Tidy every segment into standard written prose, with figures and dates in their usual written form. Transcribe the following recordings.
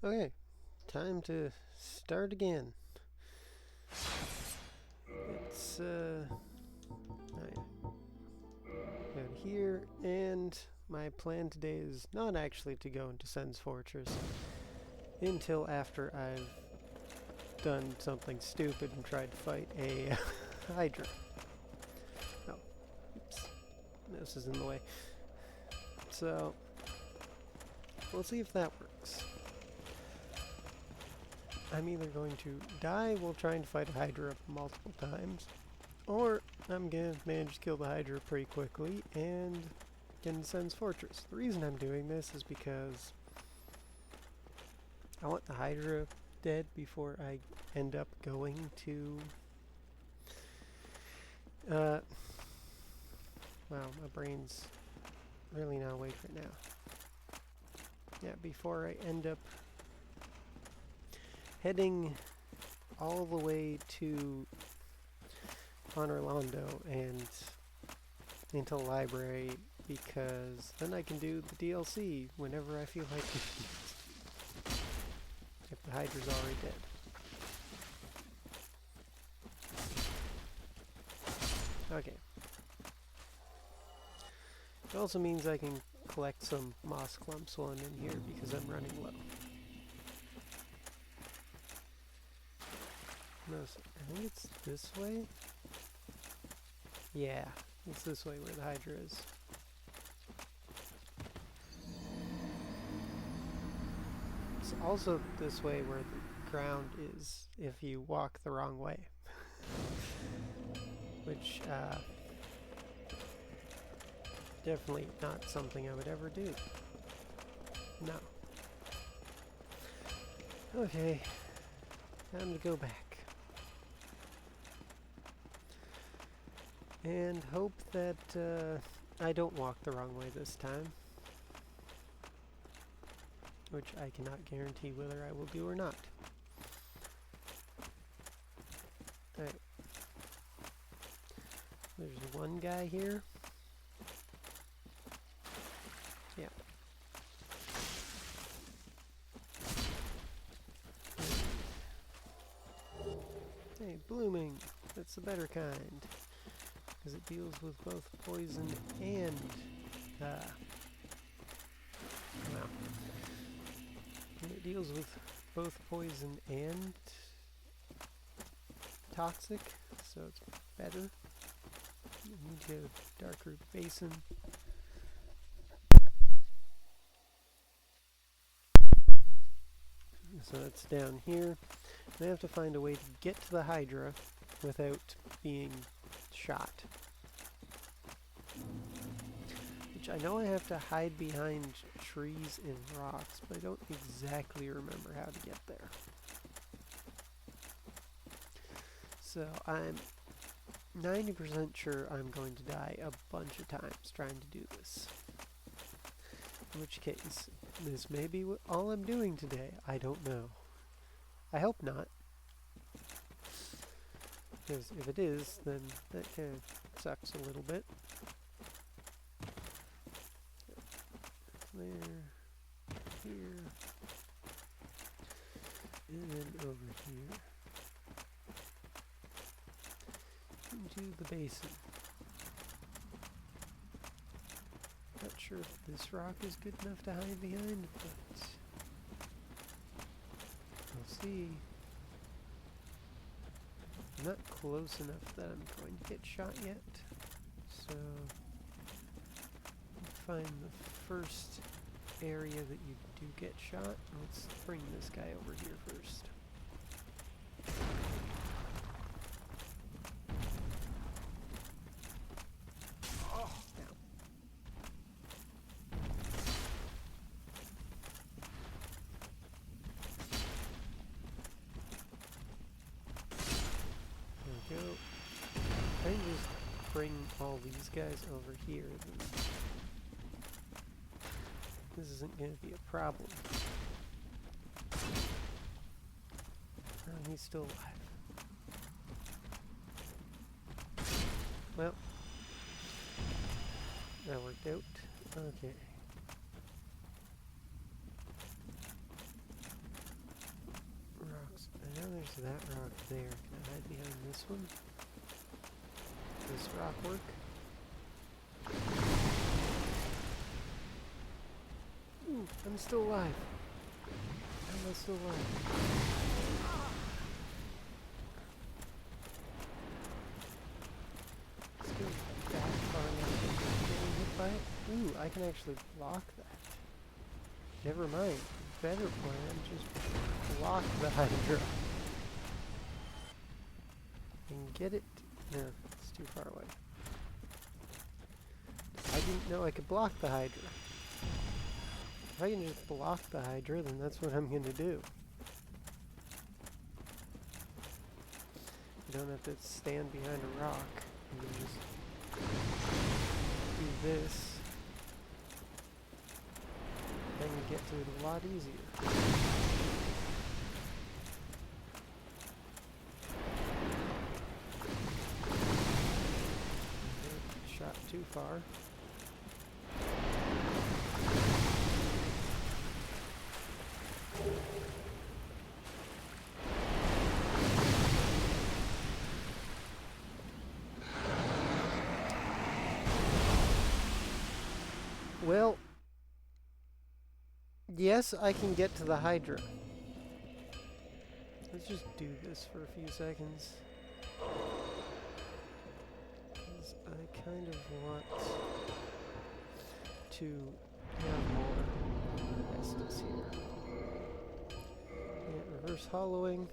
Okay, time to start again. It's out here, and my plan today is not actually to go into Sen's Fortress until after I've done something stupid and tried to fight a Hydra. Oh, oops, this is in the way. So we'll see if that works. I'm either going to die while trying to fight a Hydra multiple times, or I'm gonna manage to kill the Hydra pretty quickly and get into Sen's Fortress. The reason I'm doing this is because I want the Hydra dead before I end up going to wow, my brain's really not awake right now. Yeah, before I end up heading all the way to Orlando and into the library, because then I can do the DLC whenever I feel like it. If the Hydra's already dead. Okay. It also means I can collect some moss clumps while I'm in here because I'm running low. No, I think it's this way? Yeah, it's this way where the Hydra is. It's also this way where the ground is if you walk the wrong way. Which, definitely not something I would ever do. No. Okay, time to go back. And hope that I don't walk the wrong way this time. Which I cannot guarantee whether I will do or not. Alright. There's one guy here. Yeah. Hey, blooming. That's the better kind. Because it deals with both poison and, well, it deals with both poison and toxic, so it's better. You need to get a dark root basin. So that's down here. And I have to find a way to get to the Hydra without being shot. Which I know I have to hide behind trees and rocks, but I don't exactly remember how to get there. So I'm 90% sure I'm going to die a bunch of times trying to do this. In which case, this may be all I'm doing today. I don't know. I hope not. Because if it is, then that kind of sucks a little bit. There, here, and then over here. Into the basin. Not sure if this rock is good enough to hide behind, but we'll see. I'm not close enough that I'm going to get shot yet, so find the first area that you do get shot. Let's bring this guy over here first. Go. I can just bring all these guys over here. This isn't going to be a problem. Oh, he's still alive. Well, that worked out. Okay. There's that rock there. Can I hide behind this one? Does this rock work? Ooh, I'm still alive. How am I still alive? Let's go back far enough to getting hit by it. Ooh, I can actually block that. Never mind. Better plan, just block the Hydra. And get it. No, it's too far away. I didn't know I could block the Hydra. If I can just block the Hydra, then that's what I'm gonna do. You don't have to stand behind a rock. You can just do this. Then you get to it a lot easier. Shot too far. Well, yes, I can get to the Hydra. Let's just do this for a few seconds. Because I kind of want to have more Estus here. Yeah, reverse hollowing.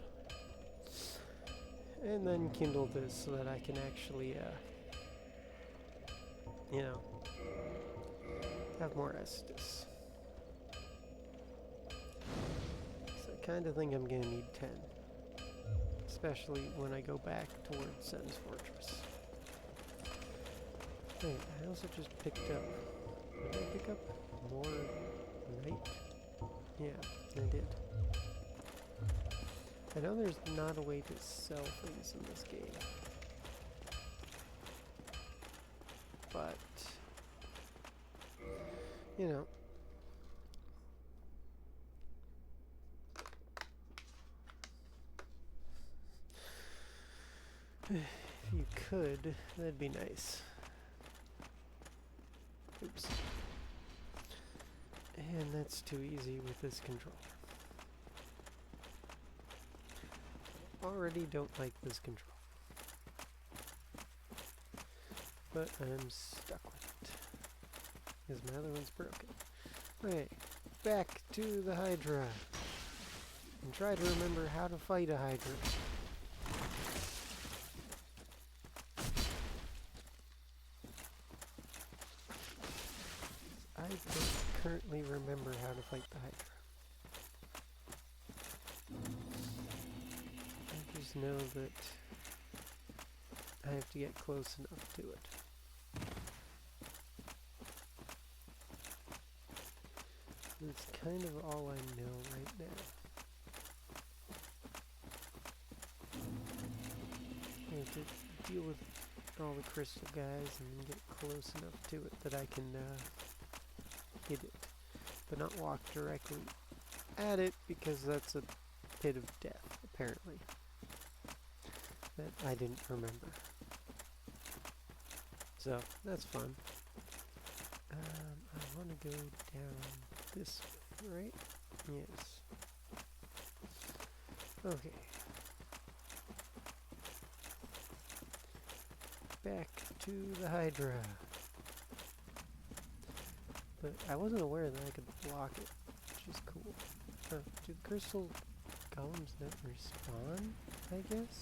And then kindle this so that I can actually, you know, have more Estus. So I kind of think I'm going to need 10. Especially when I go back towards Sen's Fortress. Wait, I also just picked up... Did I pick up more night? Yeah, I did. I know there's not a way to sell things in this game. But... you know. If you could, that'd be nice. Oops. And that's too easy with this controller. Already don't like this controller. But I'm stuck with it. Because my other one's broken. Okay, back to the Hydra. And try to remember how to fight a Hydra. I don't currently remember how to fight the Hydra. I just know that I have to get close enough to it. That's kind of all I know right now. I have to deal with all the crystal guys and get close enough to it that I can hit it, but not walk directly at it because that's a pit of death, apparently, that I didn't remember. So, that's fun. I want to go down this way, right? Yes. Okay. Back to the Hydra. But I wasn't aware that I could block it, which is cool. Do the crystal golems not respawn, I guess?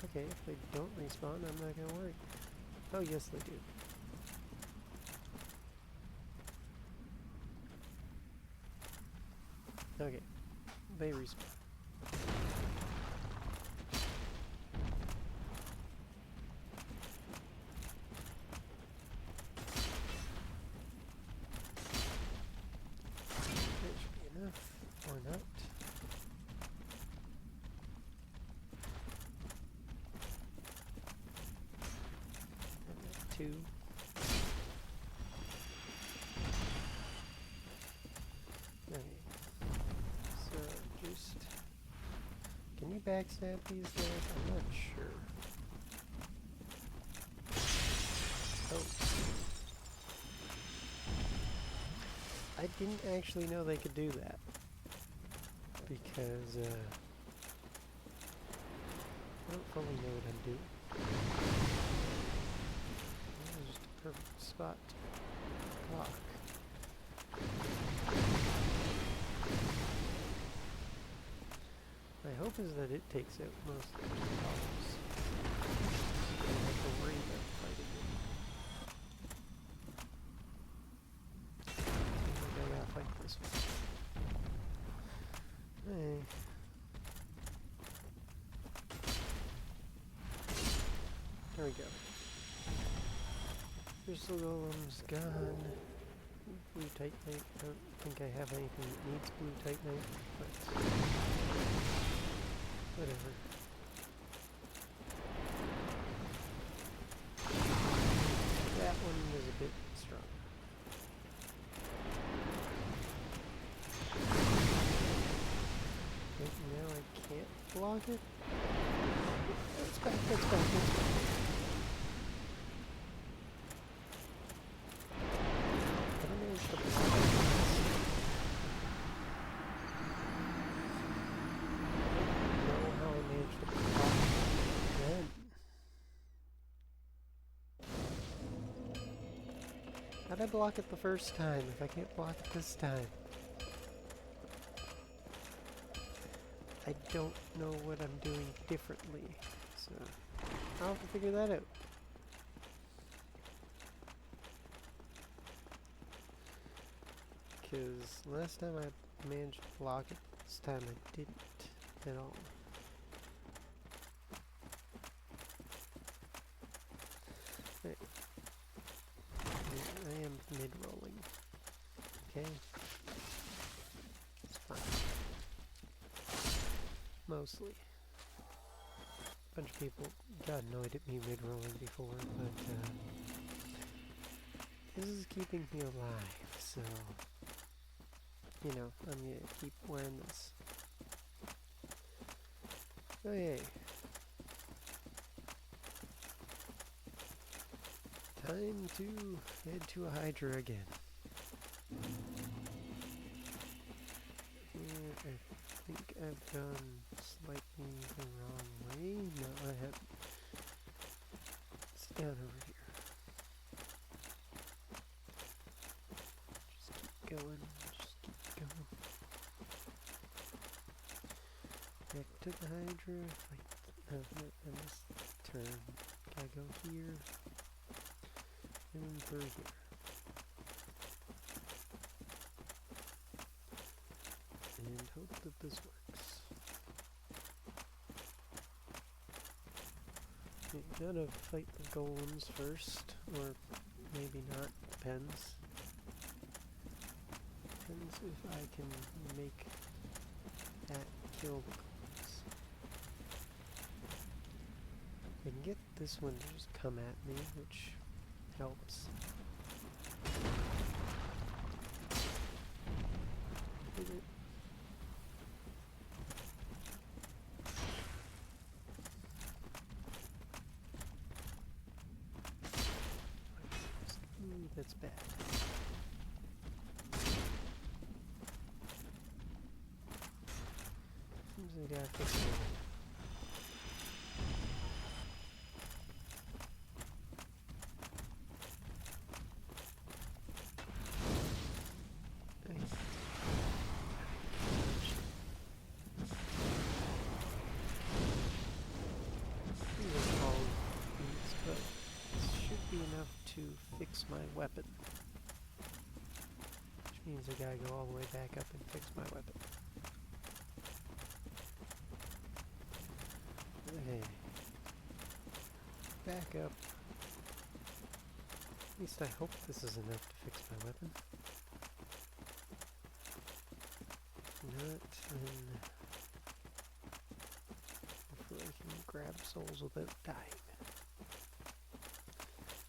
Okay, if they don't respawn, I'm not gonna worry. Oh, yes they do. Okay, they respawn. That should be enough, or not. Two. Okay. So just backstab these guys? I'm not sure. Oh. I didn't actually know they could do that. Because, I don't fully know what I'm doing. That was just a perfect spot to block. My hope is that it takes out most of the problems. I don't have to worry about fighting it. I think I gotta fight this one. Hey. There we go. Crystal Golem's gone. Blue Titanite. I don't think I have anything that needs blue Titanite, but whatever. That one is a bit strong. Okay, now I can't block it. That's back, that's back, that's back. How'd I block it the first time if I can't block it this time? I don't know what I'm doing differently, so I'll have to figure that out. Because last time I managed to block it, this time I didn't at all. Right. I am mid-rolling. Okay? It's fine. Mostly. A bunch of people got annoyed at me mid-rolling before, but this is keeping me alive, so you know, I'm gonna keep wearing this. Oh yay. Time to head to a Hydra again. Here, I think I've gone slightly the wrong way. No, I haven't. It's down over here. Just keep going, just keep going. Back to the Hydra. I missed the turn. Gotta go here. And through here. And hope that this works. You gotta fight the golems first, or maybe not, depends. Depends if I can make that kill the golems. I can get this one to just come at me, which helps. Hit it. Ooh, that's bad. Seems like I gotta fix it. To fix my weapon, which means I gotta go all the way back up and fix my weapon. Okay, back up. At least I hope this is enough to fix my weapon. If not, then hopefully I can grab souls without dying.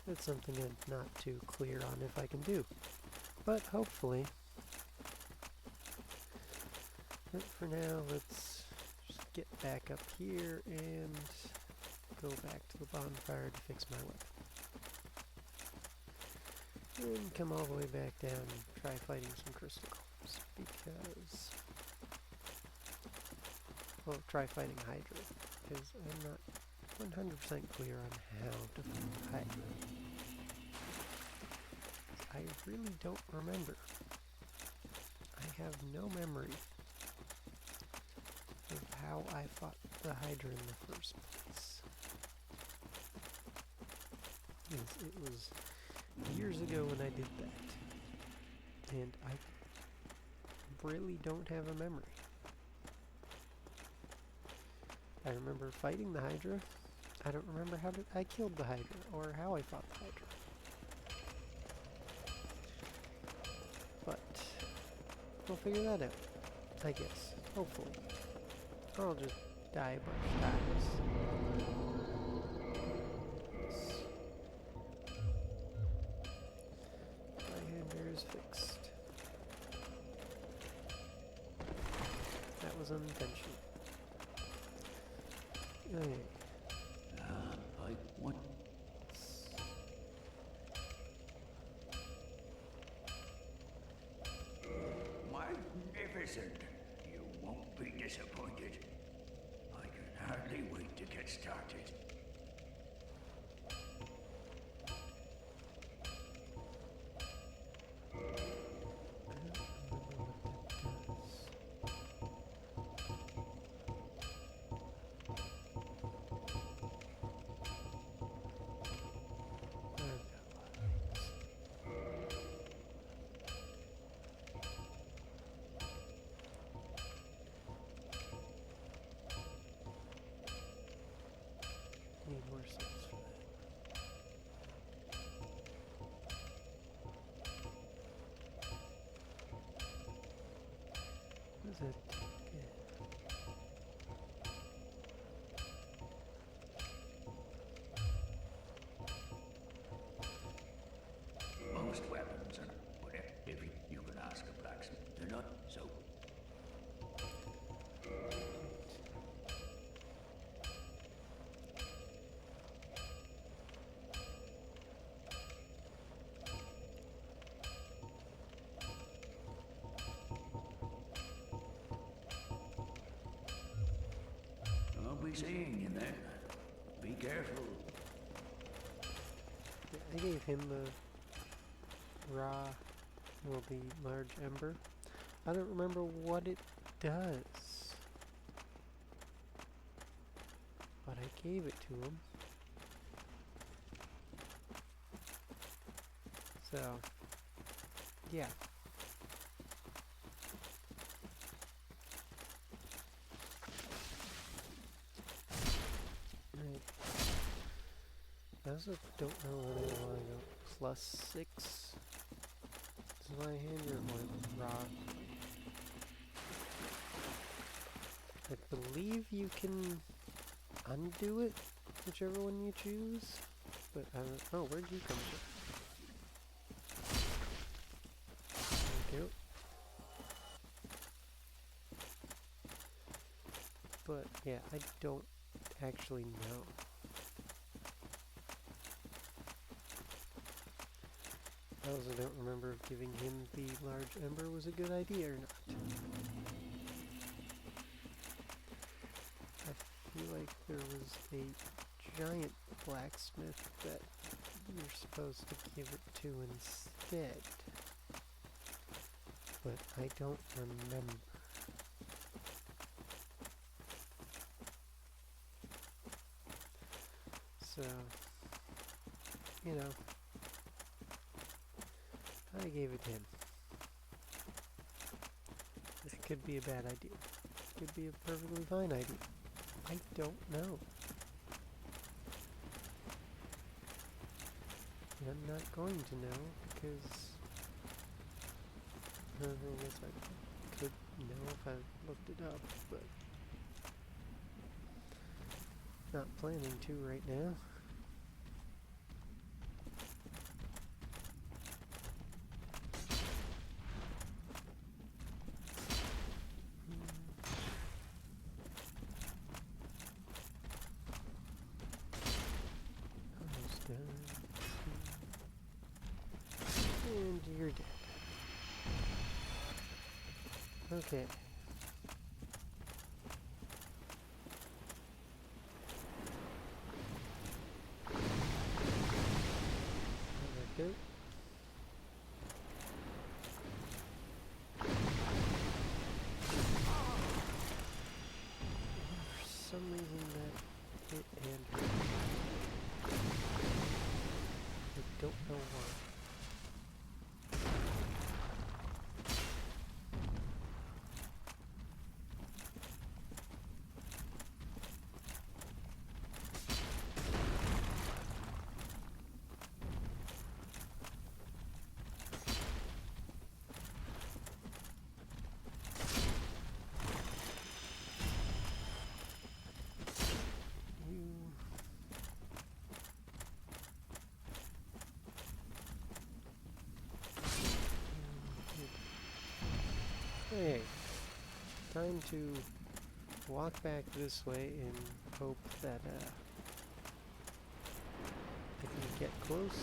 That's something I'm not too clear on if I can do. But hopefully. But for now, let's just get back up here and go back to the bonfire to fix my weapon. And come all the way back down and try fighting some crystal columns, because... well, try fighting Hydra, because I'm not 100% clear on how to fight Hydra. I really don't remember. I have no memory of how I fought the Hydra in the first place. Yes, it was years ago when I did that, and I really don't have a memory. I remember fighting the Hydra. I don't remember how I killed the Hydra, or how I fought the Hydra. But we'll figure that out, I guess. Hopefully. Or I'll just die a bunch of times. My hander is fixed. That was unintentional. Okay. I want... Magnificent! You won't be disappointed. I can hardly wait to get started. Need more souls for that. What is it? Most weapons and whatever, if you can ask a blacksmith, they're not so... I'll be seeing you then. Be careful. Yeah, I gave him the raw, well, the large ember. I don't remember what it does, but I gave it to him. So, yeah. Right. I also don't know where they want to go. +6 is my hand or raw. I believe you can undo it, whichever one you choose. But I don't. Oh, where'd you come from? Thank you. But yeah, I don't actually know. I also don't remember if giving him the large ember was a good idea or not. I feel like there was a giant blacksmith that you're supposed to give it to instead. But I don't remember. So, you know, I gave it to him. That could be a bad idea. Could be a perfectly fine idea. I don't know. And I'm not going to know because I guess I could know if I looked it up, but not planning to right now. you're dead. Okay. There we go. For some reason that hit Andrew. I don't know why. Okay, time to walk back this way and hope that I can get close.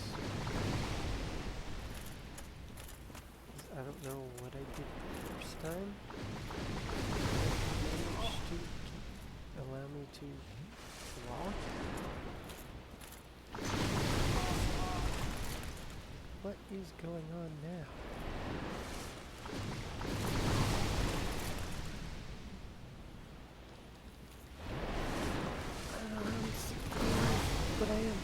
'Cause I don't know what I did the first time. Managed to allow me to walk. What is going on now? But I am.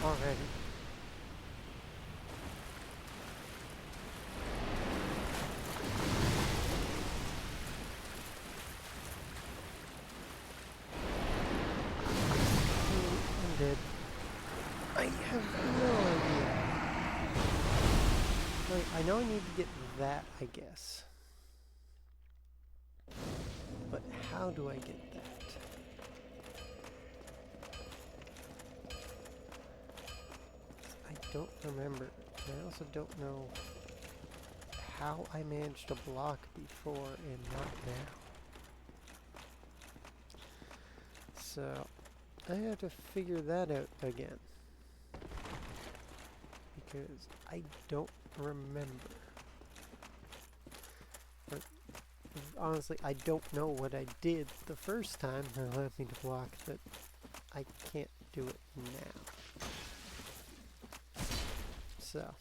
Already. I'm dead. I have no idea. Wait, I know I need to get that, I guess. But how do I get that? I don't remember. I also don't know how I managed to block before and not now. So, I have to figure that out again. Because I don't remember. But honestly, I don't know what I did the first time that allowed me to block that I can't do it now. So,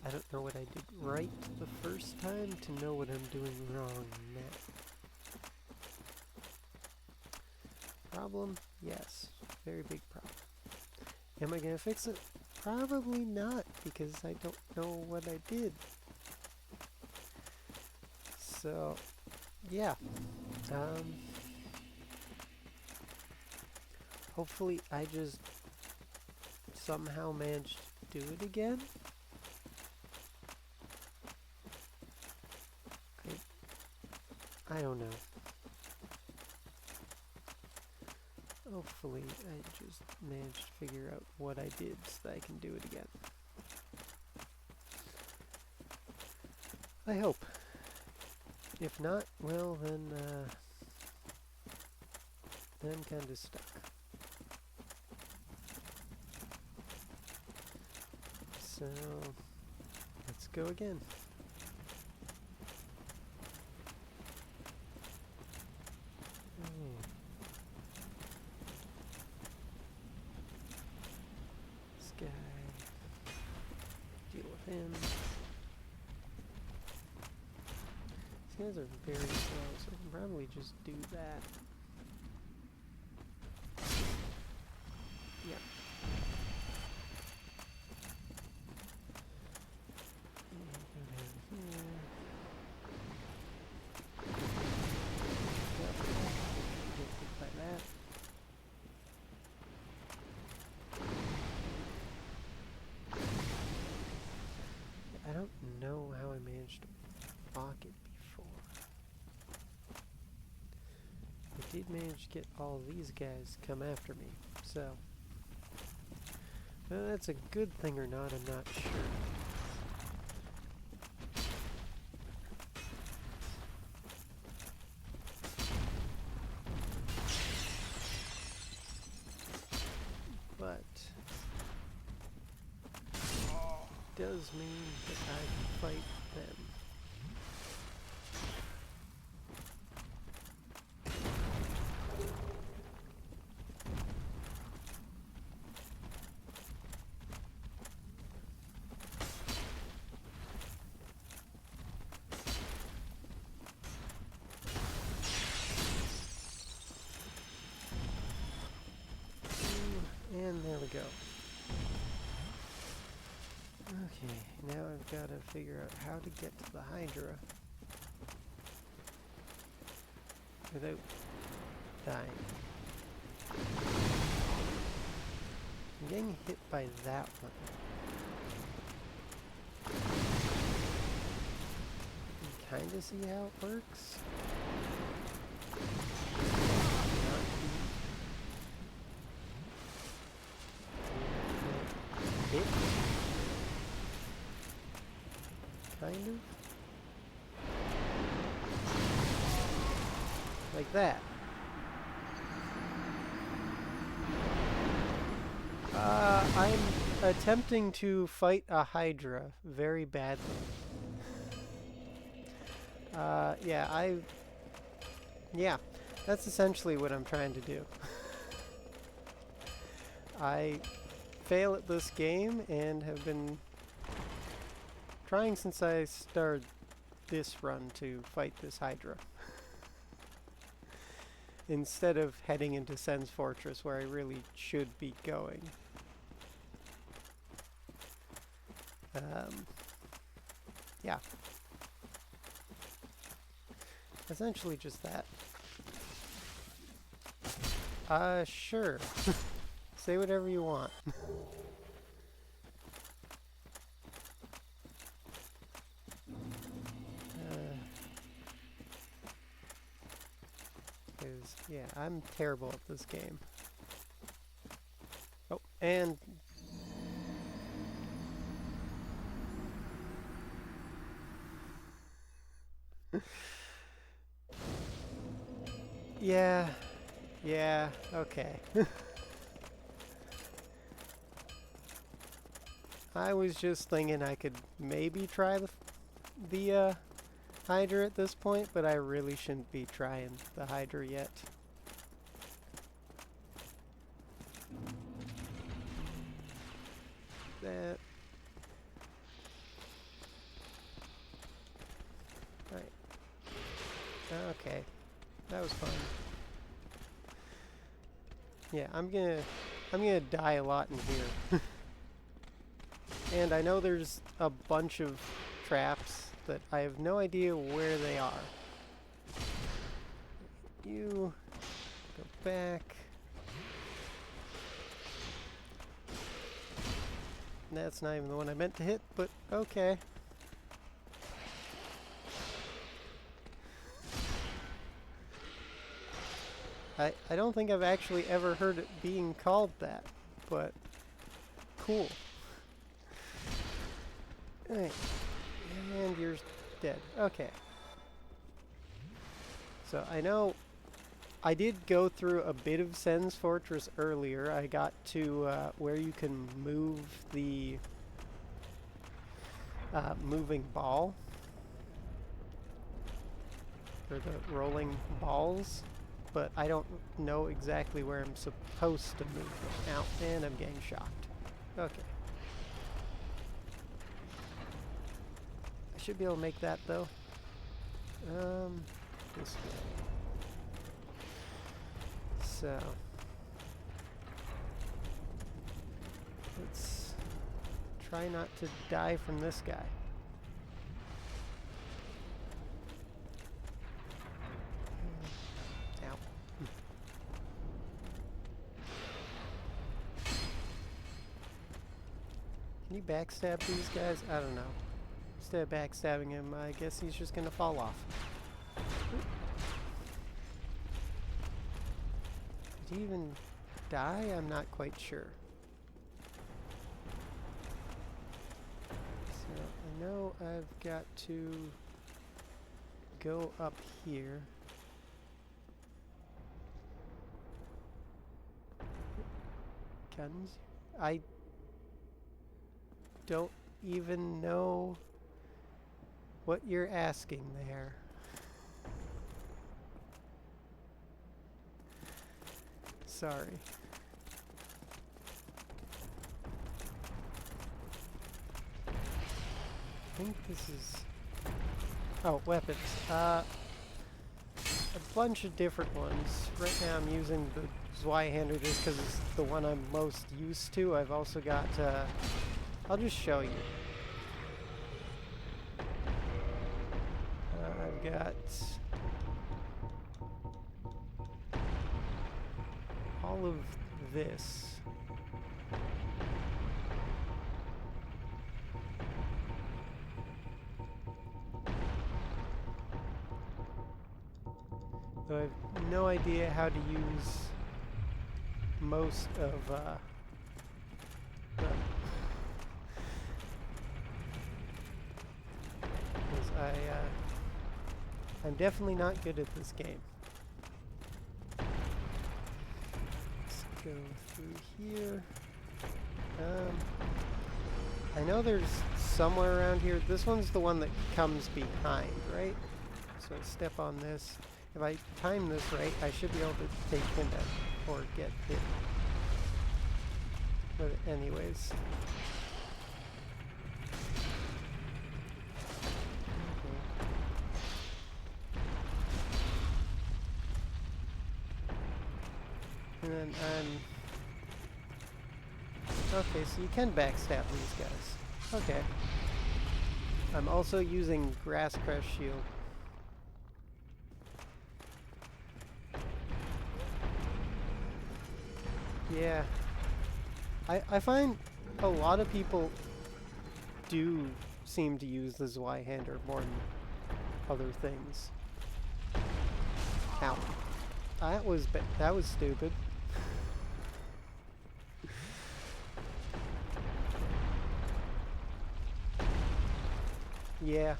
I don't know what I did right the first time to know what I'm doing wrong now. Problem? Yes. Very big problem. Am I gonna fix it? Probably not, because I don't know what I did. So, yeah. Hopefully I just somehow managed to do it again. I don't know. Hopefully I just managed to figure out what I did so that I can do it again. I hope. If not, well then I'm kinda stuck. So let's go again. This guy. Deal with him. These guys are very slow, so I can probably just do that. Yeah. did manage to get all these guys to come after me, so whether that's a good thing or not, I'm not sure. But does mean that I can fight them. And there we go. Okay, now I've got to figure out how to get to the Hydra without dying. I'm getting hit by that one. You kind of see how it works. Hit. Kind of. Like that. I'm attempting to fight a Hydra very badly. Yeah, that's essentially what I'm trying to do. I fail at this game and have been trying since I started this run to fight this Hydra. Instead of heading into Sen's Fortress where I really should be going. Yeah. Essentially just that. Sure. Say whatever you want. Yeah, I'm terrible at this game. Oh, and yeah, okay. I was just thinking I could maybe try the Hydra at this point, but I really shouldn't be trying the Hydra yet. That. Right. Okay. That was fun. Yeah, I'm gonna die a lot in here. And I know there's a bunch of traps that I have no idea where they are. You go back. That's not even the one I meant to hit, but okay. I don't think I've actually ever heard it being called that, but cool. Alright. And you're dead. Okay. So I know I did go through a bit of Sen's Fortress earlier. I got to where you can move the moving ball. Or the rolling balls. But I don't know exactly where I'm supposed to move them out. And I'm getting shocked. Okay. I should be able to make that though. This way. So let's try not to die from this guy. Ow. Can you backstab these guys? I don't know. Instead of backstabbing him, I guess he's just gonna fall off. Did he even die? I'm not quite sure. So I know I've got to go up here. Guns? I don't even know what you're asking there. Sorry. I think this is... Oh, weapons. A bunch of different ones. Right now I'm using the Zweihander just because it's the one I'm most used to. I've also got... I'll just show you. I've got... all of this. So I have no idea how to use most of them. Because I'm definitely not good at this game. Let's go through here. I know there's somewhere around here. This one's the one that comes behind, right? So I step on this. If I time this right, I should be able to take him out or get hit. But anyways. And then okay, so you can backstab these guys. Okay. I'm also using Grass Crest Shield. Yeah. I find a lot of people do seem to use the Zweihander more than other things. Ow. That was stupid. Yeah.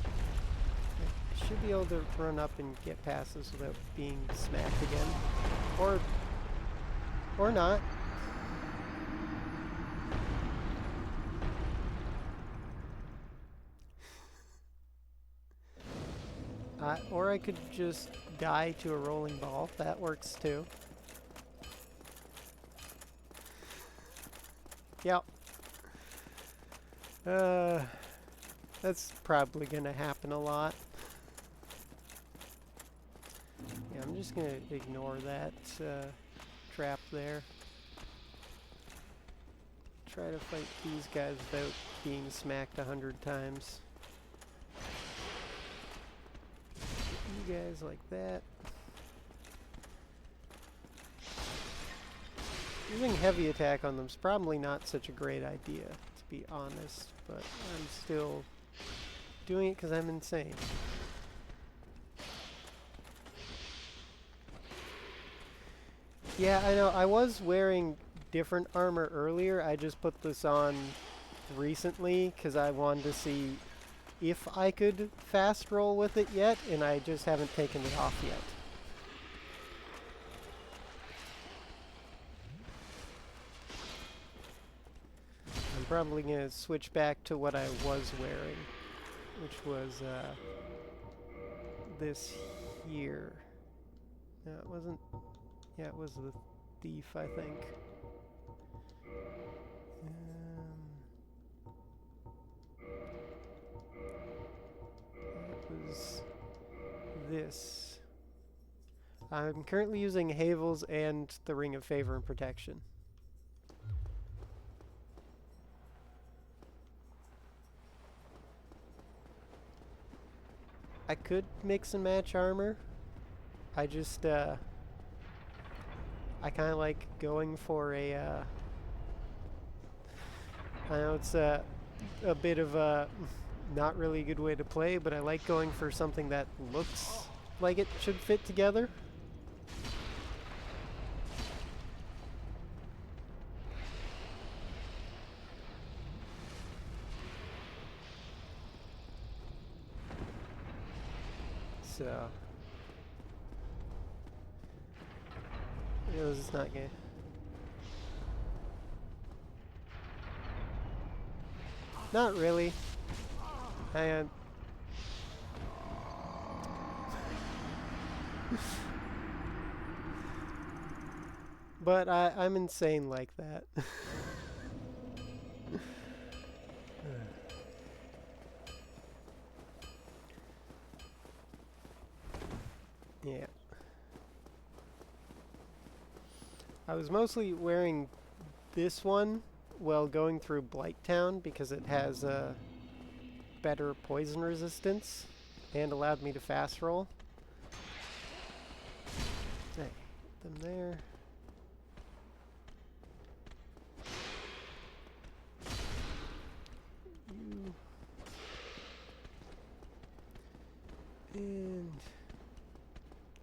I should be able to run up and get past this without being smacked again. Or not. Or I could just die to a rolling ball. That works too. Yep. That's probably gonna happen a lot. Yeah, I'm just gonna ignore that trap there. Try to fight these guys without being smacked 100 times. You guys like that. Using heavy attack on them is probably not such a great idea, to be honest, but I'm still doing it because I'm insane. Yeah, I know. I was wearing different armor earlier. I just put this on recently because I wanted to see if I could fast roll with it yet, and I just haven't taken it off yet. I'm probably going to switch back to what I was wearing, which was this here. No, it wasn't. Yeah, it was the thief, I think. It was this. I'm currently using Havel's and the Ring of Favor and Protection. I could mix and match armor. I just, I kind of like going for a, I know it's a bit of a not really a good way to play, but I like going for something that looks like it should fit together. So it was not good. Not really. Hang on. But I'm insane like that. Yeah. I was mostly wearing this one while going through Blighttown because it has a better poison resistance and allowed me to fast roll. Hey, them there. You. And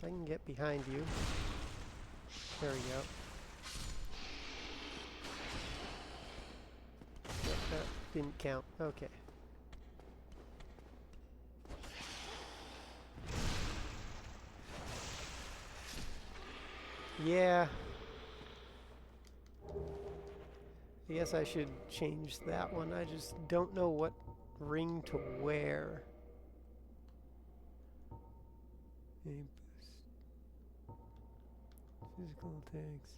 I can get behind you. There we go. Yep, that didn't count. Okay. Yeah. I guess I should change that one. I just don't know what ring to wear. Physical attacks.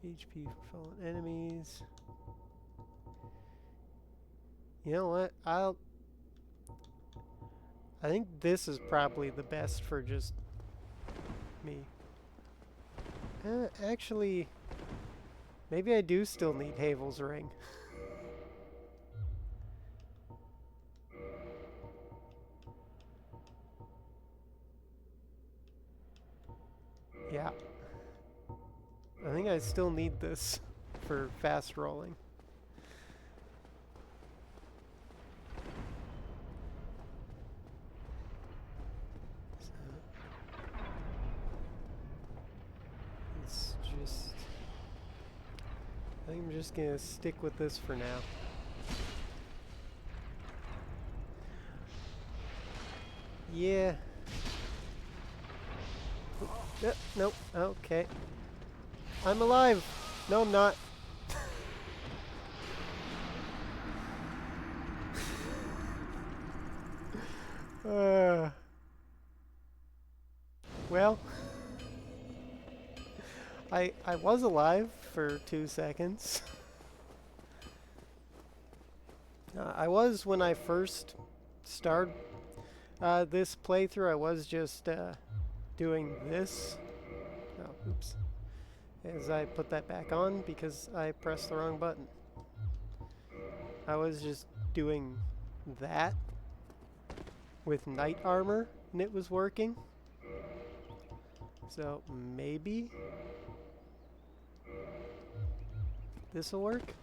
HP for fallen enemies. You know what? I think this is probably the best for just me. Actually, maybe I do still need Havel's ring. Yeah. I think I still need this for fast rolling. It's just... I think I'm just gonna stick with this for now. Yeah. Nope. Okay. I'm alive. No, I'm not. Well, I was alive for 2 seconds. I was when I first started this playthrough. I was just doing this. Oh, oops. As I put that back on because I pressed the wrong button. I was just doing that with knight armor and it was working. So maybe this will work.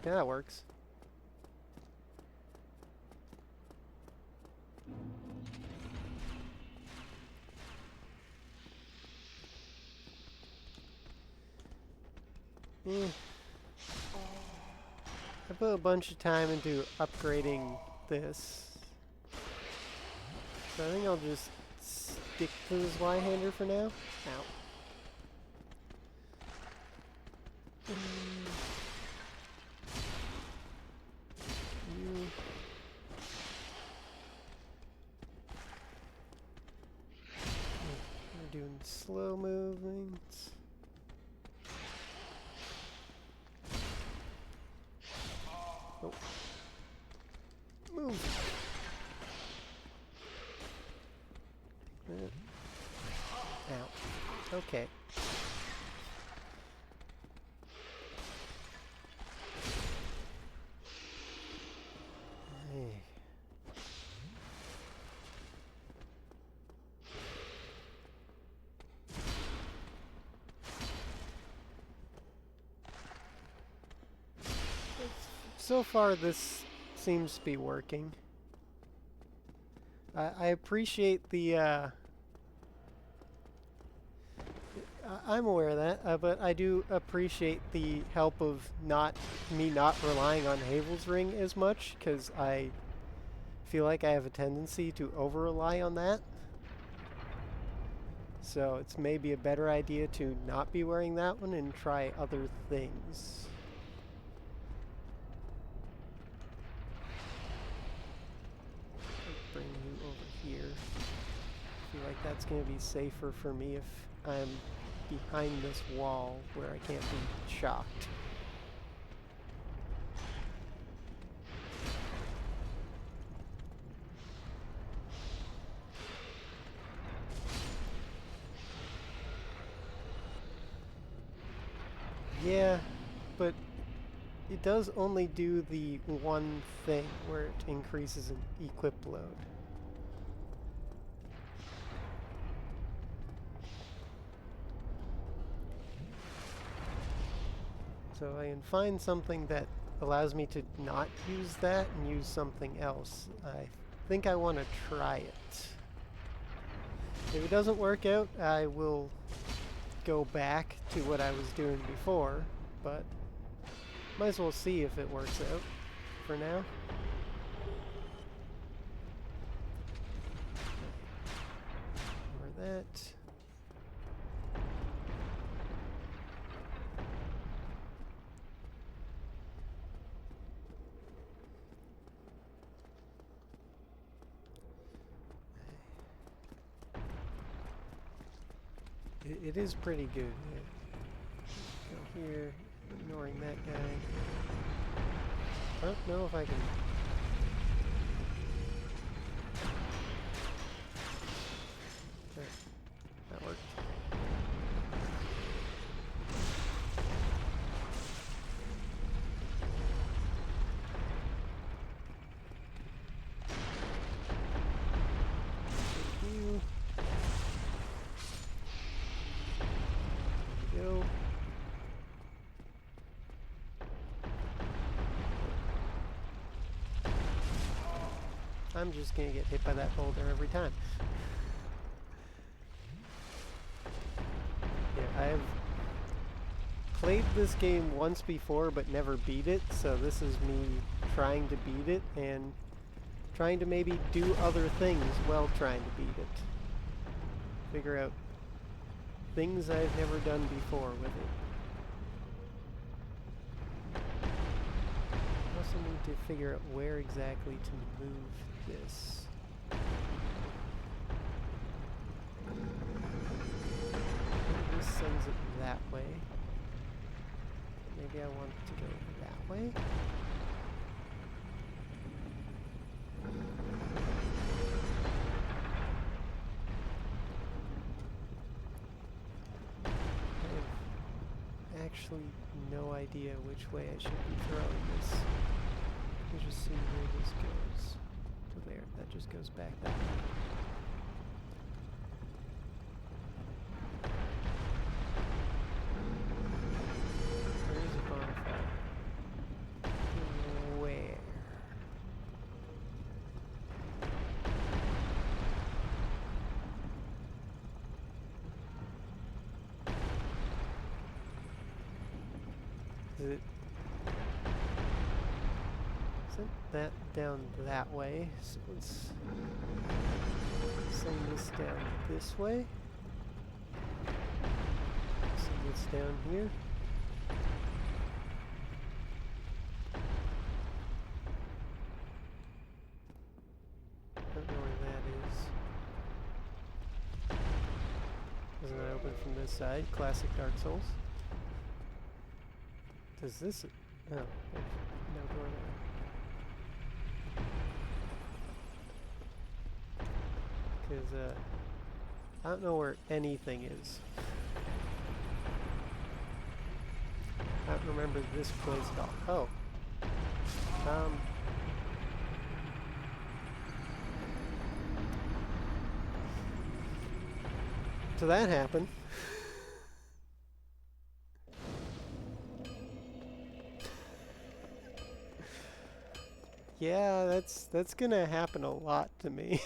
Yeah, that works. I put a bunch of time into upgrading this. So I think I'll just stick to this Y-hander for now. Ow. You. We're doing slow movements. Oh. Move. Ow. Okay. Hey. So far, this seems to be working. I appreciate the I'm aware of that, but I do appreciate the help of me not relying on Havel's Ring as much, because I feel like I have a tendency to over-rely on that. So it's maybe a better idea to not be wearing that one and try other things. Bring you over here. I feel like that's going to be safer for me if I'm behind this wall where I can't be shocked. Yeah, but it does only do the one thing where it increases an equip load. So I can find something that allows me to not use that and use something else. I think I want to try it. If it doesn't work out, I will go back to what I was doing before, but might as well see if it works out for now. Or that. It is pretty good. Yeah. Go here, ignoring that guy. I don't know if I can... There. That worked. Thank you. Go. I'm just gonna get hit by that boulder every time. Yeah, I've played this game once before but never beat it, so this is me trying to beat it and trying to maybe do other things while trying to beat it. Figure out things I've never done before with it. I also need to figure out where exactly to move this. This sends it that way. Maybe I want it to go that way. Actually no idea which way I should be throwing this. Let me just see where this goes. To there. That just goes back that way. There is a bonfire. Where? Isn't that down that way? So let's send this down this way. Send this down here. Don't know where that is. Doesn't that open from this side? Classic Dark Souls. Does this... Oh, there's no door there. Because, I don't know where anything is. I don't remember this place at all. Oh. So that happened. Yeah, that's gonna happen a lot to me.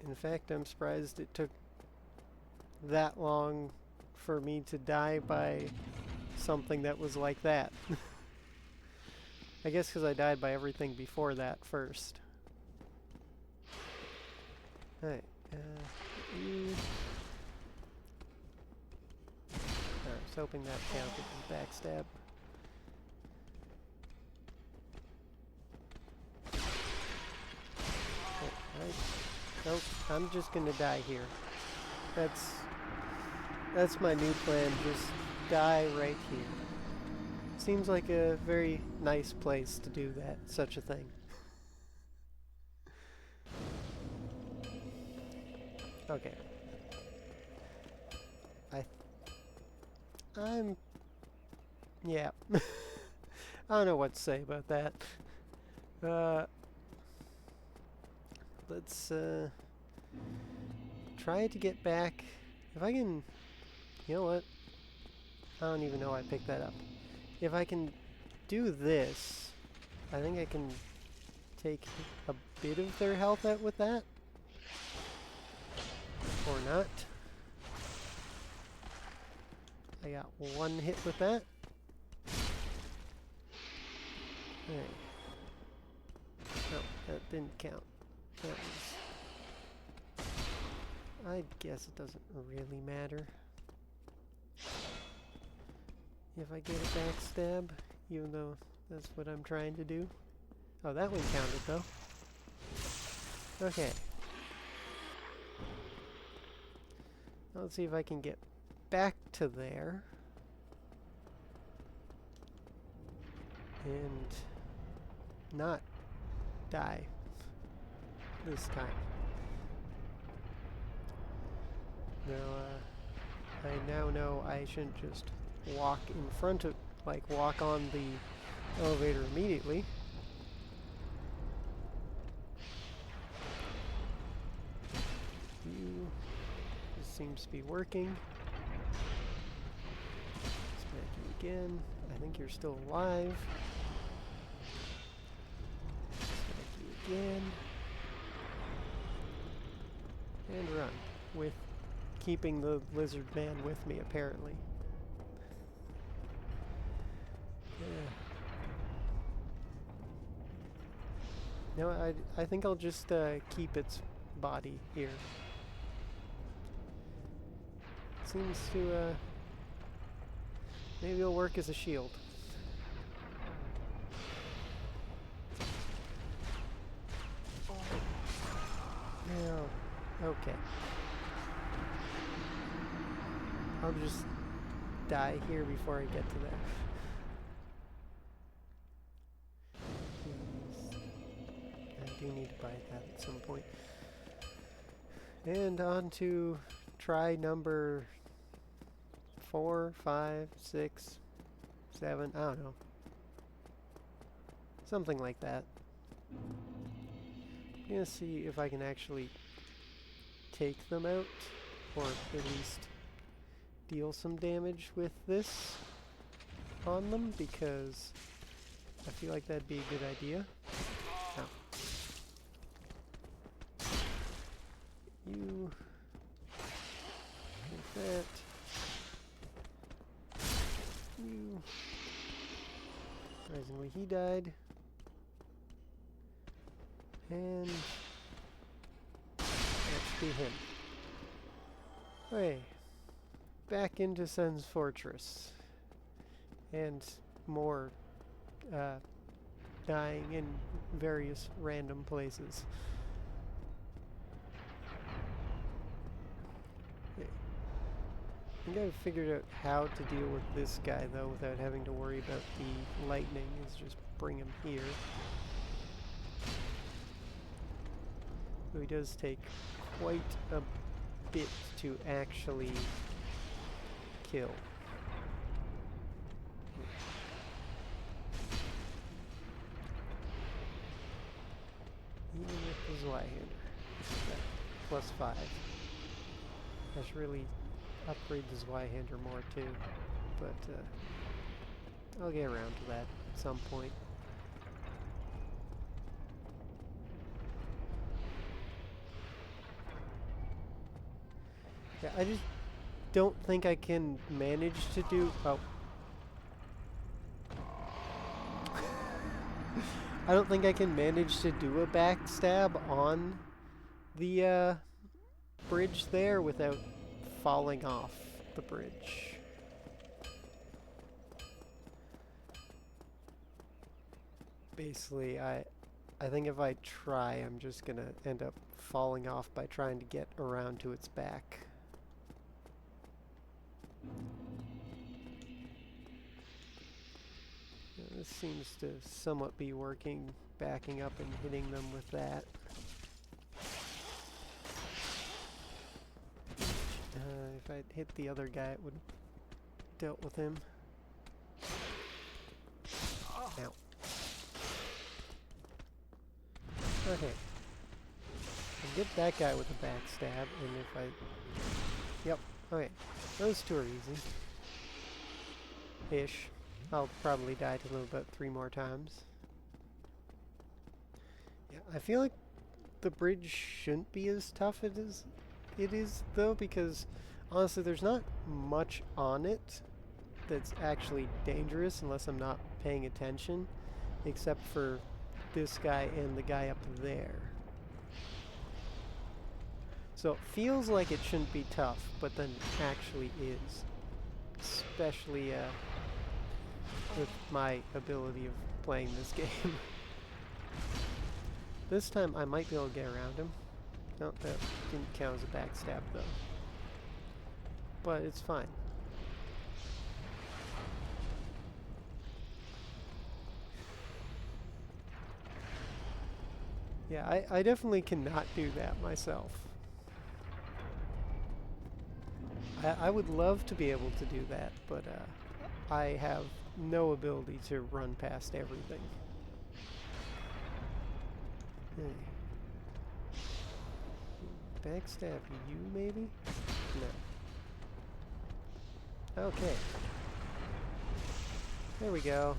And In fact, I'm surprised it took that long for me to die by something that was like that. I guess because I died by everything before that first. Alright, I was hoping that counted as backstab. Nope, I'm just gonna die here. That's my new plan, just die right here. Seems like a very nice place to do that, such a thing. Okay. Yeah. I don't know what to say about that. Let's try to get back. If I can, you know what? I don't even know I picked that up. If I can do this, I think I can take a bit of their health out with that. Or not. I got one hit with that. Alright. No, that didn't count. That was... I guess it doesn't really matter. If I get a backstab, even though that's what I'm trying to do. Oh, that one counted though. Okay. Let's see if I can get back to there. And not die this time. Now, I now know I shouldn't just walk in front of, like, walk on the elevator immediately. This seems to be working. Smack you again. I think you're still alive. Smack you again. And run. With keeping the lizard man with me, apparently. Yeah. No, I think I'll just keep its body here. Seems to maybe it'll work as a shield. No. Okay. I'll just die here before I get to that. I do need to buy that at some point. And on to try number 4, 5, 6, 7, I don't know. Something like that. I'm gonna see if I can actually take them out, or at least deal some damage with this on them, because I feel like that'd be a good idea. Oh. You get that. You. Surprisingly, he died. And that should be him. Okay. Back into Sen's Fortress. And more dying in various random places. Okay. I think I've figured out how to deal with this guy though without having to worry about the lightning, is just bring him here. So he does take quite a bit to actually kill. Even with the Zweihander. +5. I should really upgrade the Zweihander more too. But I'll get around to that at some point. Yeah, I just don't think I can manage to do... Oh. I don't think I can manage to do a backstab on the bridge there without falling off the bridge. Basically, I think if I try, I'm just gonna end up falling off by trying to get around to its back. This seems to somewhat be working, backing up and hitting them with that. If I'd hit the other guy, it would have dealt with him. Ow. Okay. I'll get that guy with a backstab, and if I... Yep. Okay. Those two are easy. Ish. I'll probably die to them about 3 more times. Yeah, I feel like the bridge shouldn't be as tough as it is, though, because honestly there's not much on it that's actually dangerous unless I'm not paying attention, except for this guy and the guy up there. So it feels like it shouldn't be tough, but then actually is. Especially with my ability of playing this game. This time I might be able to get around him. No, that didn't count as a backstab though. But it's fine. Yeah, I definitely cannot do that myself. I would love to be able to do that, but I have no ability to run past everything. Backstab you, maybe? No. Okay. There we go.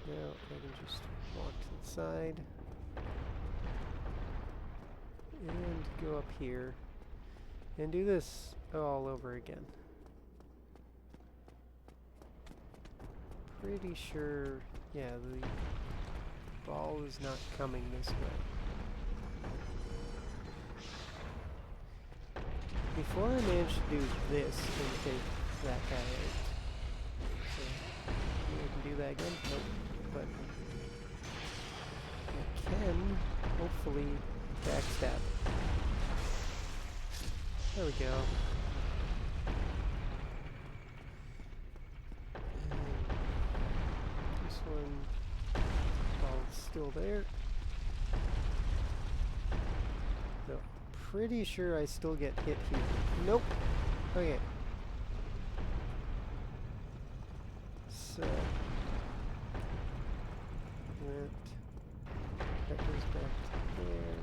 Now I can just walk to the side. And go up here. And do this all over again. Pretty sure, yeah, the ball is not coming this way. Before I manage to do this and take that guy out. So, maybe I can do that again? Nope. But I can, hopefully, backstab. There we go. And this one, ball's still there. No, pretty sure I still get hit here. Nope. Okay. So that goes back to there.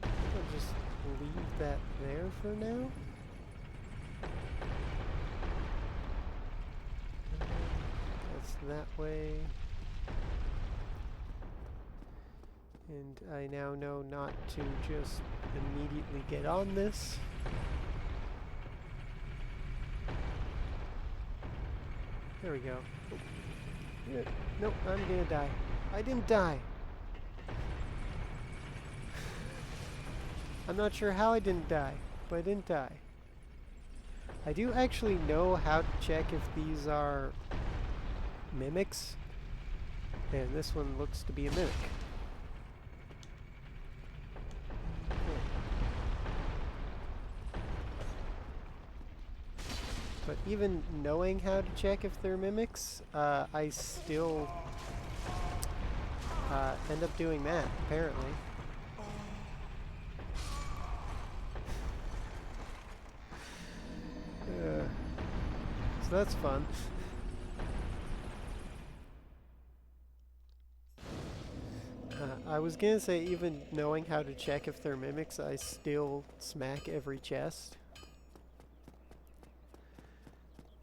I'll just leave that there for now. That's that way. And I now know not to just immediately get on this. There we go. Oh. Nope, I'm gonna die. I didn't die. I'm not sure how I didn't die, but I didn't die. I do actually know how to check if these are mimics, and this one looks to be a mimic. But even knowing how to check if they're mimics, I still end up doing that, apparently. So that's fun. I was gonna say, even knowing how to check if they're mimics, I still smack every chest.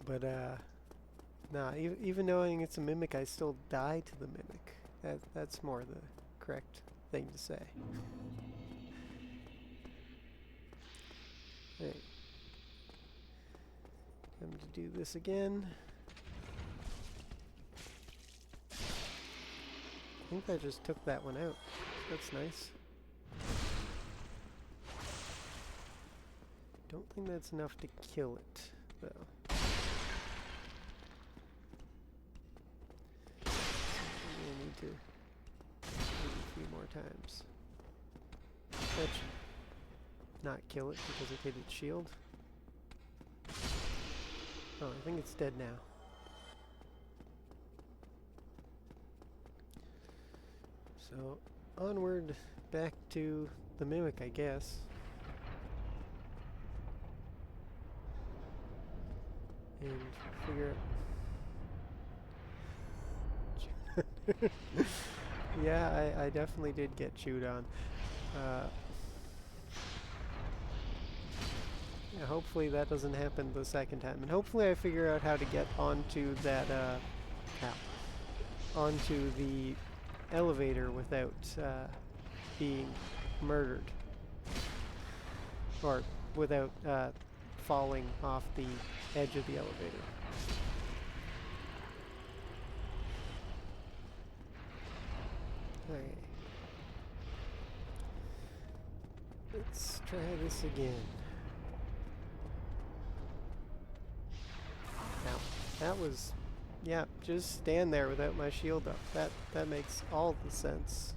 But, nah, even knowing it's a mimic, I still die to the mimic. That's more the correct thing to say. Hey. Time to do this again. I think I just took that one out. That's nice. Don't think that's enough to kill it, though. I need to do it a few more times. That should not kill it because it hit its shield. Oh, I think it's dead now. So, onward back to the Mimic, I guess. And figure out... Yeah, I definitely did get chewed on. Yeah, hopefully that doesn't happen the second time. And hopefully I figure out how to get onto that, onto the elevator without being murdered. Or without falling off the edge of the elevator. Okay. Let's try this again. Now, that was... Yeah, just stand there without my shield up. That makes all the sense.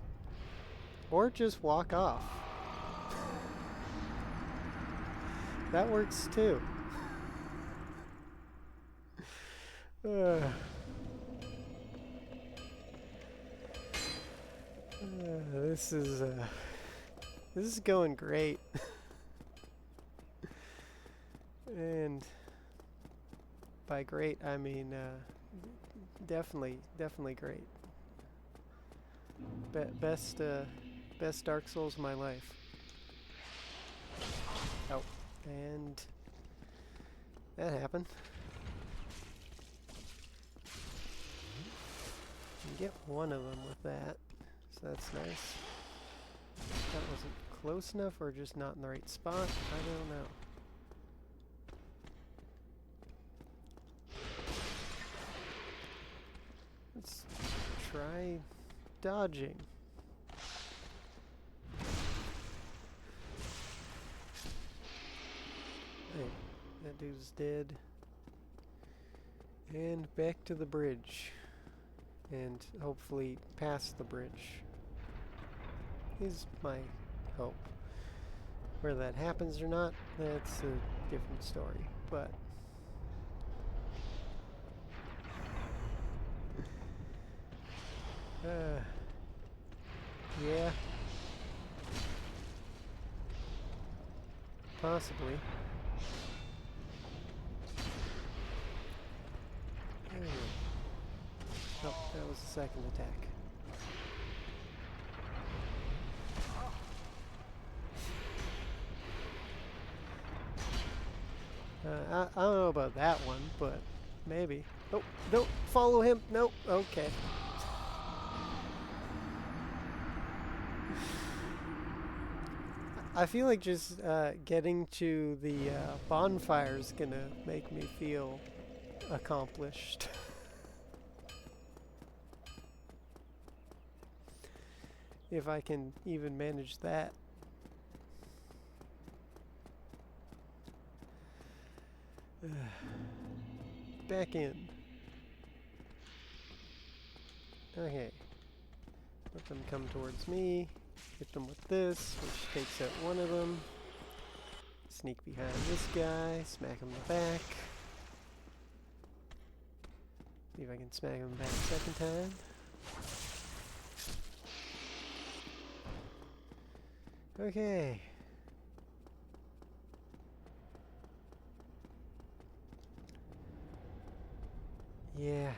Or just walk off. That works too. This is going great. And by great I mean definitely great. Best Dark Souls of my life. Oh, and that happened. You get one of them with that, so that's nice. That wasn't close enough or just not in the right spot, I don't know. Let's try dodging. Hey, that dude's dead. And back to the bridge. And hopefully past the bridge is my hope. Where that happens or not, that's a different story. But yeah, possibly. Oh, that was the second attack. I don't know about that one, but maybe. Oh, don't follow him. Nope. Okay. I feel like just getting to the bonfire is gonna make me feel accomplished. If I can even manage that. Back in. Okay. Let them come towards me. Hit them with this, which takes out one of them. Sneak behind this guy. Smack him in the back. See if I can smack him back a second time. Okay. Yeah.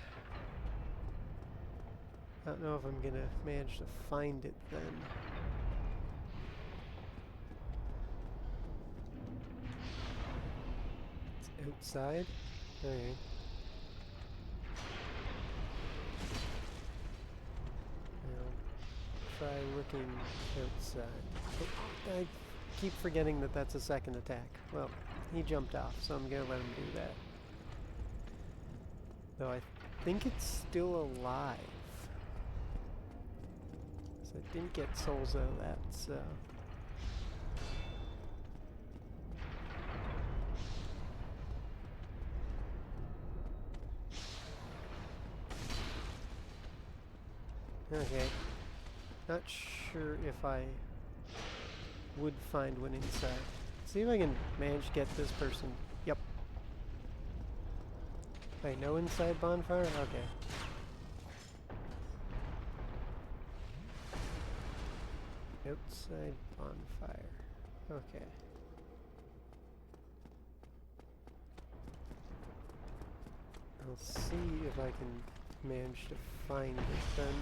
I don't know if I'm gonna manage to find it then. It's outside? Okay. I'll try looking outside. Oh, I keep forgetting that that's a second attack. Well, he jumped off, so I'm gonna let him do that. Though I think it's still alive. So I didn't get souls out of that, so... Okay. Not sure if I would find one inside. See if I can manage to get this person. Yep. Wait, no inside bonfire? Okay. Outside bonfire. Okay. I'll see if I can manage to find it then.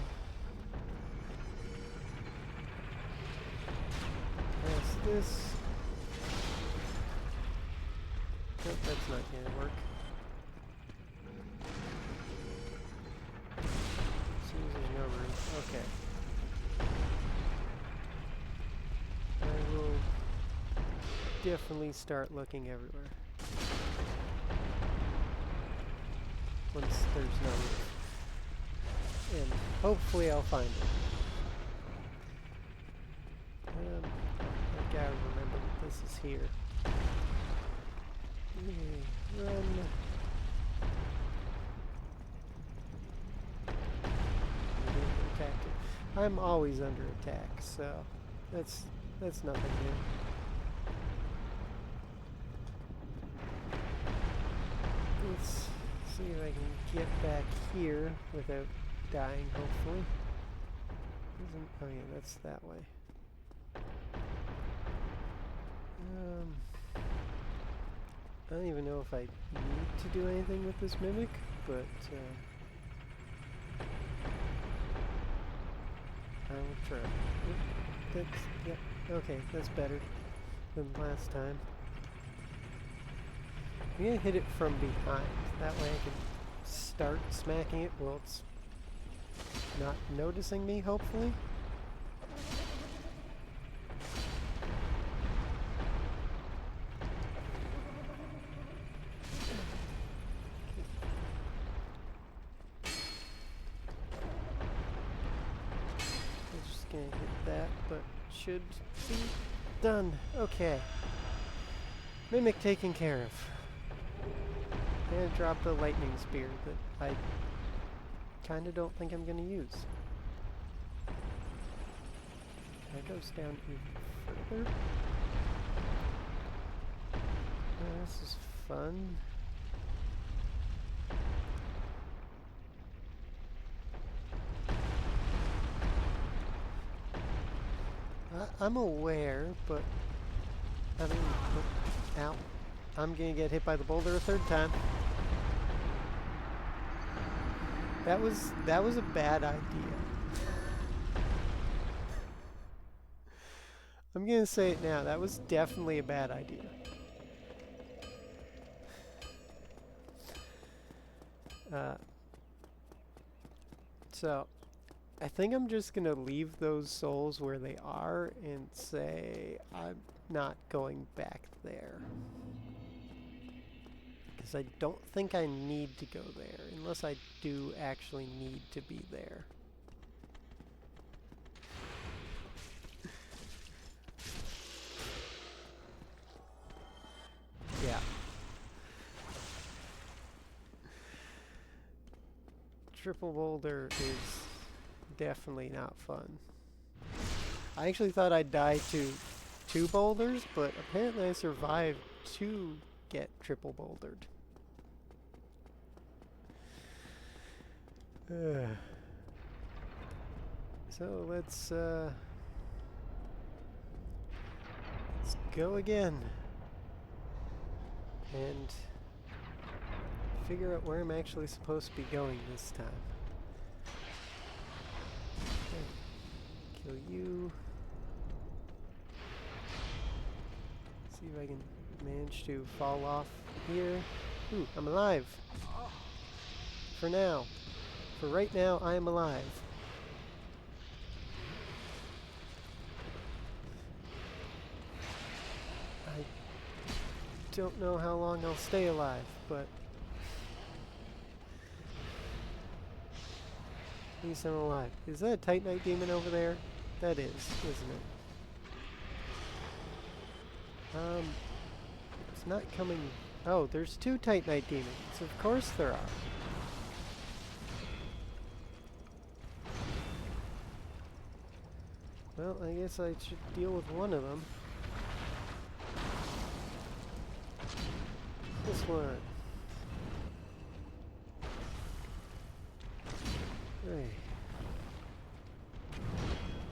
Past this. Nope, that's not gonna work. Seems there's no room. Okay. I will definitely start looking everywhere. Once there's no room. And hopefully I'll find it. I gotta remember that this is here. Run. I'm always under attack, so that's nothing new. Let's see if I can get back here without dying, hopefully. Oh yeah, that's that way. I don't even know if I need to do anything with this mimic, but I will try. Yep, okay, that's better than last time. I'm gonna hit it from behind. That way I can start smacking it while it's not noticing me, hopefully. Gonna hit that, but should be done. Okay. Mimic taken care of. And drop the lightning spear that I kinda don't think I'm gonna use. That goes down even further. This is fun. I'm aware, but I mean, ow. I'm gonna get hit by the boulder a third time. That was a bad idea. I'm gonna say it now. That was definitely a bad idea. So I think I'm just gonna leave those souls where they are and say I'm not going back there. Because I don't think I need to go there, unless I do actually need to be there. Yeah. Triple boulder is definitely not fun. I actually thought I'd die to 2 boulders, but apparently I survived to get triple bouldered. So let's go again and figure out where I'm actually supposed to be going this time. Kill you. See if I can manage to fall off here. Ooh, I'm alive. For now. For right now, I am alive. don't know how long I'll stay alive, but at least I'm alive. Is that a Titanite demon over there? That is, isn't it? It's not coming. Oh, there's 2 Titanite demons. Of course there are. Well, I guess I should deal with one of them. This one. Hey.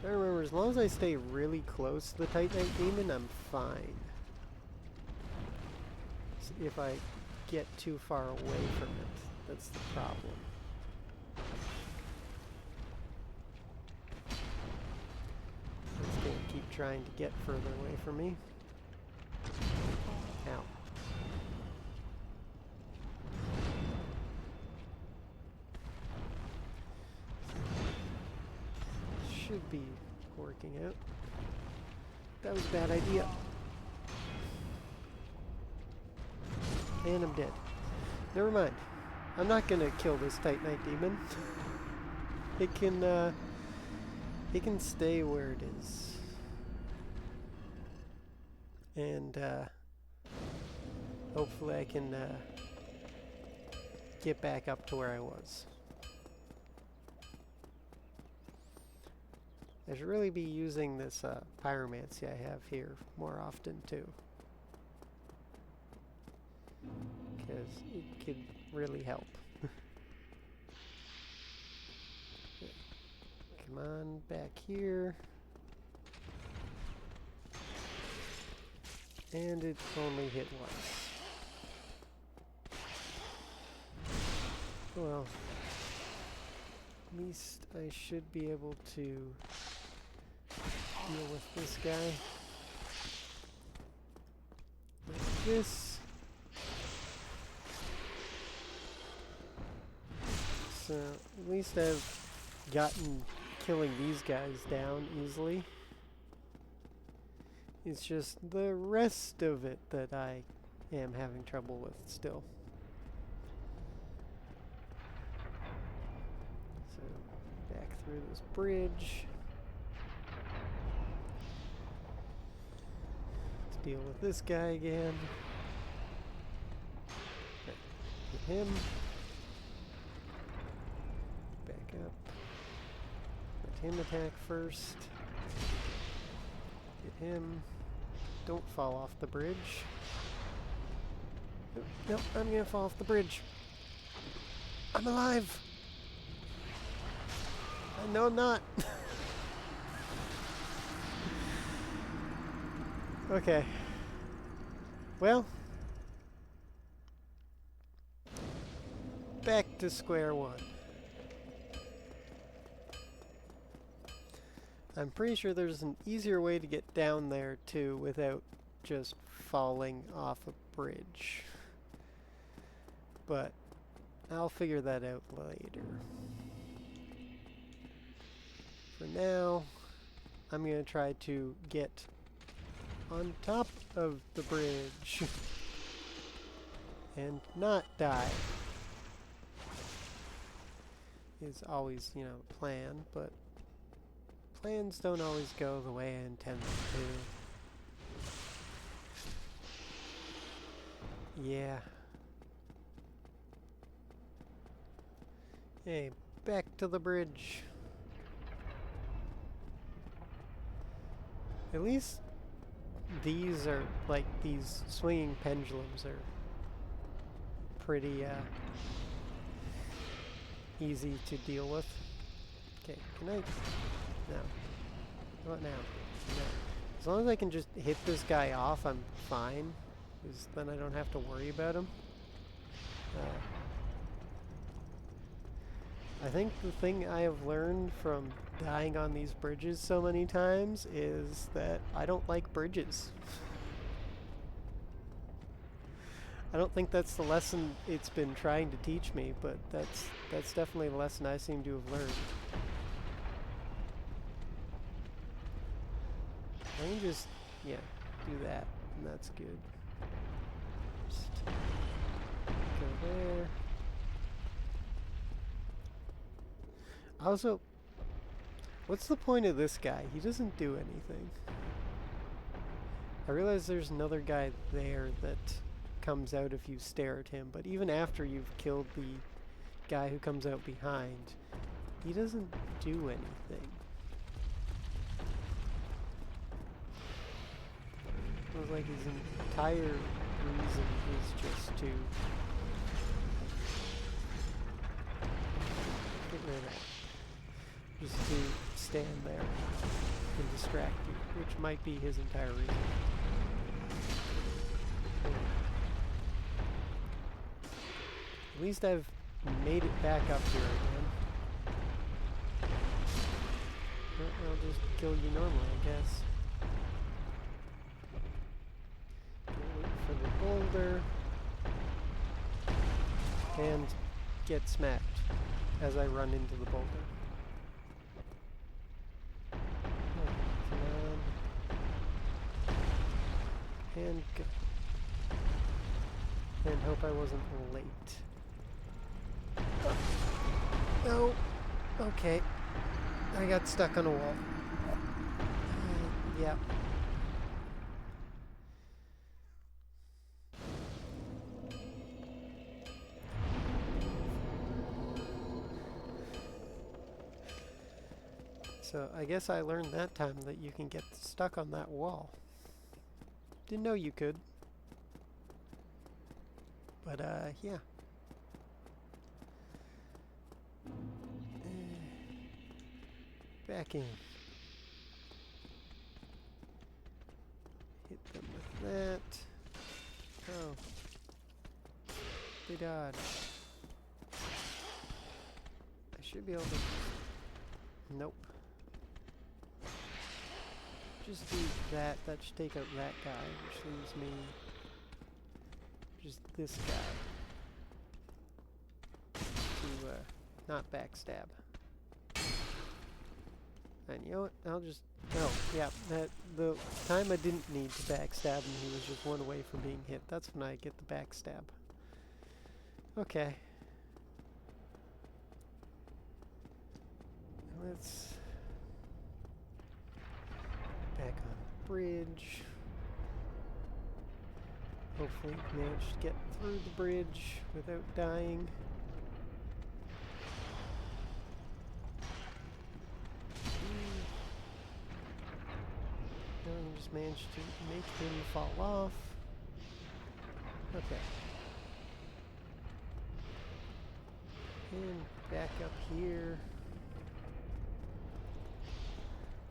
I remember, as long as I stay really close to the Titanite demon, I'm fine. If I get too far away from it, that's the problem. It's gonna keep trying to get further away from me. Ow. Should be working out. That was a bad idea. And I'm dead. Never mind. I'm not gonna kill this Titanite demon. It can stay where it is. And hopefully I can get back up to where I was. I should really be using this pyromancy I have here more often too. Because it could really help. Come on, back here. And it only hit once. Well, at least I should be able to deal with this guy. Like this. So, at least I've gotten killing these guys down easily. It's just the rest of it that I am having trouble with still. So, back through this bridge. Let's deal with this guy again. Okay, hit him. Back up. Let him attack first. Hit him. Don't fall off the bridge. Nope, I'm gonna fall off the bridge. I'm alive! No, I'm not. Okay. Well. Back to square one. I'm pretty sure there's an easier way to get down there too without just falling off a bridge. But I'll figure that out later. For now, I'm going to try to get on top of the bridge and not die. Is always, you know, the plan, but plans don't always go the way I intend them to. Yeah. Hey, back to the bridge. At least these are, like, these swinging pendulums are pretty easy to deal with. Okay, can I? No. What now? No. As long as I can just hit this guy off, I'm fine. Because then I don't have to worry about him. I think the thing I have learned from dying on these bridges so many times is that I don't like bridges. I don't think that's the lesson it's been trying to teach me, but that's definitely the lesson I seem to have learned. I can just, yeah, do that, and that's good. Just go there. Also, what's the point of this guy? He doesn't do anything. I realize there's another guy there that comes out if you stare at him, but even after you've killed the guy who comes out behind, he doesn't do anything. Feels like his entire reason is just to get rid of that. Just to stand there and distract you, which might be his entire reason. At least I've made it back up here again. I'll just kill you normally, I guess. Wait for the boulder. And get smacked as I run into the boulder. And go. And hope I wasn't late. Oh, okay. I got stuck on a wall. Yeah. So I guess I learned that time that you can get stuck on that wall. Didn't know you could. But, yeah. Back in. Hit them with that. Oh. They dodge. I should be able to... Nope. Just do that. That should take out that guy, which leaves me just this guy to not backstab. And you know what? I'll just... Oh, yeah. The time I didn't need to backstab him, he was just one away from being hit. That's when I get the backstab. Okay. Let's... back on the bridge. Hopefully manage to get through the bridge without dying. Just managed to make him fall off. Okay. And back up here.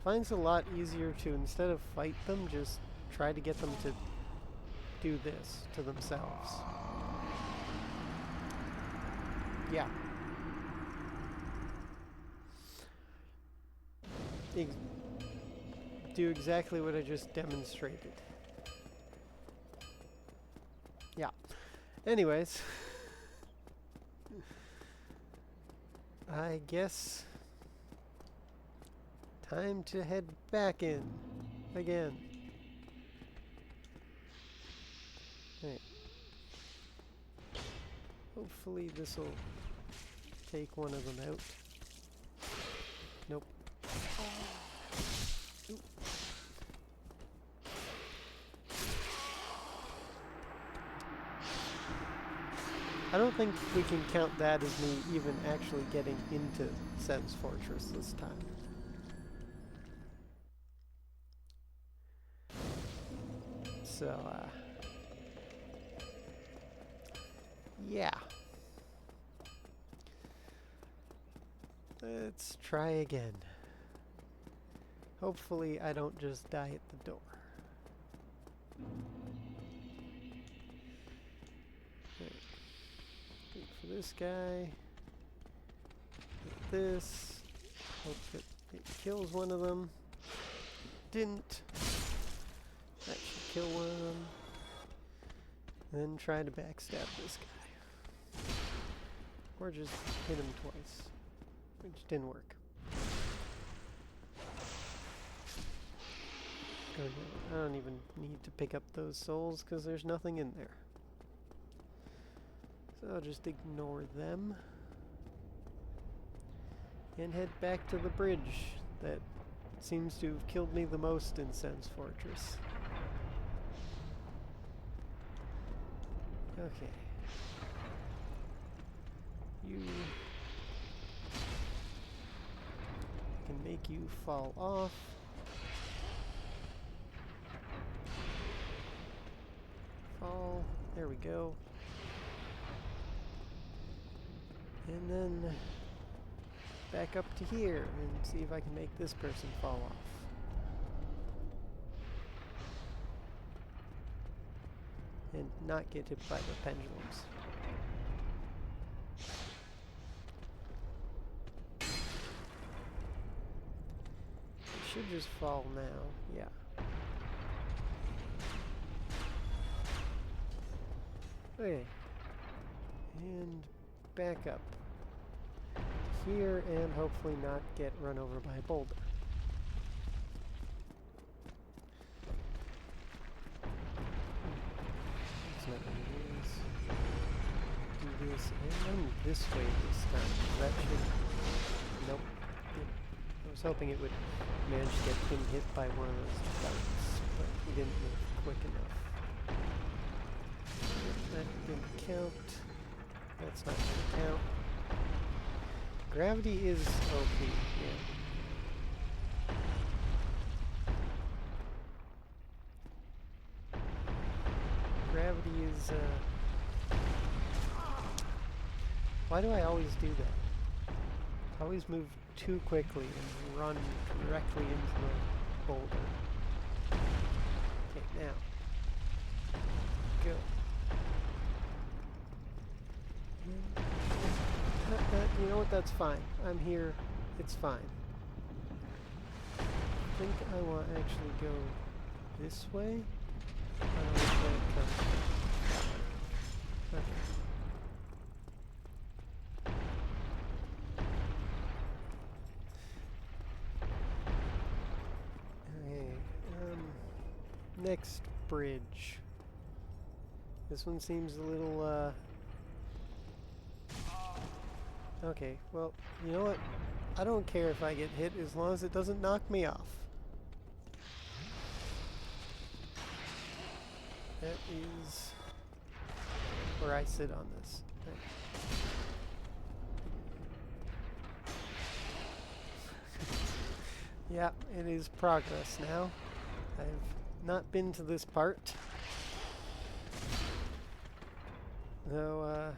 Finds a lot easier to, instead of fight them, just try to get them to do this to themselves. Yeah. Do exactly what I just demonstrated. Yeah. Anyways. I guess time to head back in again. Right. Hopefully this will take one of them out. Nope. Oop. I don't think we can count that as me even actually getting into Sen's Fortress this time. So, yeah. Let's try again. Hopefully I don't just die at the door. Okay. Wait for this guy. Hit this. Hope that it kills one of them. Didn't. That should kill one of them. Then try to backstab this guy. Or just hit him twice. Which didn't work. I don't even need to pick up those souls because there's nothing in there. So I'll just ignore them. And head back to the bridge that seems to have killed me the most in Sen's Fortress. Okay. You can make you fall off. Fall. There we go. And then back up to here and see if I can make this person fall off. And not get hit by the pendulums. It should just fall now, yeah. Okay. And back up. Here and hopefully not get run over by a boulder. That's not what it is. Do this and run this way this time. That should... Nope. I was hoping it would manage to get him hit by one of those darts, but he didn't move quick enough. That didn't count. That's not going to count. Gravity is OP, yeah. Gravity is, why do I always do that? I always move too quickly and run directly into the boulder. Okay, now. Go. You know what, that's fine. I'm here. It's fine. I think I want to actually go this way. I don't know which way it comes. Okay. Okay, next bridge. This one seems a little, okay, well, you know what? I don't care if I get hit as long as it doesn't knock me off. That is where I sit on this. Yeah, it is progress now. I've not been to this part. Though,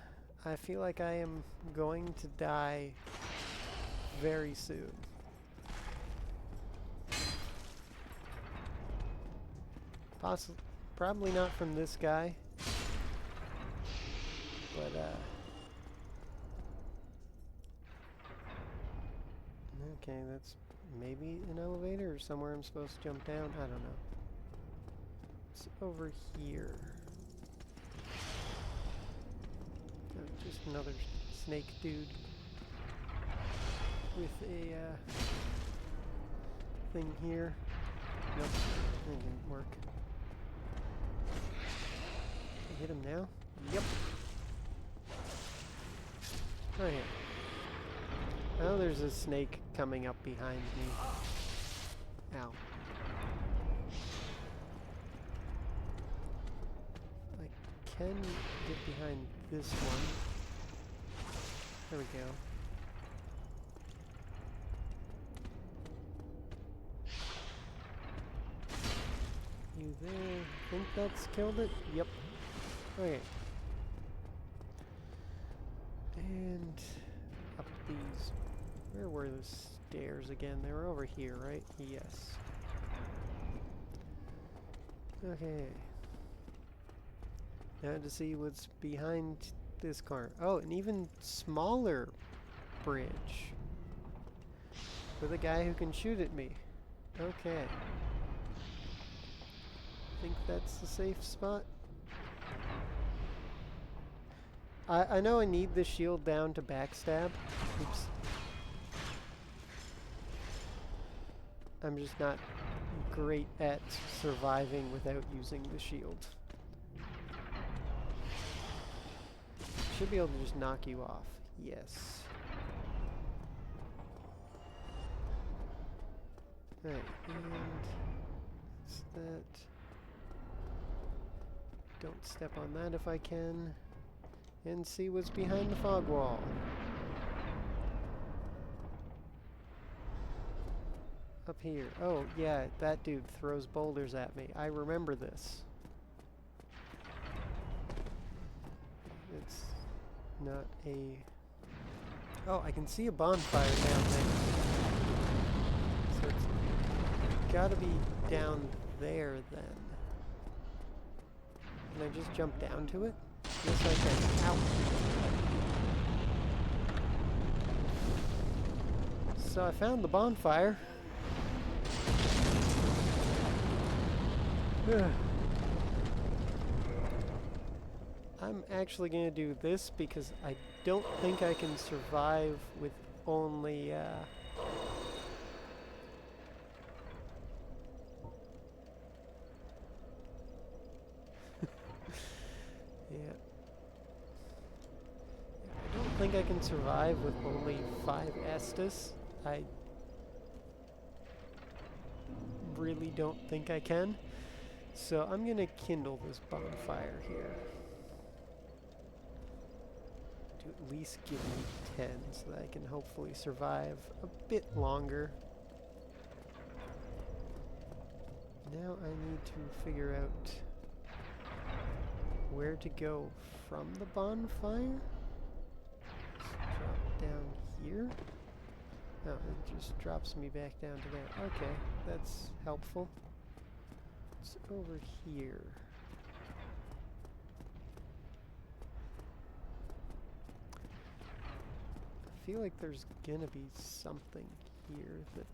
I feel like I am going to die very soon. Probably not from this guy. But, okay, that's maybe an elevator or somewhere I'm supposed to jump down. I don't know. It's over here. Just another snake dude with a thing here. Nope, that didn't work. Can I hit him now? Yep. Right here. Oh, there's a snake coming up behind me. Ow. I can get behind this one. There we go. You there? I think that's killed it? Yep. Okay. And up these. Where were the stairs again? They were over here, right? Yes. Okay. Now to see what's behind this corner. Oh, an even smaller bridge. With a guy who can shoot at me. Okay. Think that's the safe spot? I know I need the shield down to backstab. Oops. I'm just not great at surviving without using the shield. should be able to just knock you off. Yes. Right, and is that... Don't step on that if I can. And see what's behind the fog wall. Up here. Oh, yeah, that dude throws boulders at me. I remember this. It's not a... Oh, I can see a bonfire down there. So it's gotta be down there then. Can I just jump down to it? Yes, I can. Ow! So I found the bonfire. I'm actually going to do this because I don't think I can survive with only, yeah. I don't think I can survive with only 5 Estus. I really don't think I can. So I'm gonna kindle this bonfire here. To at least give me 10 so that I can hopefully survive a bit longer. Now I need to figure out where to go from the bonfire. Let's drop down here. Oh, it just drops me back down to there. Okay, that's helpful. It's over here. I feel like there's gonna be something here that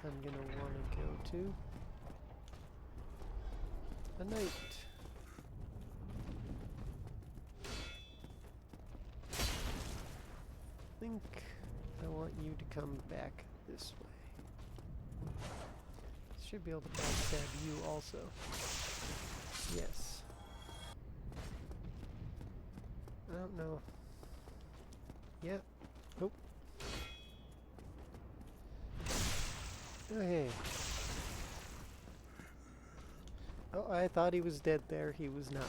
I'm gonna want to go to. A knight. I think I want you to come back this way. Should be able to backstab you also. Yes. I don't know. Yep. Oh. Okay. Oh, I thought he was dead there. He was not.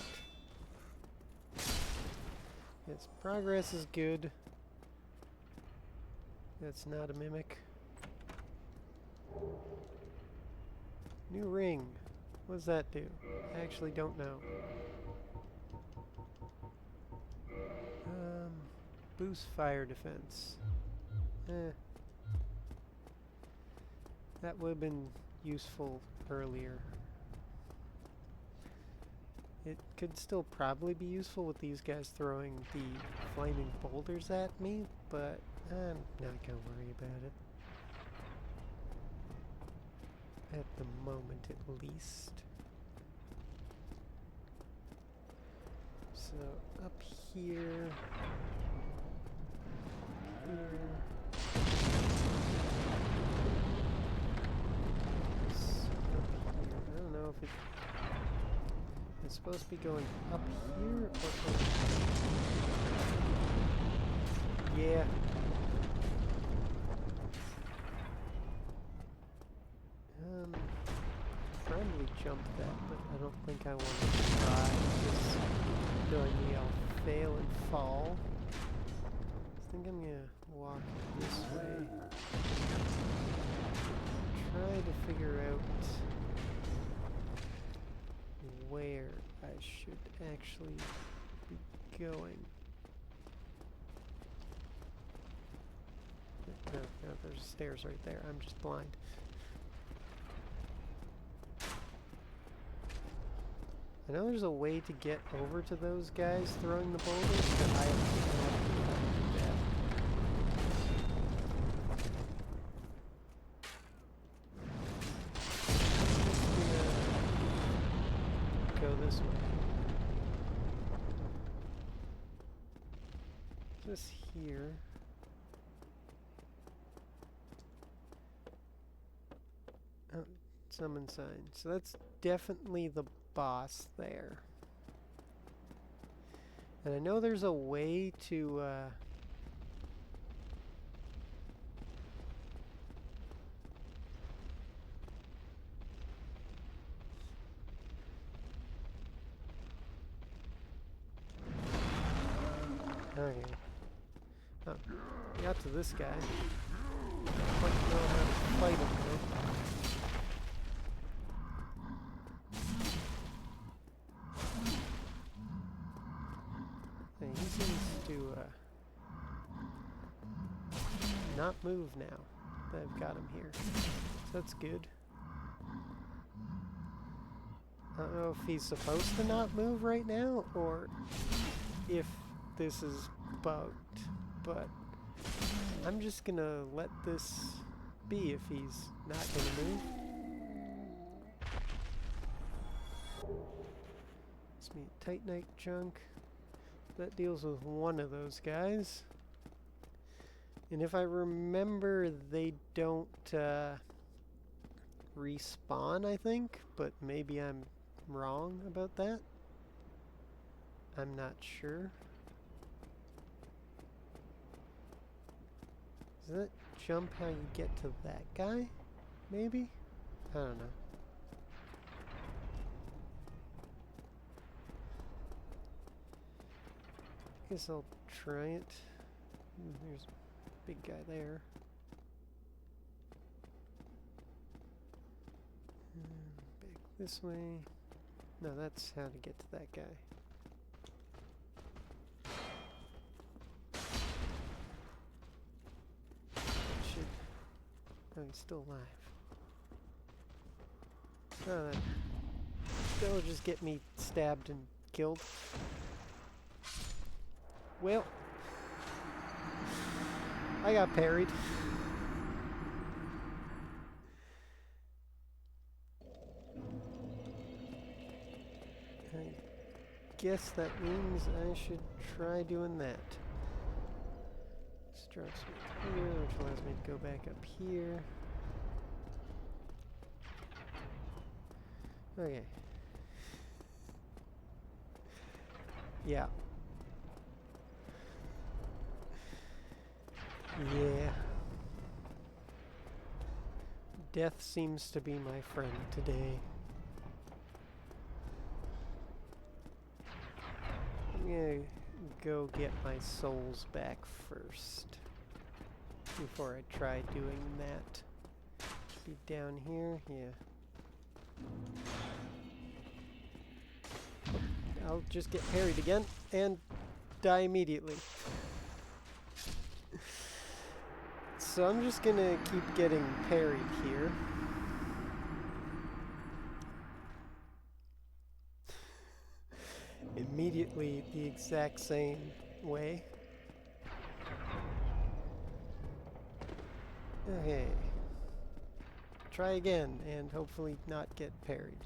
Yes, progress is good. That's not a mimic. New ring. What does that do? I actually don't know. Boost fire defense. That would have been useful earlier. It could still probably be useful with these guys throwing the flaming boulders at me, but I'm not gonna worry about it. At the moment, at least. So, up here. Here. I don't know if it's supposed to be going up here or up here. Yeah. Probably jump that, but I don't think I want to try. Just knowing me, I'll fail and fall. I think I'm gonna walk this way. Try to figure out where I should actually be going. No, there's stairs right there. I'm just blind. I know there's a way to get over to those guys throwing the boulders, but I have no idea how to do that. I'm just gonna go this way. This here. Oh, summon sign. So that's definitely the boss there. And I know there's a way to, okay. Oh, got to this guy. Don't quite know how to fight him though. Hey, he seems to, not move now that I've got him here. So that's good. I don't know if he's supposed to not move right now, or if this is bugged, but I'm just gonna let this be if he's not gonna move. Let's meet Titanite Chunk. That deals with one of those guys. And if I remember, they don't respawn, I think, but maybe I'm wrong about that. I'm not sure. Does that jump how you get to that guy? Maybe? I don't know. Guess I'll try it. There's a big guy there. Back this way. No, that's how to get to that guy. Should... Oh, he's still alive. Oh, that'll just get me stabbed and killed. Well, I got parried. I guess that means I should try doing that. This drops me here, which allows me to go back up here. Okay. Yeah. Yeah. Death seems to be my friend today. I'm gonna go get my souls back first before I try doing that. Be down here, yeah. I'll just get parried again and die immediately. So I'm just gonna keep getting parried here. Immediately the exact same way. Okay. Try again and hopefully not get parried.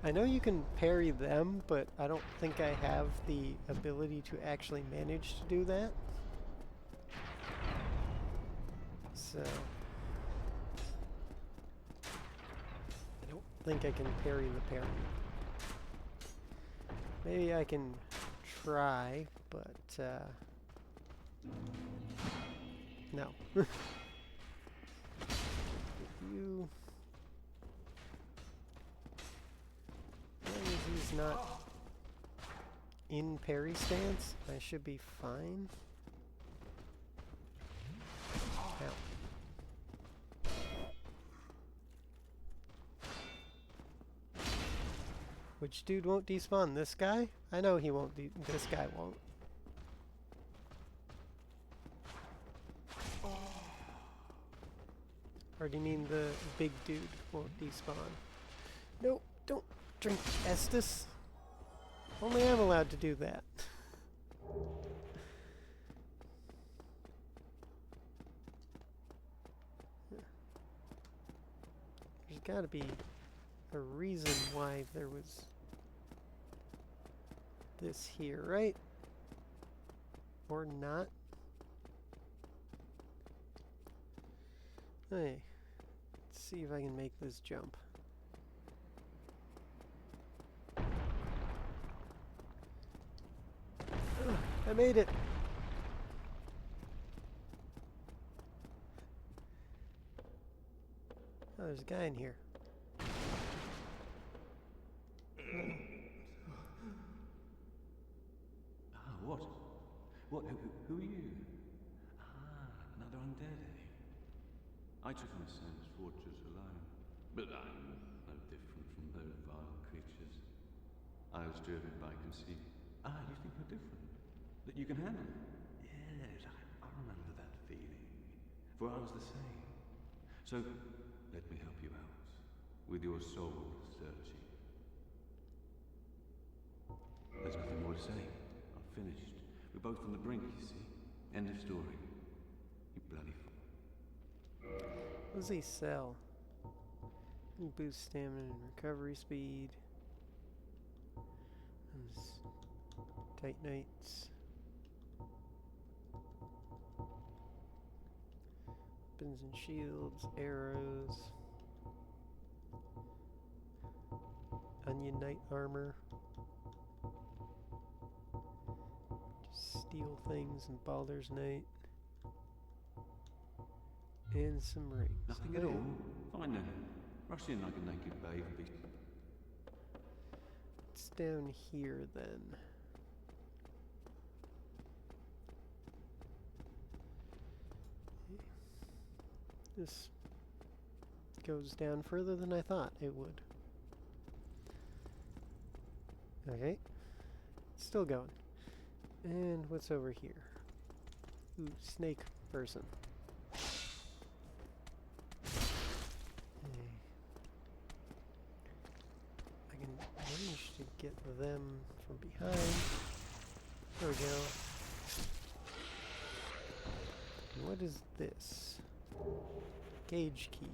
I know you can parry them, but I don't think I have the ability to actually manage to do that. So I don't think I can parry the parry. Maybe I can try, but no. You... He's not in parry stance, I should be fine. Ow. Which dude won't despawn? This guy? I know he won't. This guy won't. Or do you mean the big dude won't despawn? No, don't drink Estus. Only I'm allowed to do that. There's gotta be a reason why there was this here, right? Or not? Hey, let's see if I can make this jump. I made it! Oh, there's a guy in here. Ah, what? What? Who are you? Ah, another undead, eh? I took on Sam's fortress alone, but I'm no different from those vile creatures. I was driven by conceit. Ah, you think you're different? That you can handle it? Yes, I remember that feeling. For I was the same. So, let me help you out. With your soul searching. There's nothing more to say. I'm finished. We're both on the brink, you see. End of story. You bloody fool. What does he sell? Boost stamina and recovery speed. There's Titanites. Weapons and shields, arrows. Onion Knight armor. Just steal things and Baldur's Knight. And some rings. Nothing at all. Fine then. Rush in like a naked babe and be... It's down here then. This goes down further than I thought it would. Okay. Still going. And what's over here? Ooh, snake person. I can manage to get them from behind. There we go. And what is this? Gauge key.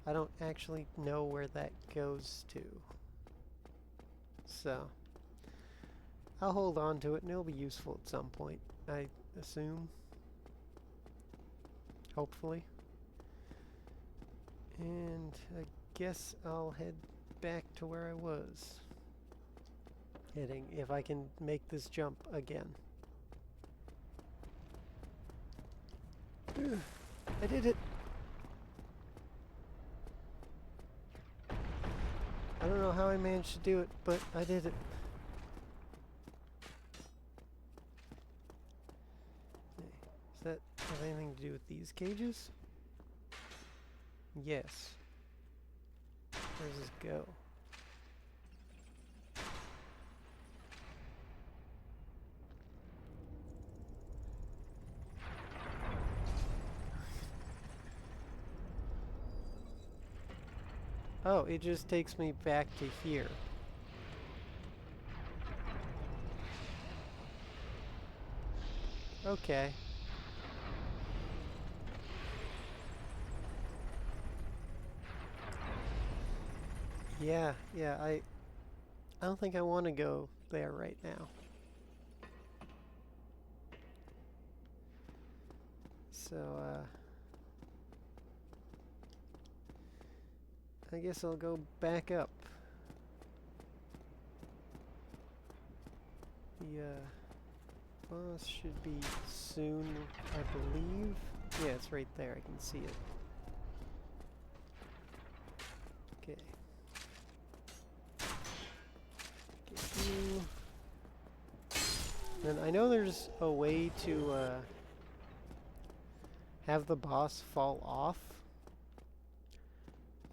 I don't actually know where that goes to. So, I'll hold on to it and it'll be useful at some point, I assume. Hopefully. And I guess I'll head back to where I was heading, if I can make this jump again. I did it! I don't know how I managed to do it, but I did it. Does that have anything to do with these cages? Yes. Where does this go? Oh, it just takes me back to here. Okay. Yeah, I don't think I want to go there right now. So, I guess I'll go back up. The, boss should be soon, I believe. Yeah, it's right there, I can see it. Okay. Get you. And I know there's a way to, have the boss fall off.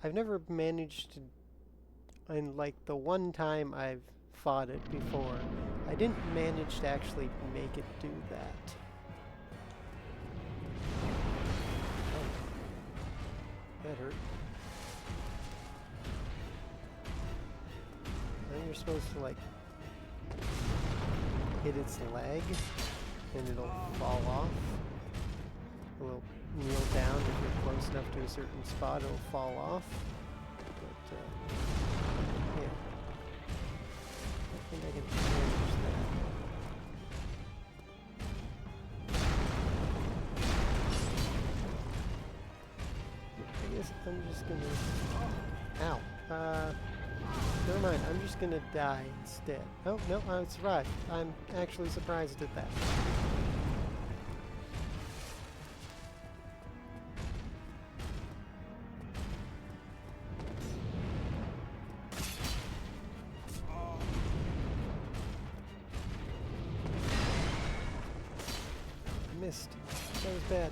I've never managed to, and like the one time I've fought it before, I didn't manage to actually make it do that. Oh. That hurt. Then you're supposed to like hit its leg and it'll fall off. It will kneel down if you're close enough to a certain spot, it'll fall off. But, yeah. I think I can manage that. I guess I'm just gonna... Ow. Never mind, I'm just gonna die instead. Oh, no, I survived. I'm actually surprised at that. Missed. That was bad.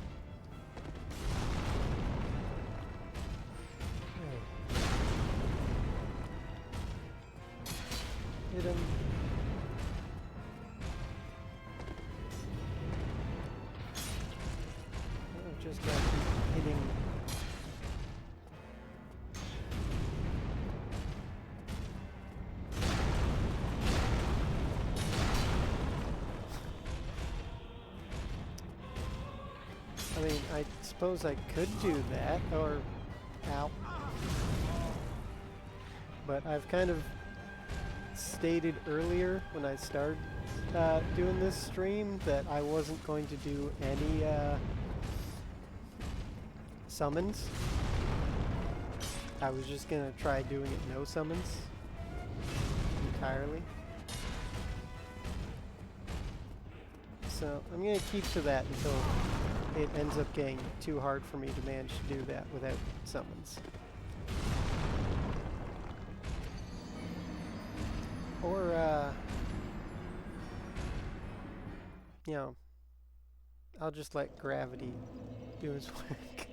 Hit him. Oh, just got hitting. I mean, I suppose I could do that, or... Ow. But I've kind of stated earlier when I started doing this stream that I wasn't going to do any summons. I was just going to try doing it no summons entirely. So I'm going to keep to that until it ends up getting too hard for me to manage to do that without summons. Or, you know, I'll just let gravity do its work.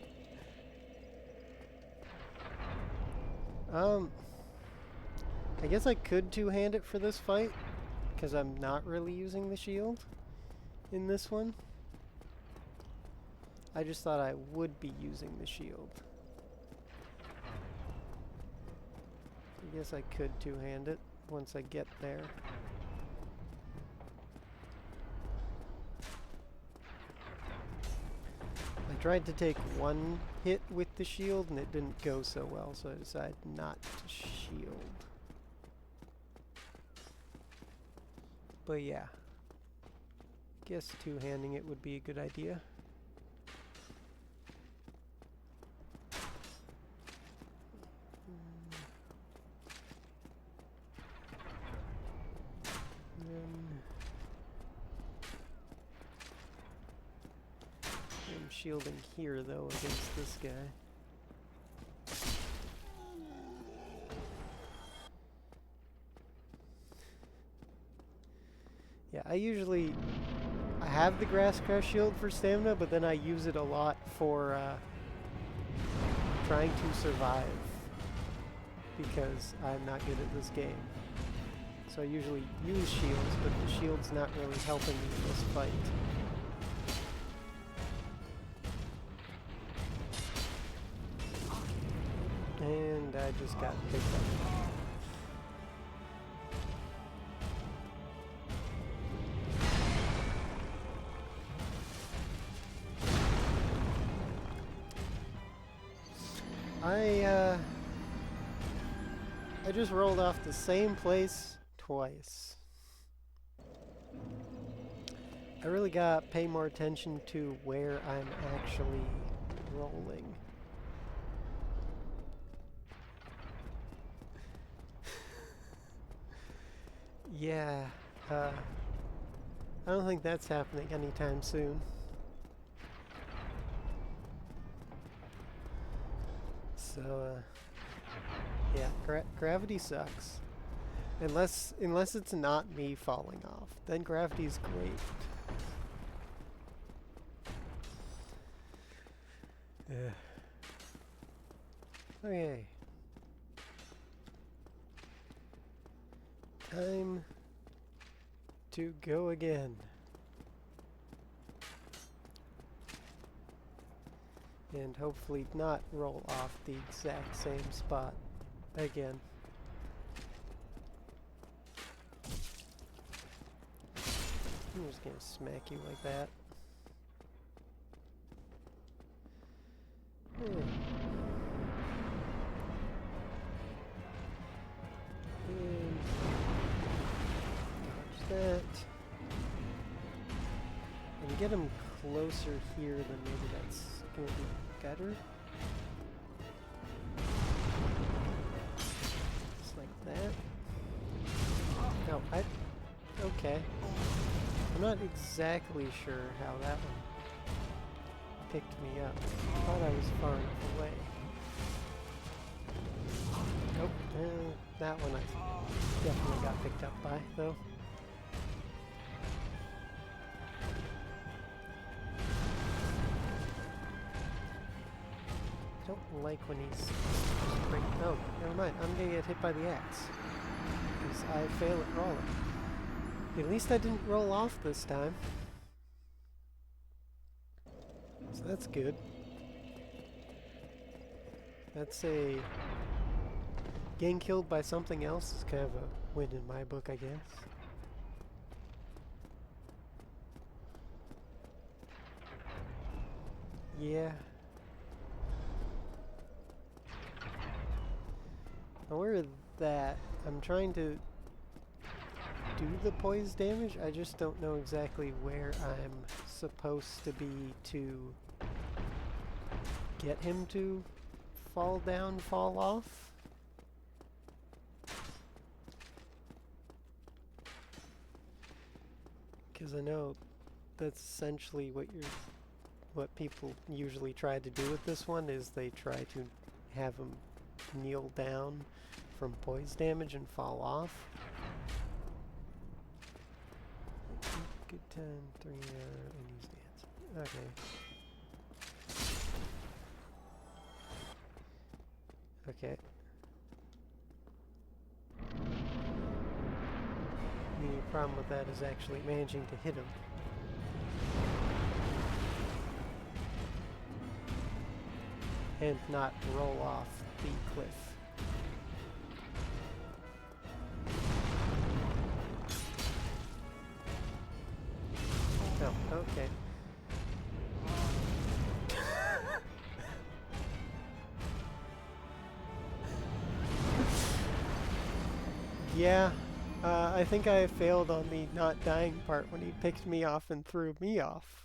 I guess I could two-hand it for this fight, because I'm not really using the shield in this one. I just thought I would be using the shield. I guess I could two-hand it once I get there. I tried to take one hit with the shield and it didn't go so well, so I decided not to shield. But yeah, guess two-handing it would be a good idea. I'm shielding here though against this guy. Yeah, I have the Grass Crash shield for stamina, but then I use it a lot for trying to survive because I'm not good at this game. So I usually use shields, but the shield's not really helping me in this fight. And I just got picked up. I just rolled off the same place twice. I really gotta pay more attention to where I'm actually rolling. Yeah, I don't think that's happening anytime soon. So, yeah, gravity sucks. Unless it's not me falling off, then gravity's great. Okay. Time to go again. And hopefully not roll off the exact same spot again. I'm just gonna smack you like that. And dodge that. And get him closer here, then maybe that's gonna be better. Just like that. No, okay. I'm not exactly sure how that one picked me up. I thought I was far enough away. Nope, that one I definitely got picked up by, though. I don't like when he's straight. Oh, never mind. I'm gonna get hit by the axe. Because I fail at rolling. At least I didn't roll off this time. So that's good. That's a... Getting killed by something else is kind of a win in my book, I guess. Yeah. Aware of that, I'm trying to do the poise damage. I just don't know exactly where I'm supposed to be to get him to fall down, fall off. Because I know that's essentially what people usually try to do with this one, is they try to have him kneel down from poise damage and fall off. Good time, 3 and use dance. Okay. Okay. The problem with that is actually managing to hit him. And not roll off the cliff. Oh, okay. Yeah, I think I failed on the not dying part when he picked me off and threw me off.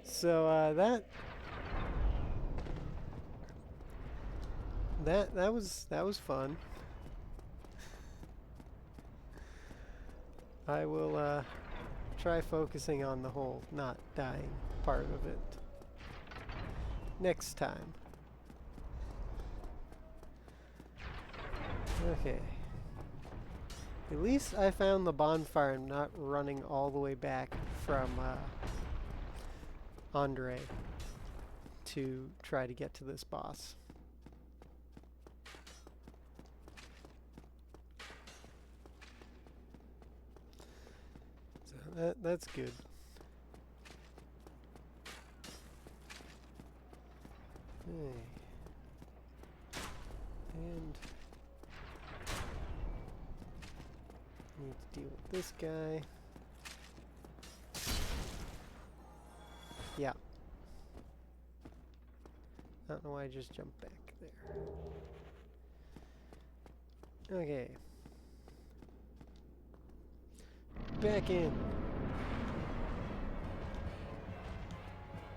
So that was fun. I will try focusing on the whole not dying part of it next time. Okay. At least I found the bonfire and not running all the way back from Andre to try to get to this boss. So that's good. Okay. And need to deal with this guy. Yeah. I don't know why I just jumped back there. Okay. Back in.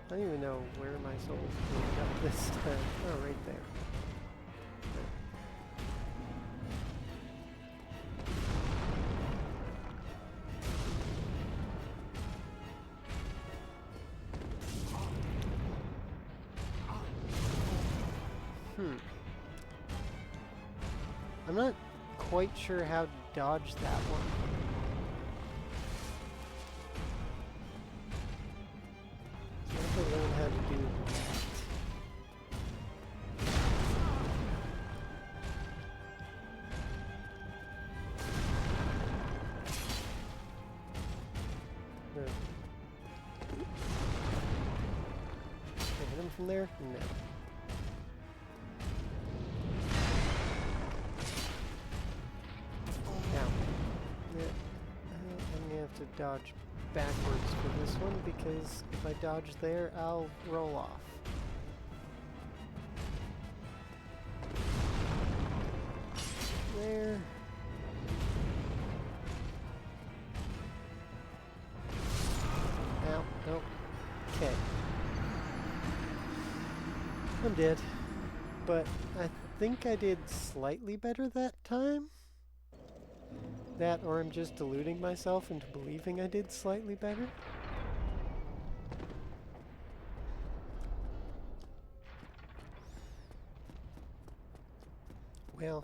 I don't even know where my soul's going up this time. Oh, right there. I'm not quite sure how to dodge that one. I have to learn how to do that. Can I hit him from there? No. To dodge backwards for this one, because if I dodge there, I'll roll off. There. Ow, nope. Okay. I'm dead. but I think I did slightly better that time. That, or I'm just deluding myself into believing I did slightly better. Well,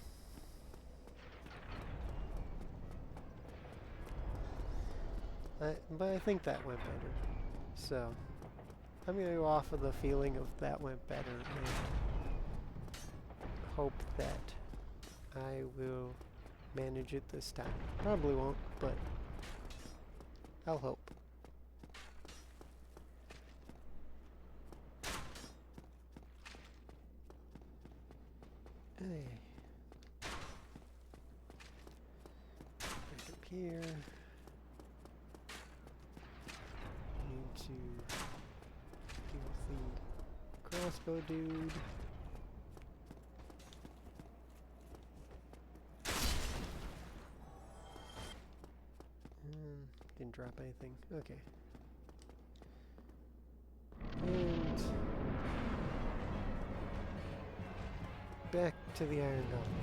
but I think that went better. So, I'm going to go off of the feeling of that went better and hope that I will manage it this time. Probably won't, but I'll hope. Hey. Back up here. Need to deal with the crossbow dude. Didn't drop anything. Okay. And back to the Iron Golem.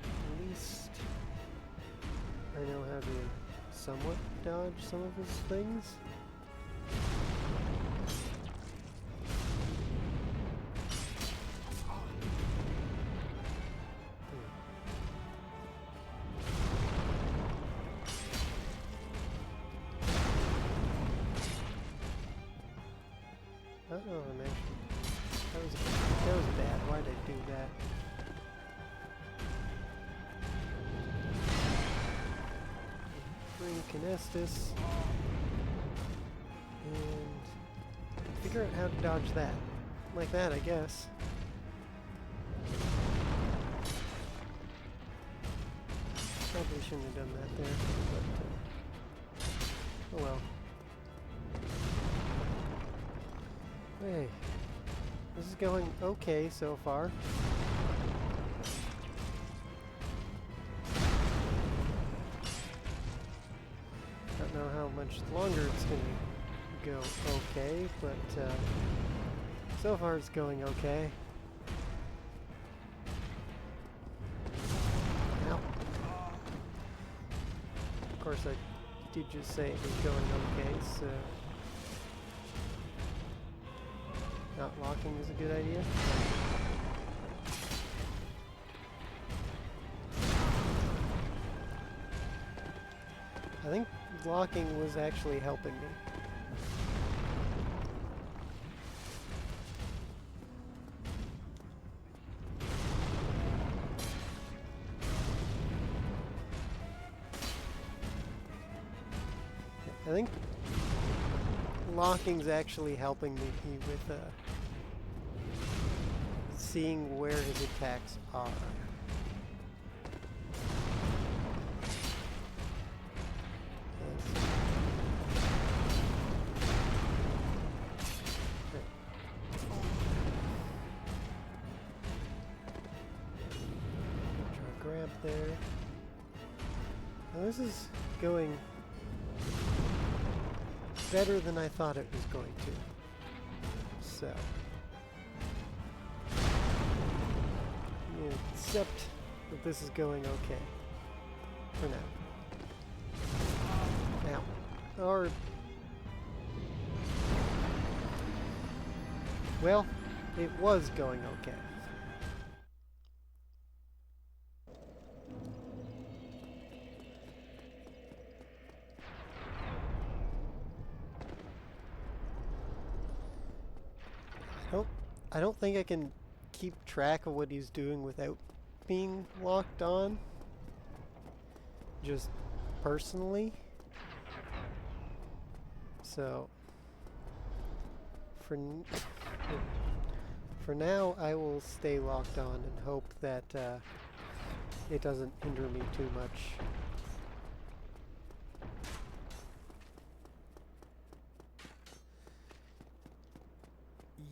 At least I know how to somewhat dodge some of his things. Oh, I'm actually... That was bad. Why did I do that? Bring Kinestis. And figure out how to dodge that. Like that, I guess. Probably shouldn't have done that there, but... oh well. Hey, this is going okay so far. Don't know how much longer it's going to go okay, but so far it's going okay. Ow. Of course, I did just say it was going okay, so... not locking is a good idea. I think locking was actually helping me. I think locking's actually helping me with seeing where his attacks are. Try to grab there. Now this is going better than I thought it was going to. So. Except that this is going okay. For now. Now. Or... well, it was going okay. I don't think I can keep track of what he's doing without being locked on. Just personally. So for now, I will stay locked on and hope that it doesn't hinder me too much.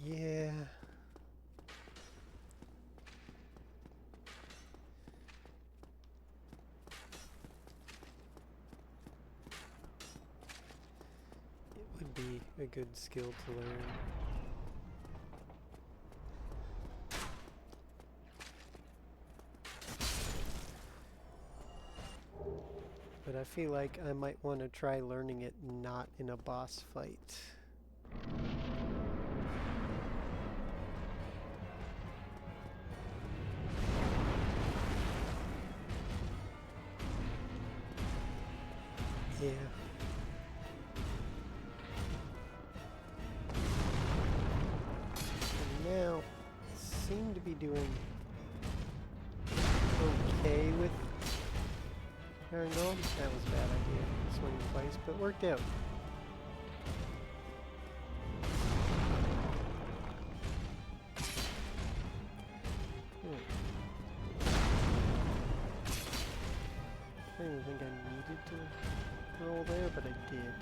Yeah. be a good skill to learn. But I feel like I might want to try learning it not in a boss fight. Yeah. And now, I seem to be doing okay with Iron Golem. That was a bad idea, swinging twice, but it worked out. I didn't think I needed to roll there, but I did.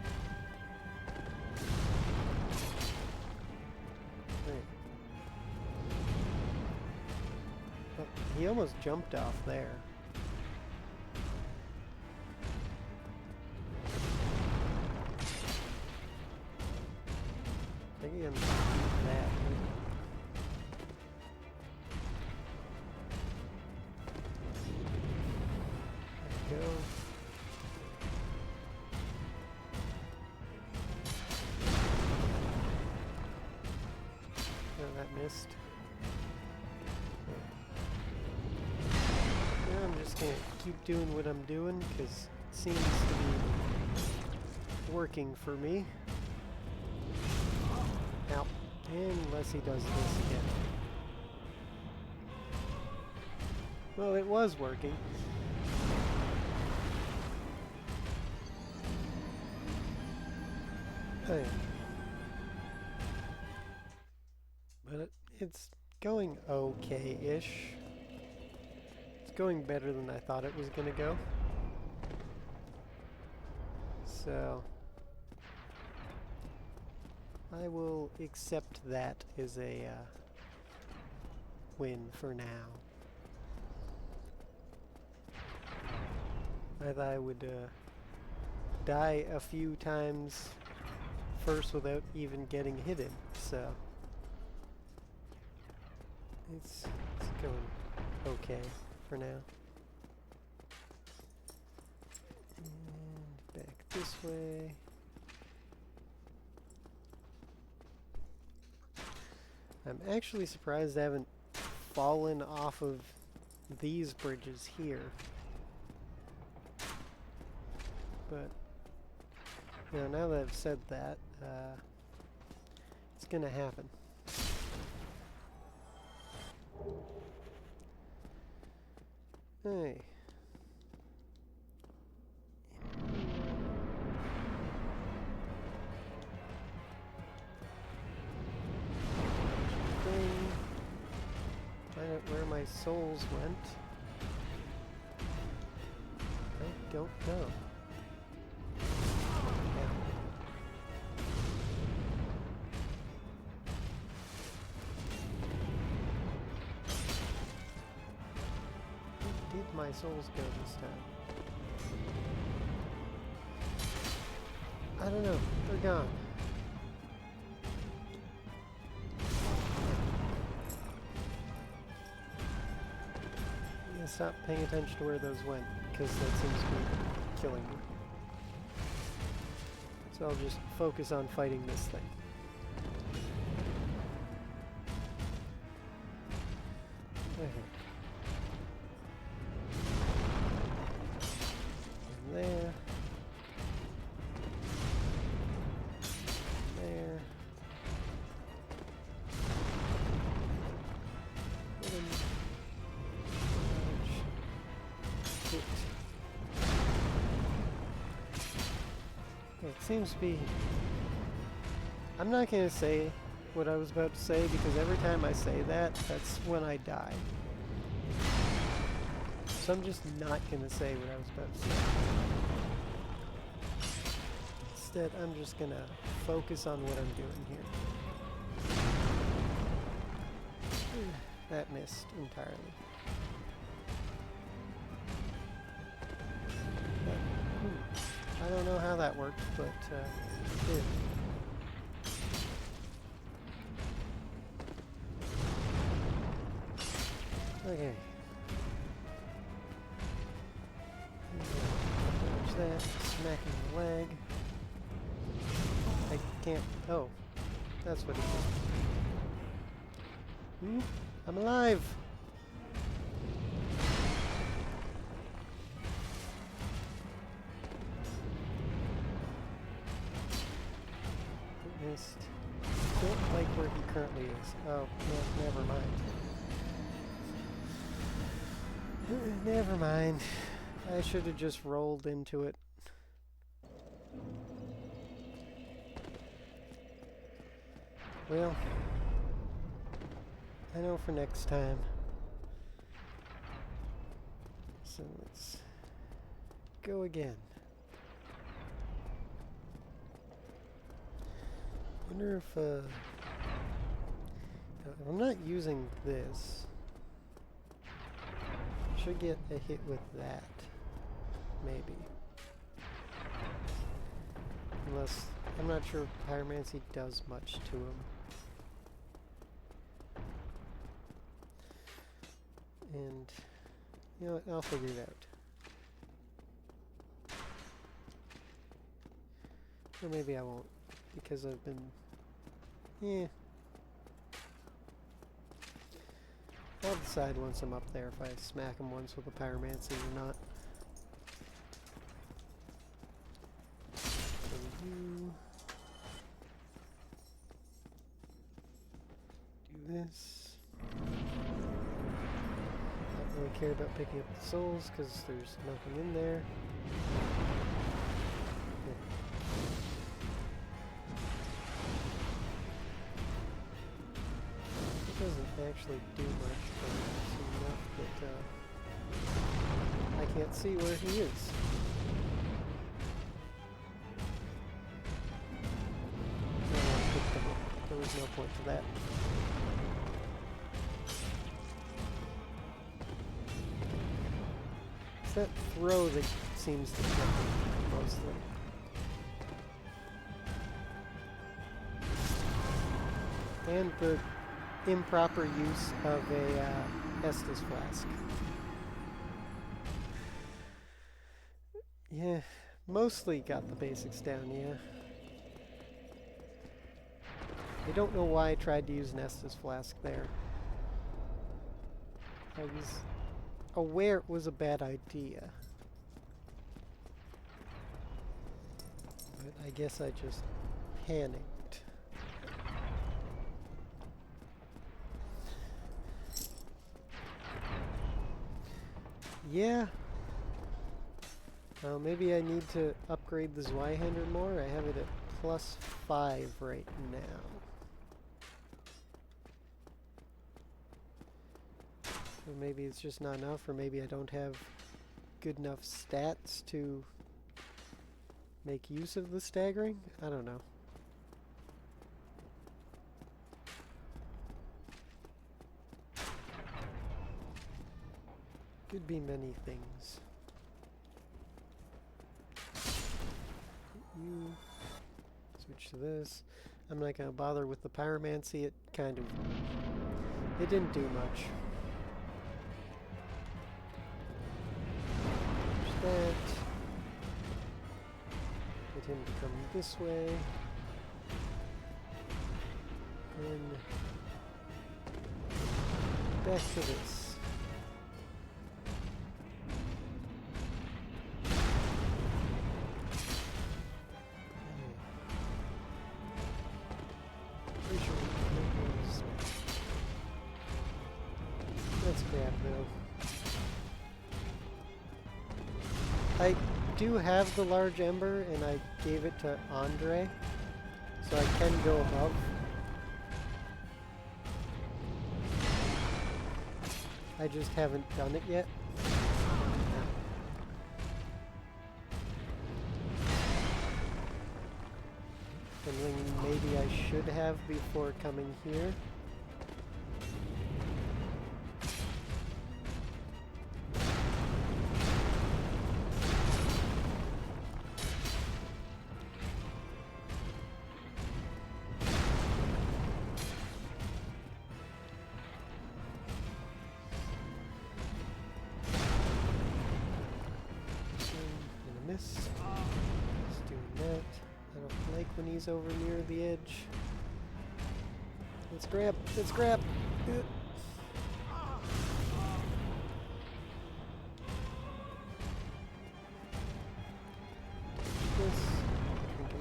Right. Oh, he almost jumped off there. I think he can beat that. There we go. Oh, that missed. Yeah, I'm just gonna keep doing what I'm doing because it seems to be working for me. Now, unless he does this again. Well, it was working. Hey. But it's going okay-ish. It's going better than I thought it was gonna go. So I will accept that as a win for now. I thought I would die a few times first without even getting hit in, so it's going okay for now. And back this way. I'm actually surprised I haven't fallen off of these bridges here. But, you know, now that I've said that, it's gonna happen. Hey. Find out where my souls went. I don't know. Where did my souls go this time? I don't know. They're gone. Stop paying attention to where those went, because that seems to be killing me. So I'll just focus on fighting this thing. Okay. And there. There. It seems to be... I'm not going to say what I was about to say because every time I say that, that's when I die. So I'm just not going to say what I was about to say. Instead, I'm just going to focus on what I'm doing here. That missed entirely. I don't know how that worked, but it did. Okay. Dodge that. Smack in the leg. I can't. Oh. That's what he did. I'm alive! Missed. Don't like where he currently is. Oh, no, never mind. Never mind. I should have just rolled into it. Well, I know for next time. So let's go again. Wonder if I'm not using this. Should get a hit with that, maybe. Unless I'm not sure if pyromancy does much to him. And you know what? I'll figure it out. Or maybe I won't, because I've been. Yeah. I'll decide once I'm up there if I smack him once with a pyromancy or not. So you do this. Don't really care about picking up the souls because there's nothing in there. Doesn't actually do much, but it's enough that I can't see where he is. No, I picked him up. There was no point to that. It's that throw that seems to kill me, mostly. And the improper use of a Estus flask. Yeah, mostly got the basics down, yeah. I don't know why I tried to use an Estus flask there. I was aware it was a bad idea. But I guess I just panicked. Yeah. Maybe I need to upgrade the Zweihander more. I have it at +5 right now. Or maybe it's just not enough, or maybe I don't have good enough stats to make use of the staggering. I don't know. Could be many things. You switch to this. I'm not gonna bother with the pyromancy. It didn't do much. Push that. Get him to come this way. And back to this. I do have the large ember, and I gave it to Andre, so I can go above. I just haven't done it yet. Something maybe I should have before coming here. miss. Just doing that. I don't like when he's over near the edge. Let's grab. Let's grab. This.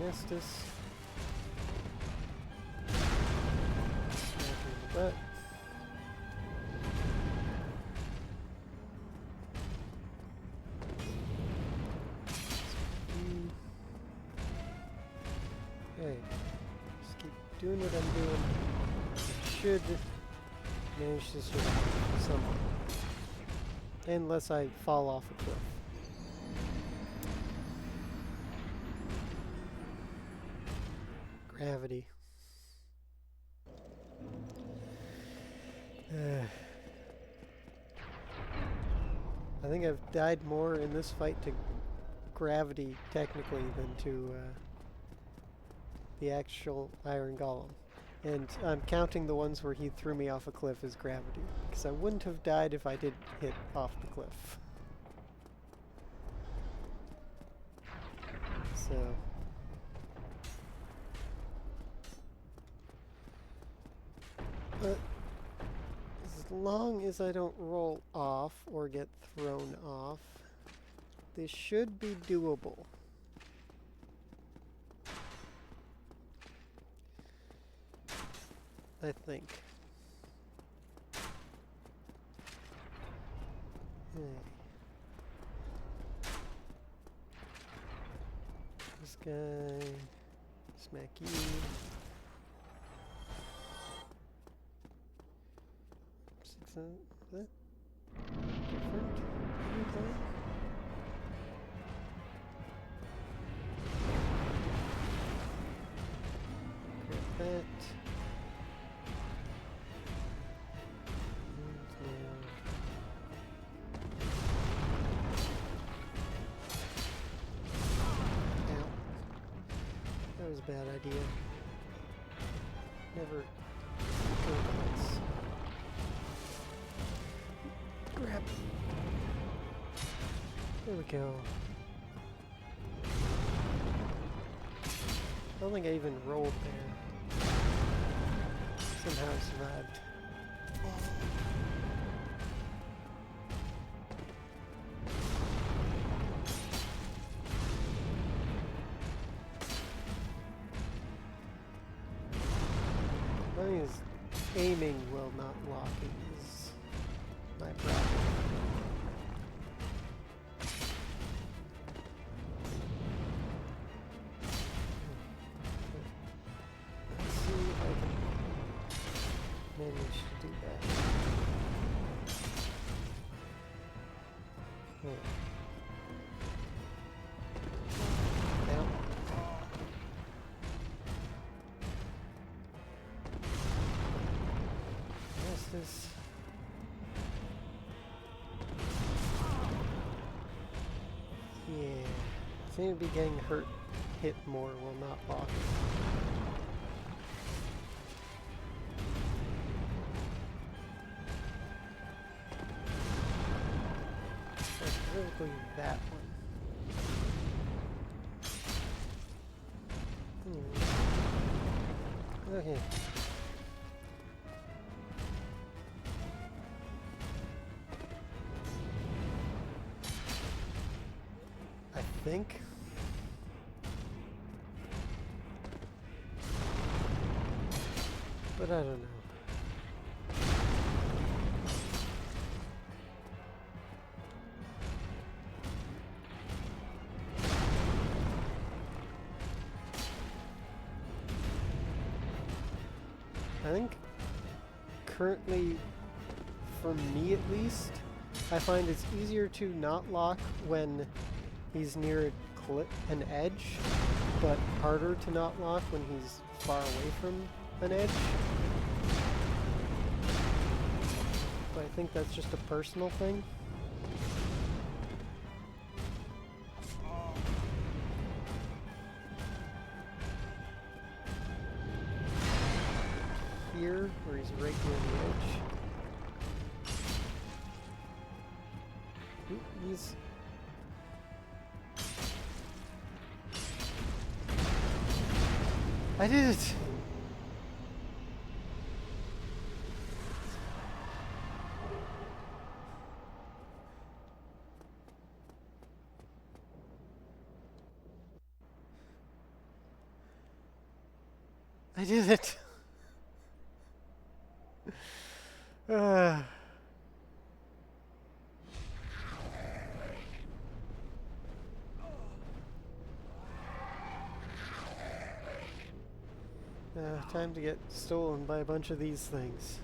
Estus. Smack her in the butt. Okay. Just keep doing what I'm doing. I should manage to survive somehow. Unless I fall off a cliff. Gravity. I think I've died more in this fight to gravity, technically, than to the actual Iron Golem. And I'm counting the ones where he threw me off a cliff as gravity, because I wouldn't have died if I didn't hit off the cliff. So... But as long as I don't roll off or get thrown off, this should be doable. I think. This guy, smack you. Is that different? Okay. Grab that. And now. Ow. That was a bad idea. Never go twice. Grab. There we go. I don't think I even rolled there. Somehow I survived. I think is aiming while not locking is my problem. Let's see if I can manage to do that. Now. What's this? Yeah. Seem to be getting hit more while not blocking. Specifically that one. Okay. I think. But I don't know. I think currently, for me at least, I find it's easier to not lock when he's near an edge, but harder to not lock when he's far away from an edge. But I think that's just a personal thing. Here, where he's right near the edge. Ooh, he's I did it! I did it! uh. Time to get stolen by a bunch of these things.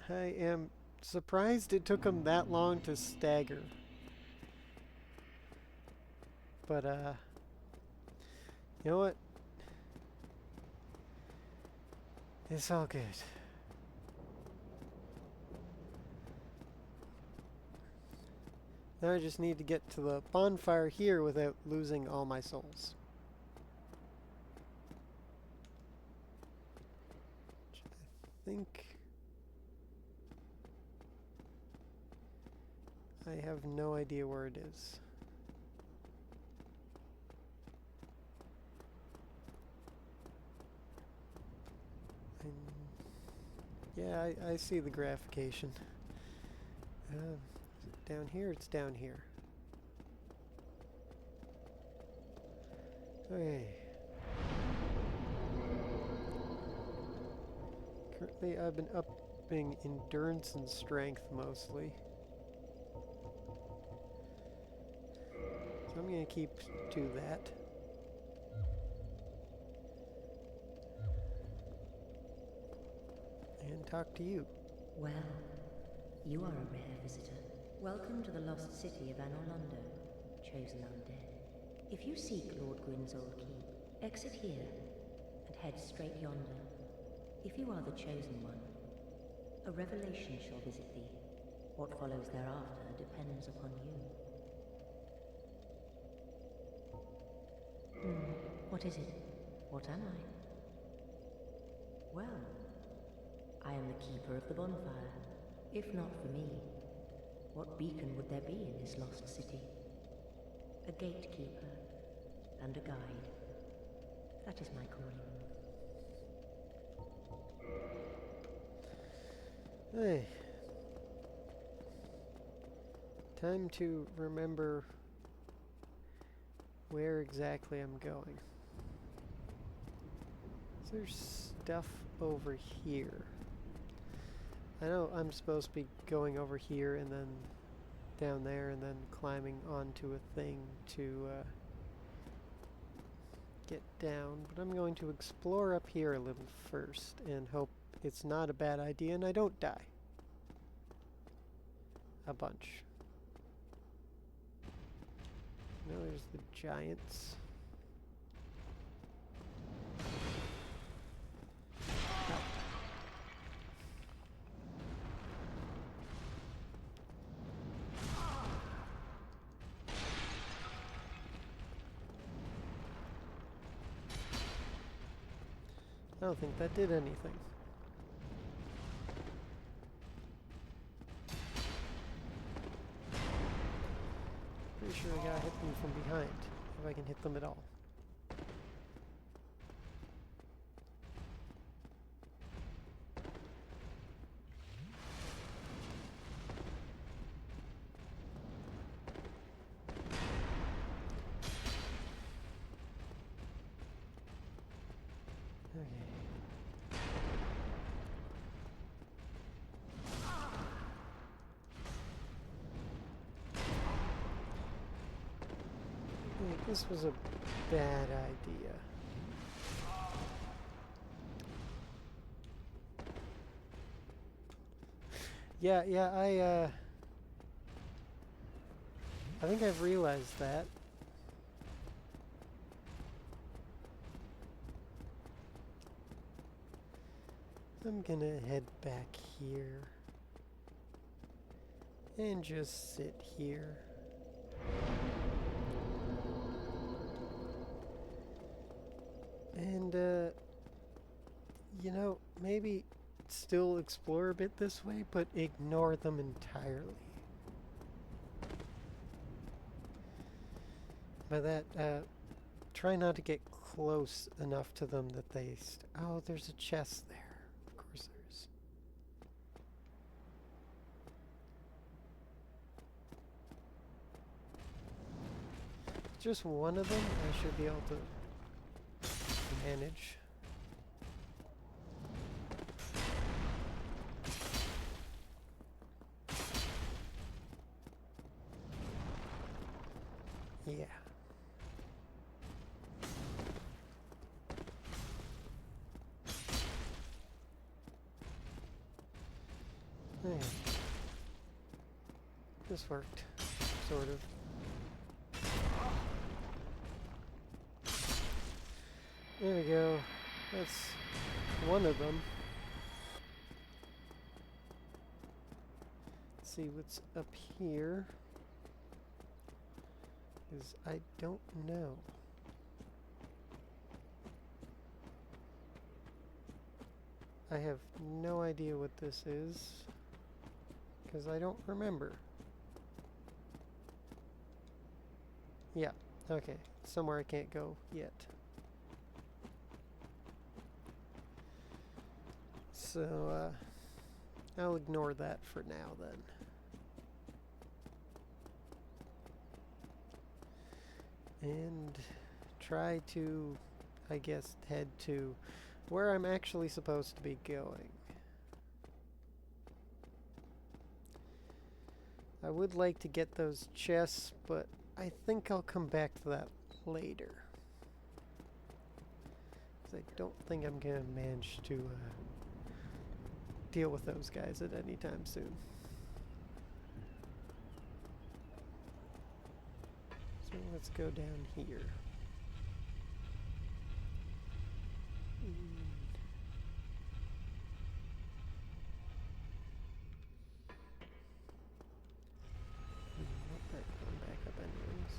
I am surprised it took him that long to stagger. But, you know what? It's all good. Now I just need to get to the bonfire here without losing all my souls. Which I think... I have no idea where it is. And yeah, I see the graphication. Is it down here? It's down here. Okay. Currently, I've been upping endurance and strength mostly. So I'm going to keep to that. And talk to you. Well, you are a rare visitor. Welcome to the lost city of Anor Londo, chosen undead. If you seek Lord Gwyn's old keep, exit here and head straight yonder. If you are the chosen one, a revelation shall visit thee. What follows thereafter depends upon you. What is it? What am I? Well, I am the keeper of the bonfire. If not for me, what beacon would there be in this lost city? A gatekeeper and a guide. That is my calling. Hey. Time to remember where exactly I'm going. Is there stuff over here? I know I'm supposed to be going over here and then down there and then climbing onto a thing to get down, but I'm going to explore up here a little first and hope it's not a bad idea and I don't die. A bunch. No, there's the giants. I don't think that did anything. Pretty sure I gotta hit them from behind, if I can hit them at all. This was a bad idea. Yeah, I think I've realized that. I'm gonna head back here and just sit here. And, you know, maybe still explore a bit this way, but ignore them entirely. By that, try not to get close enough to them that they... oh, there's a chest there. Of course there is. Just one of them, I should be able to manage. Yeah. Okay. This worked, sort of. There we go. That's one of them. Let's see what's up here. Because I don't know. I have no idea what this is. Because I don't remember. Yeah, okay. Somewhere I can't go yet. So, I'll ignore that for now then. And try to, I guess, head to where I'm actually supposed to be going. I would like to get those chests, but I think I'll come back to that later. 'Cause I don't think I'm gonna manage to deal with those guys at any time soon. So let's go down here. Going back up anyways.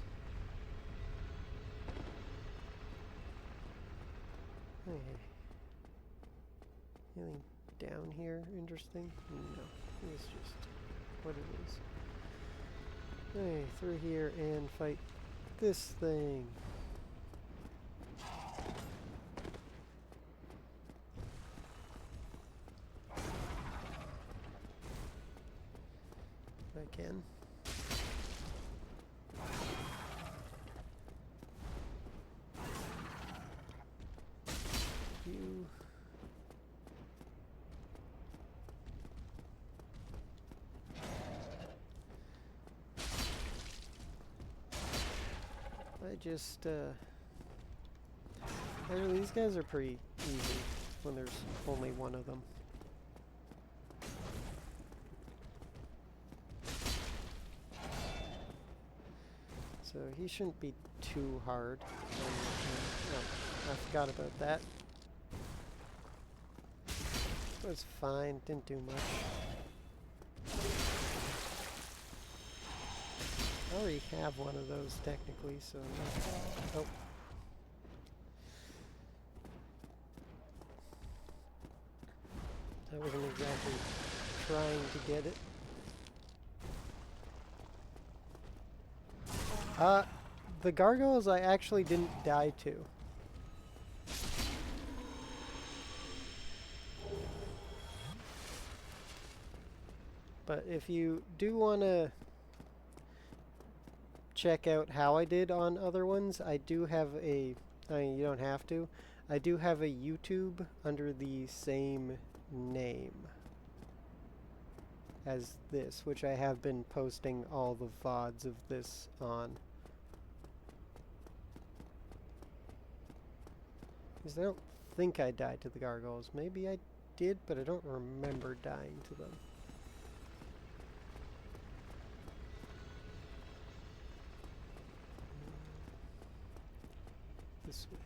Hey. Anything down here interesting? No. It's just what it is. Hey, through here and fight this thing. If I can. You. Actually, these guys are pretty easy when there's only one of them. So he shouldn't be too hard. No, I forgot about that. It was fine, didn't do much. I already have one of those technically, so I'm not... oh. I wasn't exactly trying to get it. The gargoyles I actually didn't die to. But if you do want to check out how I did on other ones, I do have a... I mean, you don't have to. I do have a YouTube under the same name as this, which I have been posting all the VODs of this on. Because I don't think I died to the gargoyles. Maybe I did, but I don't remember dying to them. This way.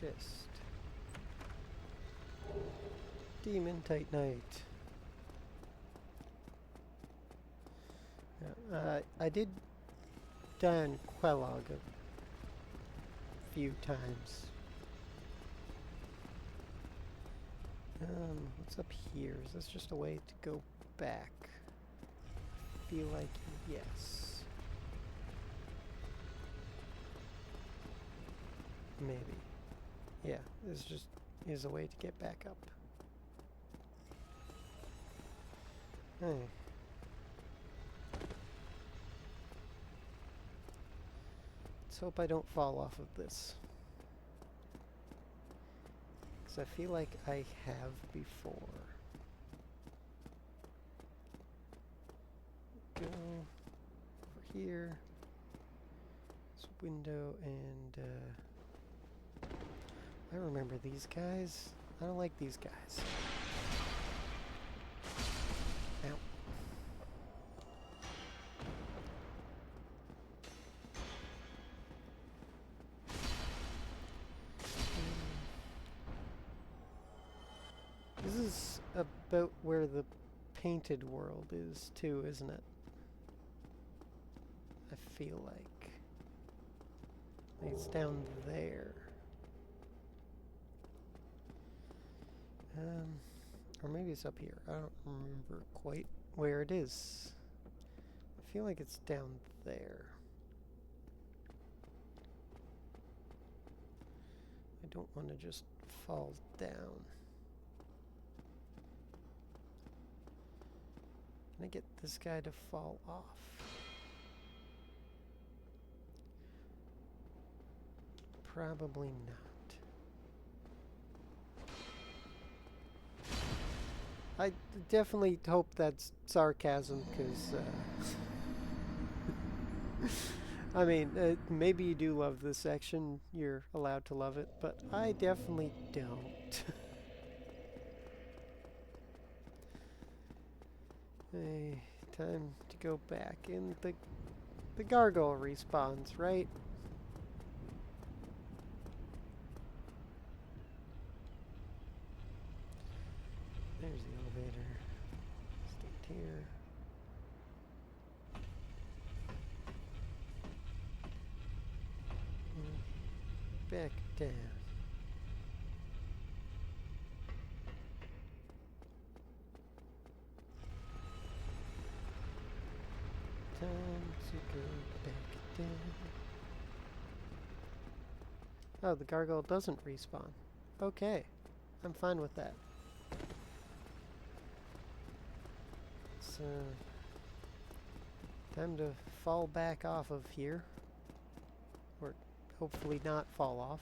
chest. Demon Titanite. I did die on Quelaag a few times. What's up here? Is this just a way to go back? Feel like yes. Maybe. Yeah, this just is a way to get back up. Hey. Let's hope I don't fall off of this. Because I feel like I have before. Go over here. This window and I remember these guys. I don't like these guys. Ow. This is about where the painted world is too, isn't it? I feel like it's down there. Or maybe it's up here. I don't remember quite where it is. I feel like it's down there. I don't want to just fall down. Can I get this guy to fall off? Probably not. I definitely hope that's sarcasm, because, I mean, maybe you do love this section, you're allowed to love it, but I definitely don't. Hey, time to go back, and the gargoyle respawns, right? There's the elevator. Stand here. Back down. Time to go back down. Oh, the gargoyle doesn't respawn. Okay. I'm fine with that. So, time to fall back off of here. Or hopefully not fall off.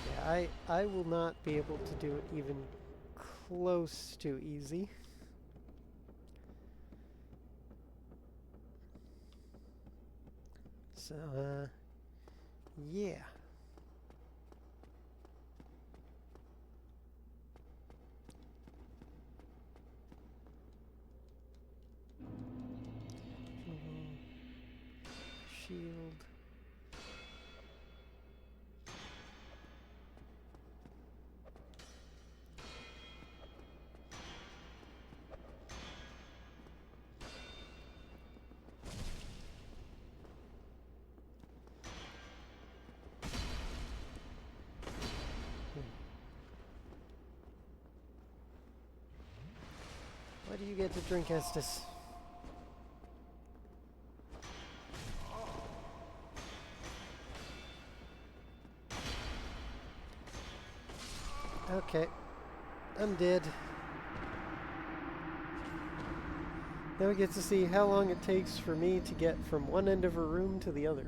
Yeah, I will not be able to do it even close to easy. So, yeah. Shield. What do you get to drink, Estes? Okay. I'm dead. Now we get to see how long it takes for me to get from one end of a room to the other.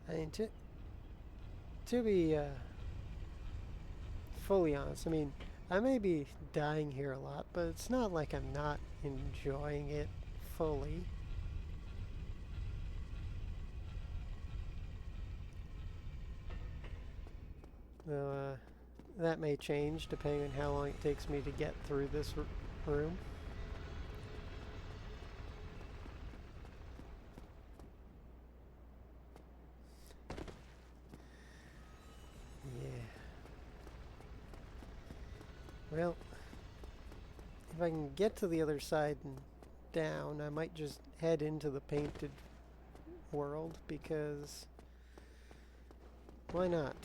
I mean, to be fully honest, I mean, I may be dying here a lot, but it's not like I'm not enjoying it fully. Though, that may change depending on how long it takes me to get through this room. Yeah. Well, if I can get to the other side and down, I might just head into the painted world, because why not?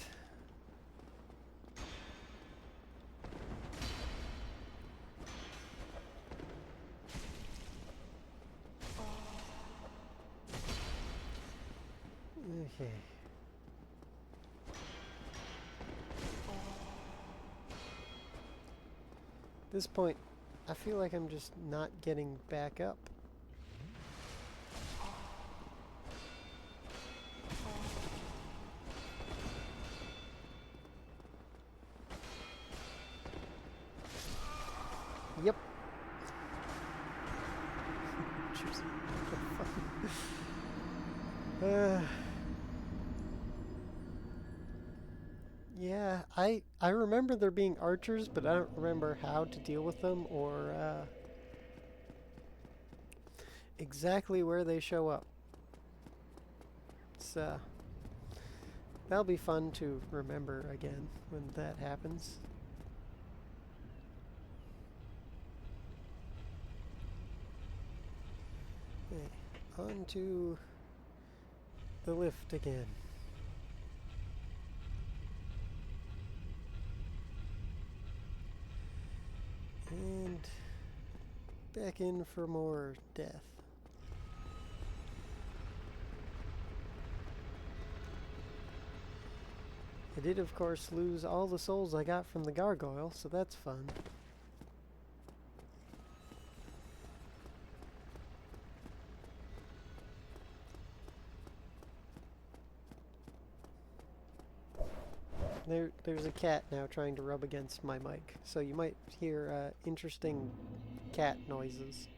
Okay. At this point, I feel like I'm just not getting back up. Yep. Cheers. Yeah, I remember there being archers, but I don't remember how to deal with them or exactly where they show up. It's that'll be fun to remember again when that happens. Okay, on to the lift again. And back in for more death. I did, of course, lose all the souls I got from the gargoyle, so that's fun. There's a cat now trying to rub against my mic, so you might hear interesting cat noises.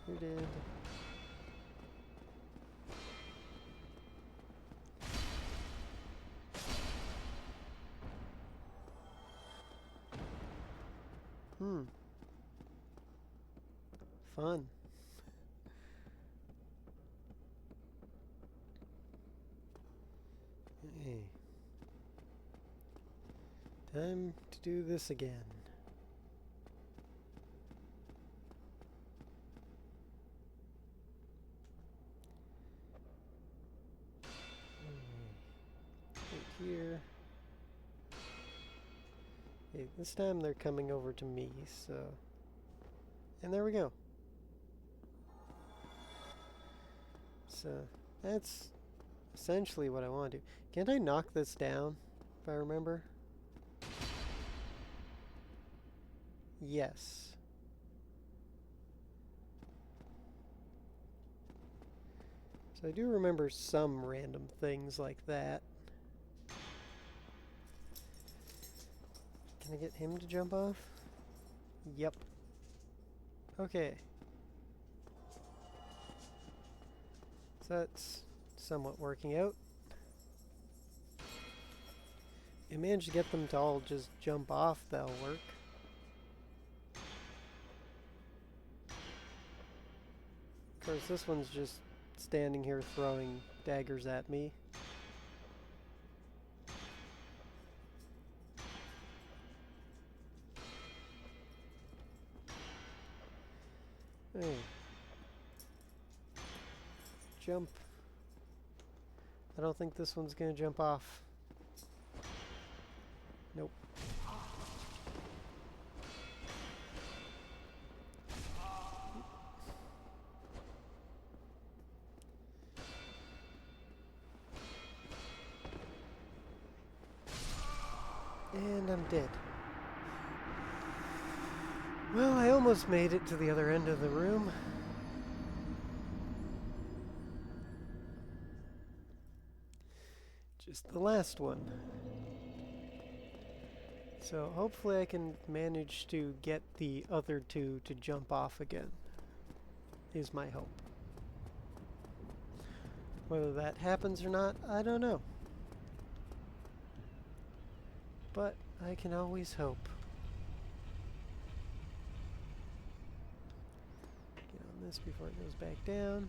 You're dead. Fun. Hey. Time to do this again. Right here. Okay, this time they're coming over to me, so... And there we go. So, that's essentially what I want to do. Can't I knock this down, if I remember? Yes. So I do remember some random things like that. Can I get him to jump off? Yep. Okay. So that's somewhat working out. You managed to get them to all just jump off, that'll work. Of course, this one's just standing here throwing daggers at me. Hey. Jump. I don't think this one's gonna jump off. Nope. And I'm dead. Well, I almost made it to the other end of the room. Just the last one. So hopefully I can manage to get the other two to jump off again, is my hope. Whether that happens or not, I don't know. But I can always hope. Get on this before it goes back down.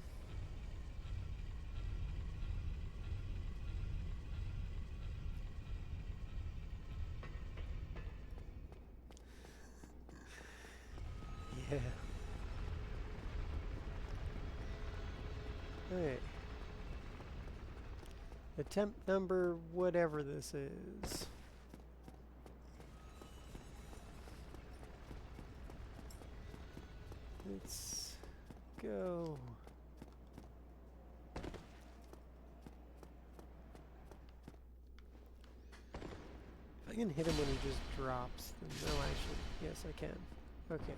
Yeah. Okay. Attempt number whatever this is. Let's go. If I can hit him when he just drops, then no, actually, yes I can. Okay.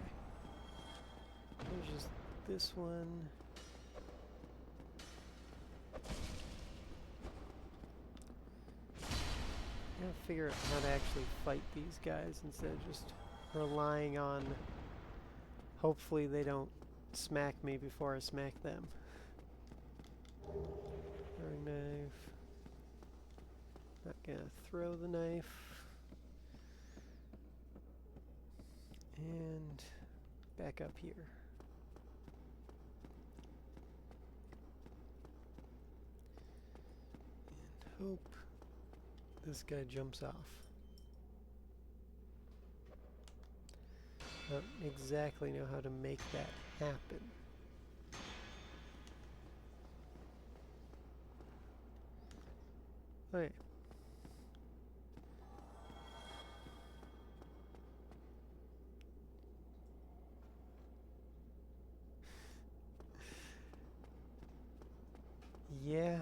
There's just this one. I gotta figure out how to actually fight these guys instead of just relying on hopefully they don't smack me before I smack them. Throwing knife. Not gonna throw the knife. And back up here. And hope this guy jumps off. Don't exactly know how to make that happen. Okay. Yeah.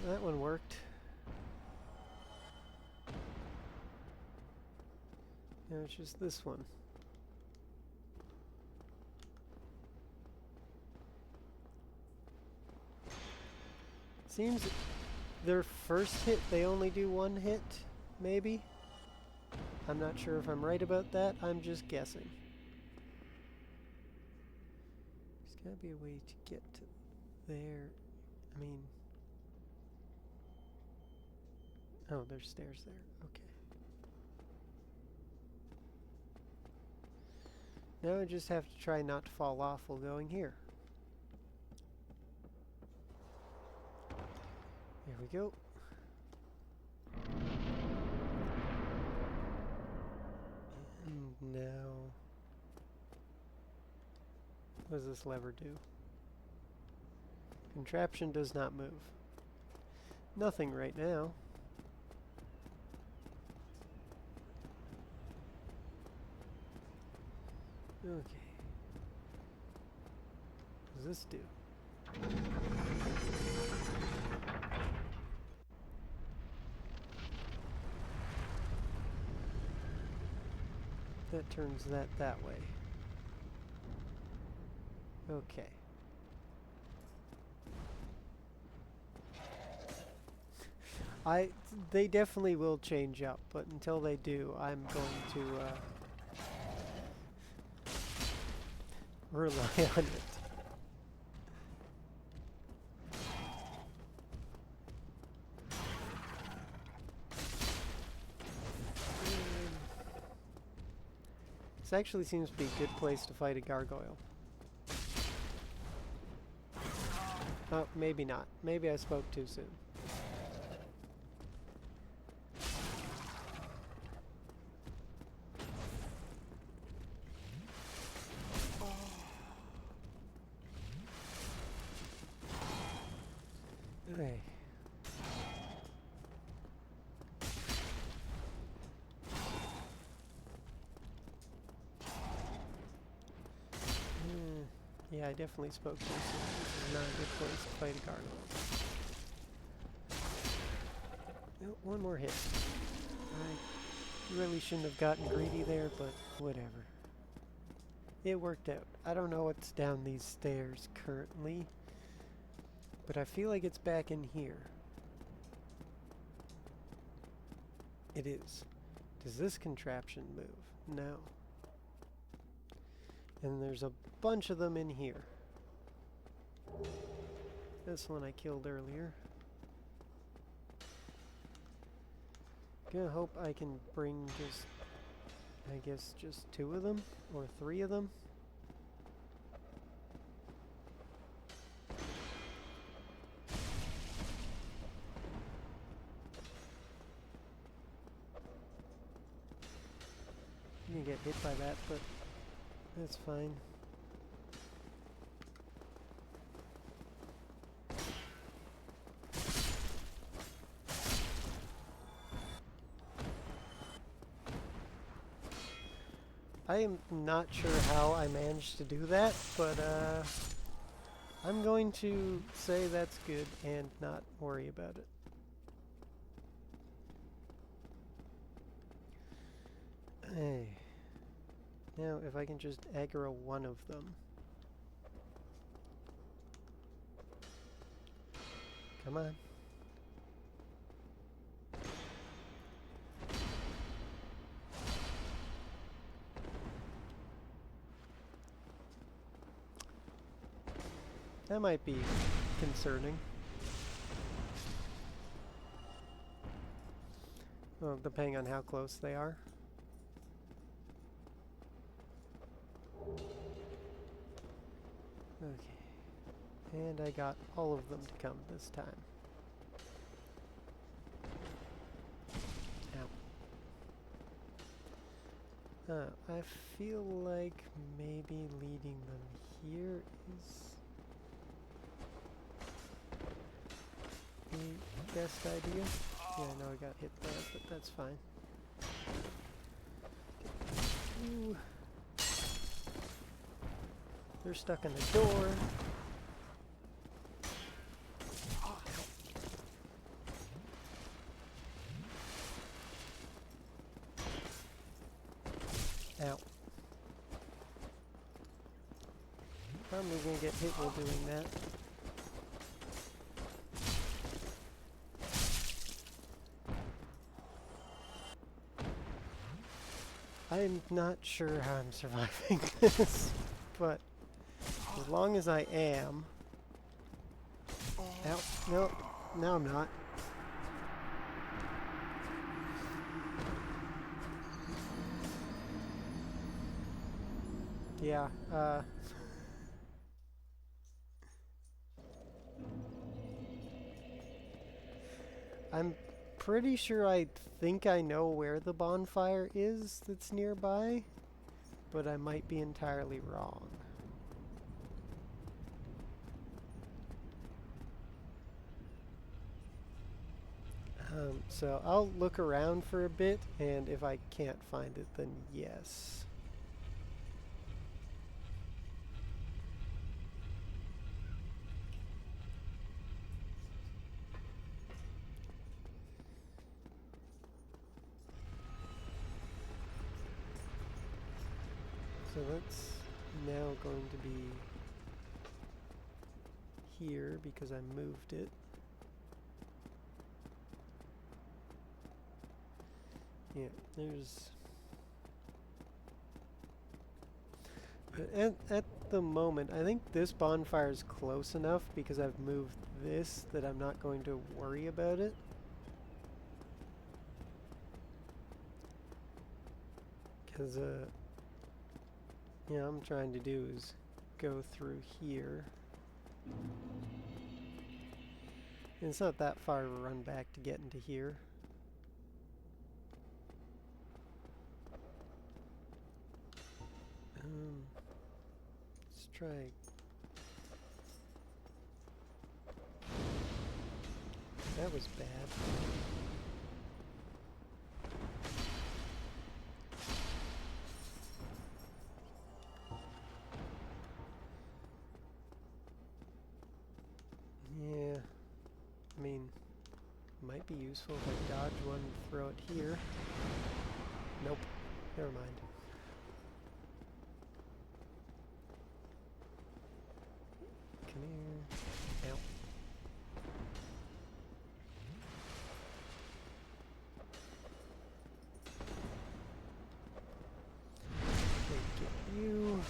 That one worked. Now it's just this one. Seems their first hit, they only do one hit, maybe? I'm not sure if I'm right about that. I'm just guessing. There's gotta be a way to get to there. I mean... Oh, there's stairs there. Okay. Now I just have to try not to fall off while going here. There we go. And now... What does this lever do? Contraption does not move. Nothing right now. Okay. What does this do? That turns that way. Okay. They definitely will change up, but until they do, I'm going to rely on it. This actually seems to be a good place to fight a gargoyle. Oh, maybe not. Maybe I spoke too soon. Okay. Yeah, I definitely spoke too soon. This is not a good place to fight a gargoyle. Oh, one more hit. I really shouldn't have gotten greedy there, but whatever. It worked out. I don't know what's down these stairs currently, but I feel like it's back in here. It is. Does this contraption move? No. And there's a bunch of them in here. This one I killed earlier. Gonna hope I can bring just, I guess, just 2 of them or 3 of them. You can get hit by that, but that's fine. I am not sure how I managed to do that, but I'm going to say that's good and not worry about it. Hey. Now, if I can just aggro one of them. Come on. That might be concerning. Well, depending on how close they are. Okay. And I got all of them to come this time. Ow. I feel like maybe leading them here is the best idea. Yeah, I know I got hit there, but that's fine. Ooh. They're stuck in the door. Ow. Probably gonna get hit while doing that. I'm not sure how I'm surviving this, but as long as I am... Ow, no, now I'm not. Yeah, I'm pretty sure I think I know where the bonfire is that's nearby, but I might be entirely wrong. So I'll look around for a bit, and if I can't find it, then yes. So that's now going to be here because I moved it. Yeah, there's... But at the moment, I think this bonfire is close enough because I've moved this that I'm not going to worry about it. Because, yeah, I'm trying to do is go through here. And it's not that far to run back to get into here. Let's try. That was bad. useful if I dodge one, throw it here. Nope. Never mind. Come here. Ow. Get you.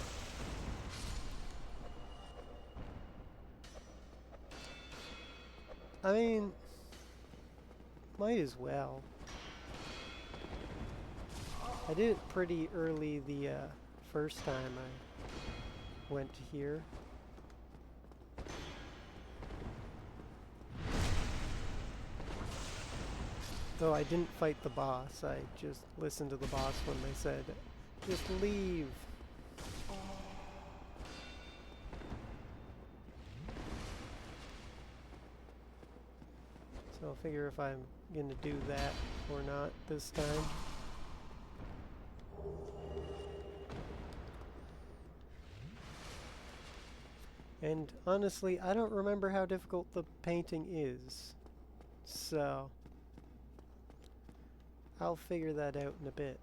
I mean, might as well. I did it pretty early the first time I went here. Though I didn't fight the boss, I just listened to the boss when they said, just leave. So I'll figure if I'm gonna do that or not this time. And honestly, I don't remember how difficult the painting is. So I'll figure that out in a bit.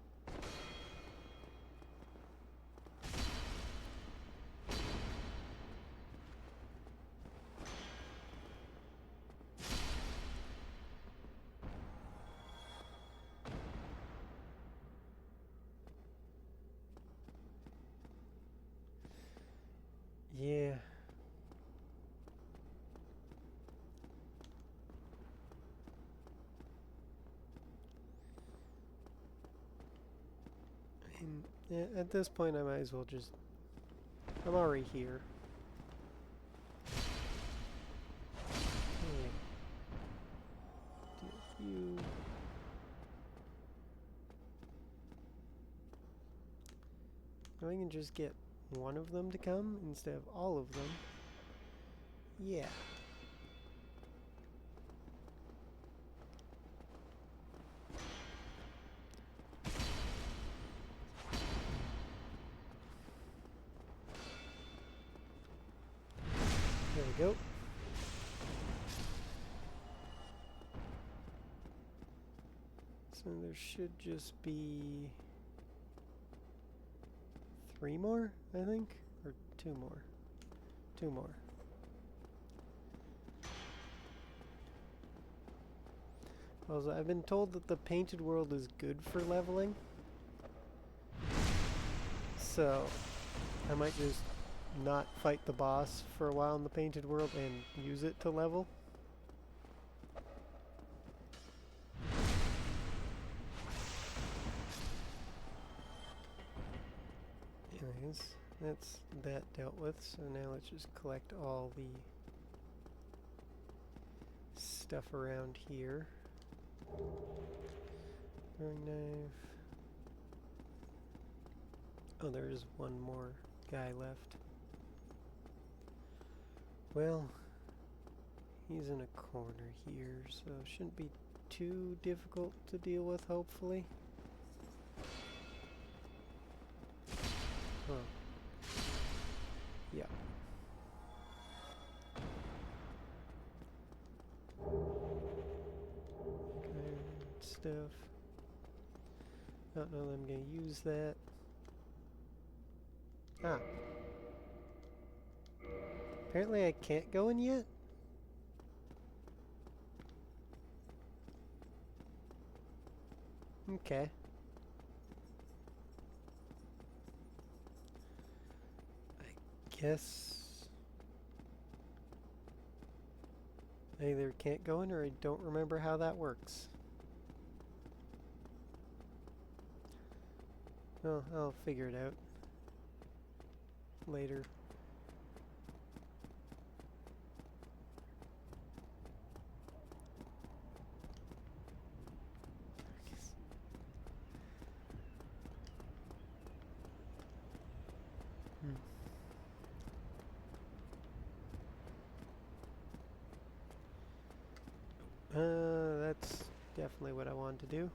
Yeah. At this point, I might as well just... I'm already here. Okay. Do you... I can just get one of them to come instead of all of them. Yeah. There we go. So there should just be 3 more, I think? Or 2 more? 2 more. Also, I've been told that the painted world is good for leveling. So, I might just not fight the boss for a while in the painted world and use it to level. Anyways, that's that dealt with, so now let's just collect all the stuff around here. Throwing knife. Oh, there is one more guy left. Well, he's in a corner here, so shouldn't be too difficult to deal with, hopefully. Huh. Yeah. Okay, stuff. Don't know that I'm gonna use that. Ah. Apparently I can't go in yet? Okay. I guess I either can't go in or I don't remember how that works. Oh, I'll figure it out later. That's definitely what I wanted to do.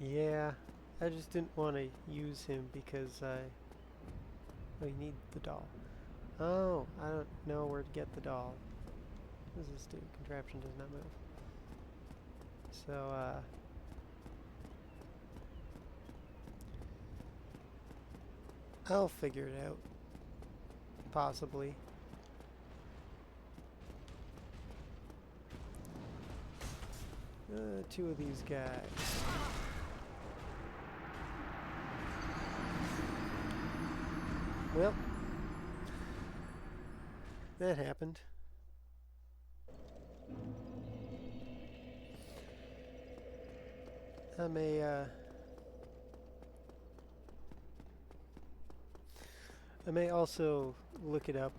Yeah, I just didn't want to use him because I... Oh, you need the doll. Oh, I don't know where to get the doll. What does this do? Contraption does not move. So, I'll figure it out. Possibly. Two of these guys. Well, that happened. I may also look it up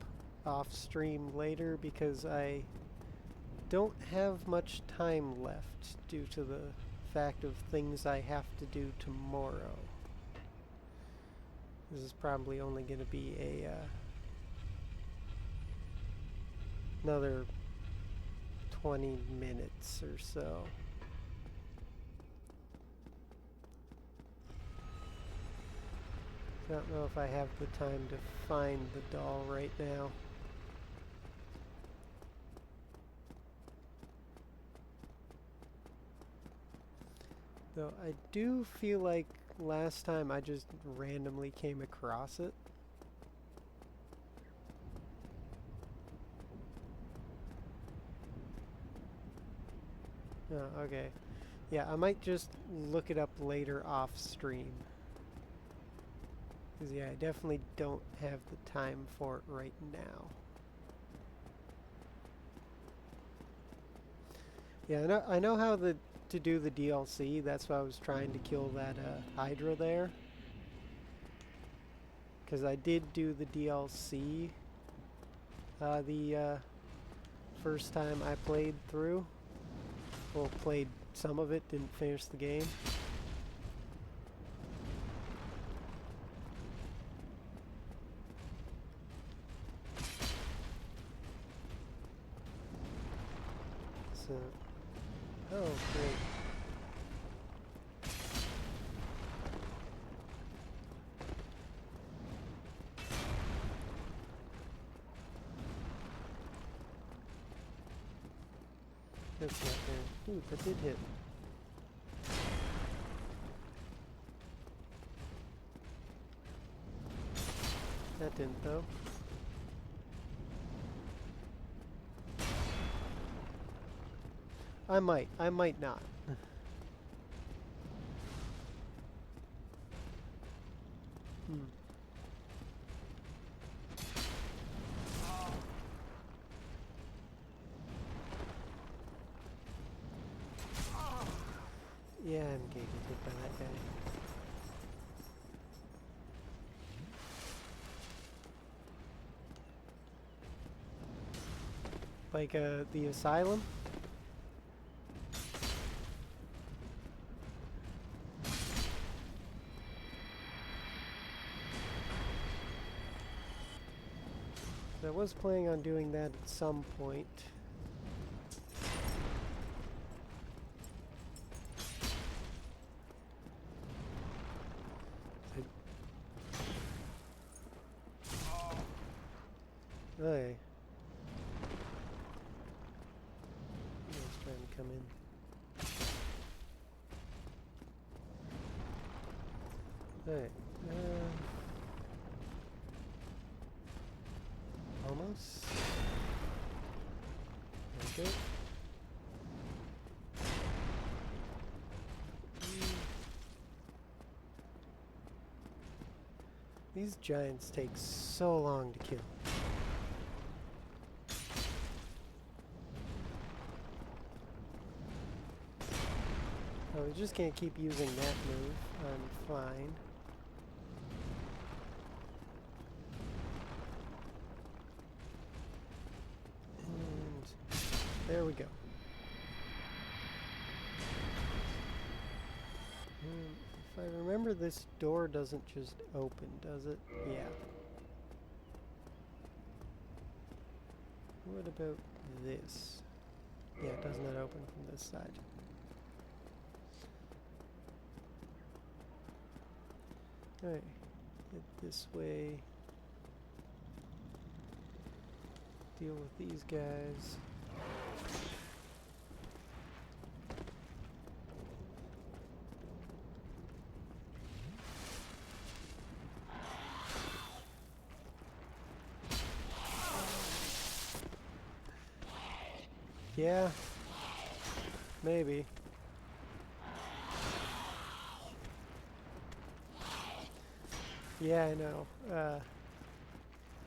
off stream later because I don't have much time left due to the fact of things I have to do tomorrow. This is probably only going to be a another 20 minutes or so. I don't know if I have the time to find the doll right now. Though I do feel like last time I just randomly came across it. Oh, okay. Yeah, I might just look it up later off stream. Because, yeah, I definitely don't have the time for it right now. Yeah, I know how to do the DLC. That's why I was trying to kill that Hydra there. Because I did do the DLC the first time I played through. Well, played some of it, didn't finish the game. So, oh, great. That's not there. Ooh, that did hit. That didn't, though. I might not. Hmm. Yeah, I'm gonna get hit by that guy. Like, the asylum? I was planning on doing that at some point. Okay. He's trying to come in. Alright. Almost. Okay. These giants take so long to kill. Oh, we just can't keep using that move. I'm fine. And there we go. If I remember, this door doesn't just open, does it? Yeah. What about this? Yeah, it does not open from this side. Alright, head this way. Deal with these guys. Yeah, maybe. Yeah, I know.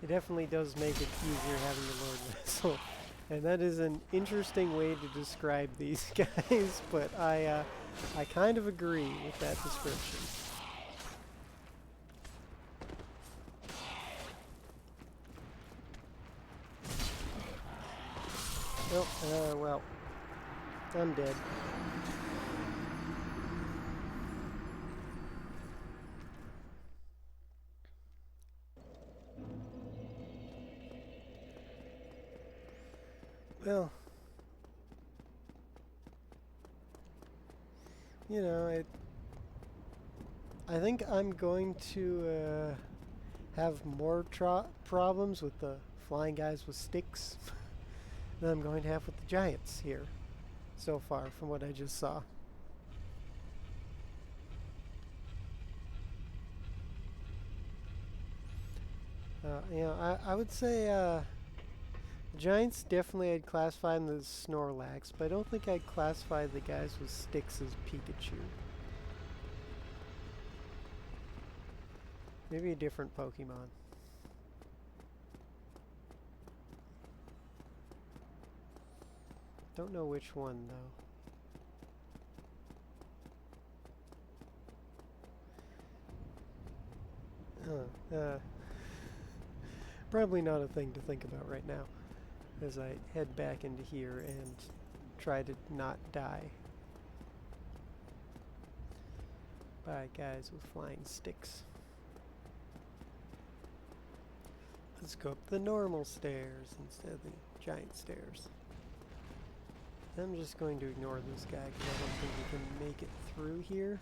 It definitely does make it easier having the Lord Vessel. And that is an interesting way to describe these guys, but I kind of agree with that description. Oh, well, I'm dead. Well, you know, I think I'm going to have more problems with the flying guys with sticks than I'm going to have with the giants here so far from what I just saw. You know, I would say giants definitely I'd classify them as Snorlax, but I don't think I'd classify the guys with sticks as Pikachu. Maybe a different Pokemon. Don't know which one though. Probably not a thing to think about right now as I head back into here and try to not die by guys with flying sticks. Let's go up the normal stairs instead of the giant stairs. I'm just going to ignore this guy because I don't think we can make it through here.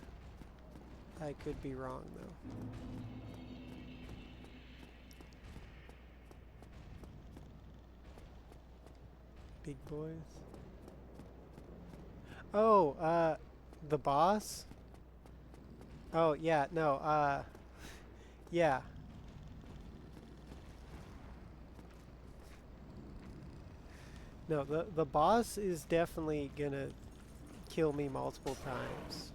I could be wrong though. Big boys. Oh, the boss? Oh, yeah, no, yeah. No, the boss is definitely gonna kill me multiple times.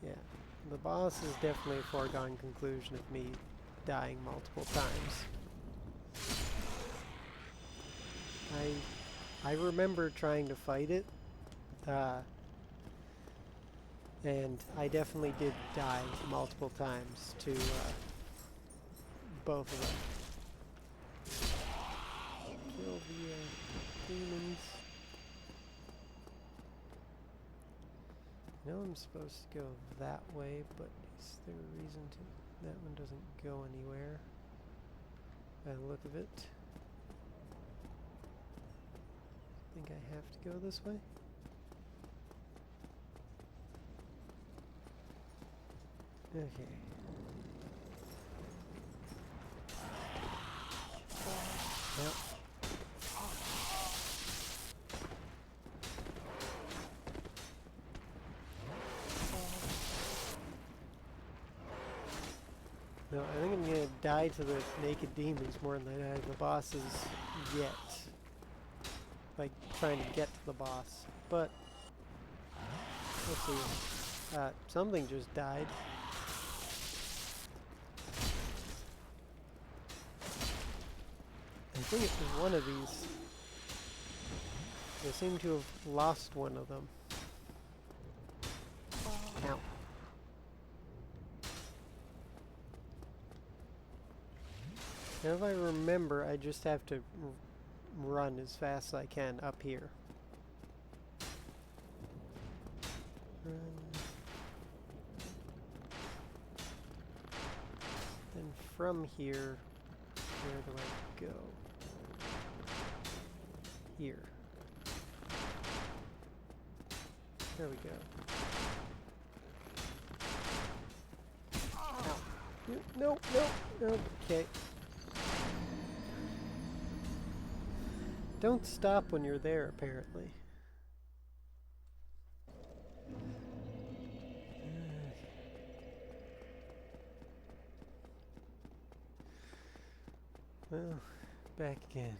Yeah, the boss is definitely a foregone conclusion of me dying multiple times. I remember trying to fight it, and I definitely did die multiple times to both of them. Kill the demons. I know I'm supposed to go that way, but is there a reason to? That one doesn't go anywhere by the look of it. I think I have to go this way. Okay. Yep. No, I think I'm gonna die to the naked demons more than I die to the bosses yet. Like, trying to get to the boss. But, we'll see. Something just died. I think it was one of these. They seem to have lost one of them. Ow. Now if I remember, I just have to run as fast as I can up here. Run. Then from here, where do I go? Here. There we go. Ow. No, no, okay. Don't stop when you're there, apparently. Well, back again.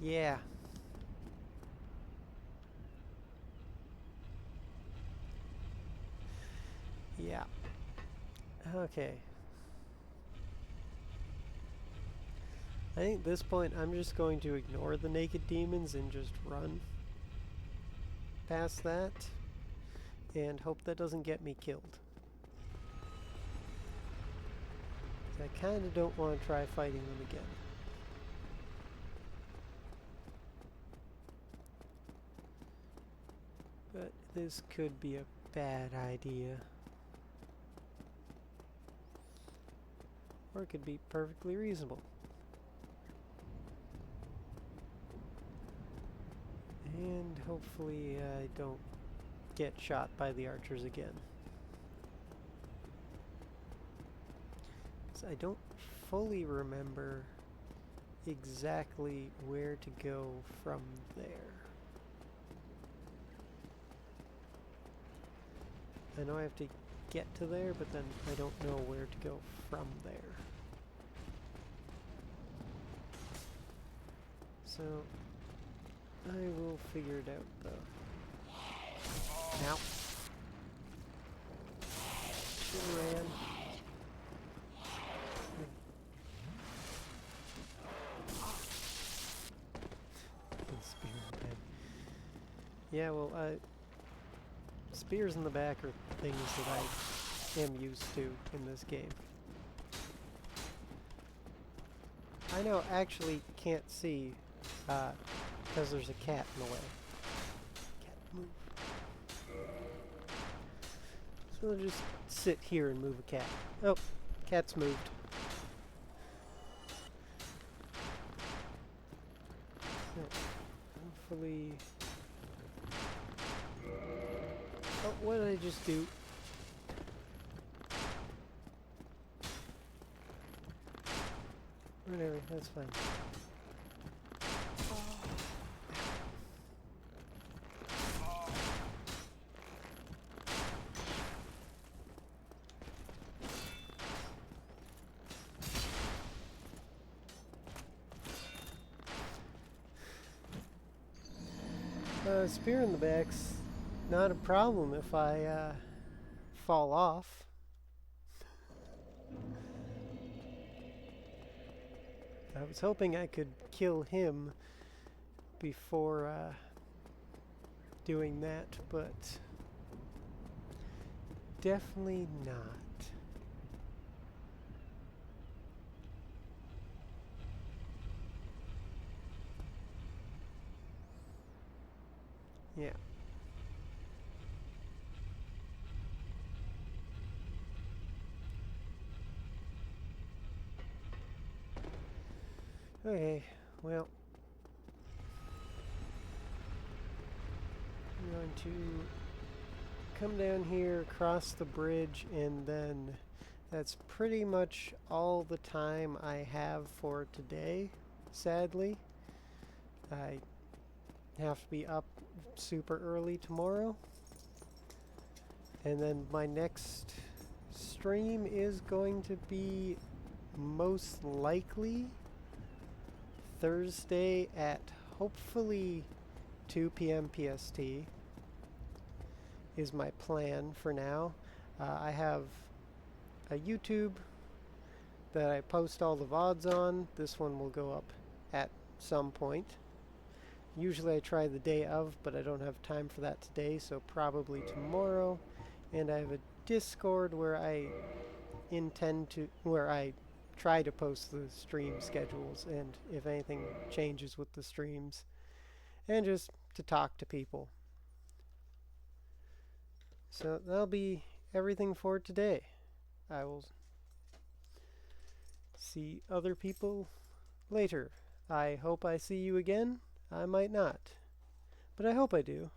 Yeah. Yeah. Okay. I think at this point I'm just going to ignore the naked demons and just run past that and hope that doesn't get me killed. I kind of don't want to try fighting them again. But this could be a bad idea. Or it could be perfectly reasonable. And hopefully I don't get shot by the archers again. So I don't fully remember exactly where to go from there. I know I have to get to there, but then I don't know where to go from there. So I will figure it out, though. Now. Should've ran. Spear in the back. Yeah, well, spears in the back are things that I am used to in this game. I know, actually can't see, because there's a cat in the way. Cat, move. So I'll just sit here and move a cat. Oh, cat's moved. So, hopefully... Oh, what did I just do? Whatever, that's fine. Spear in the back's not a problem if I fall off. I was hoping I could kill him before doing that, but definitely not. Yeah. Okay, well, I'm going to come down here, cross the bridge, and then that's pretty much all the time I have for today, sadly. I have to be up super early tomorrow. And then my next stream is going to be most likely Thursday at hopefully 2 p.m. PST is my plan for now. I have a YouTube that I post all the VODs on. This one will go up at some point. Usually I try the day of, but I don't have time for that today, so probably tomorrow. And I have a Discord where I intend to, where I try to post the stream schedules and if anything changes with the streams, and just to talk to people. So that'll be everything for today. I will see other people later. I hope I see you again. I might not, but I hope I do.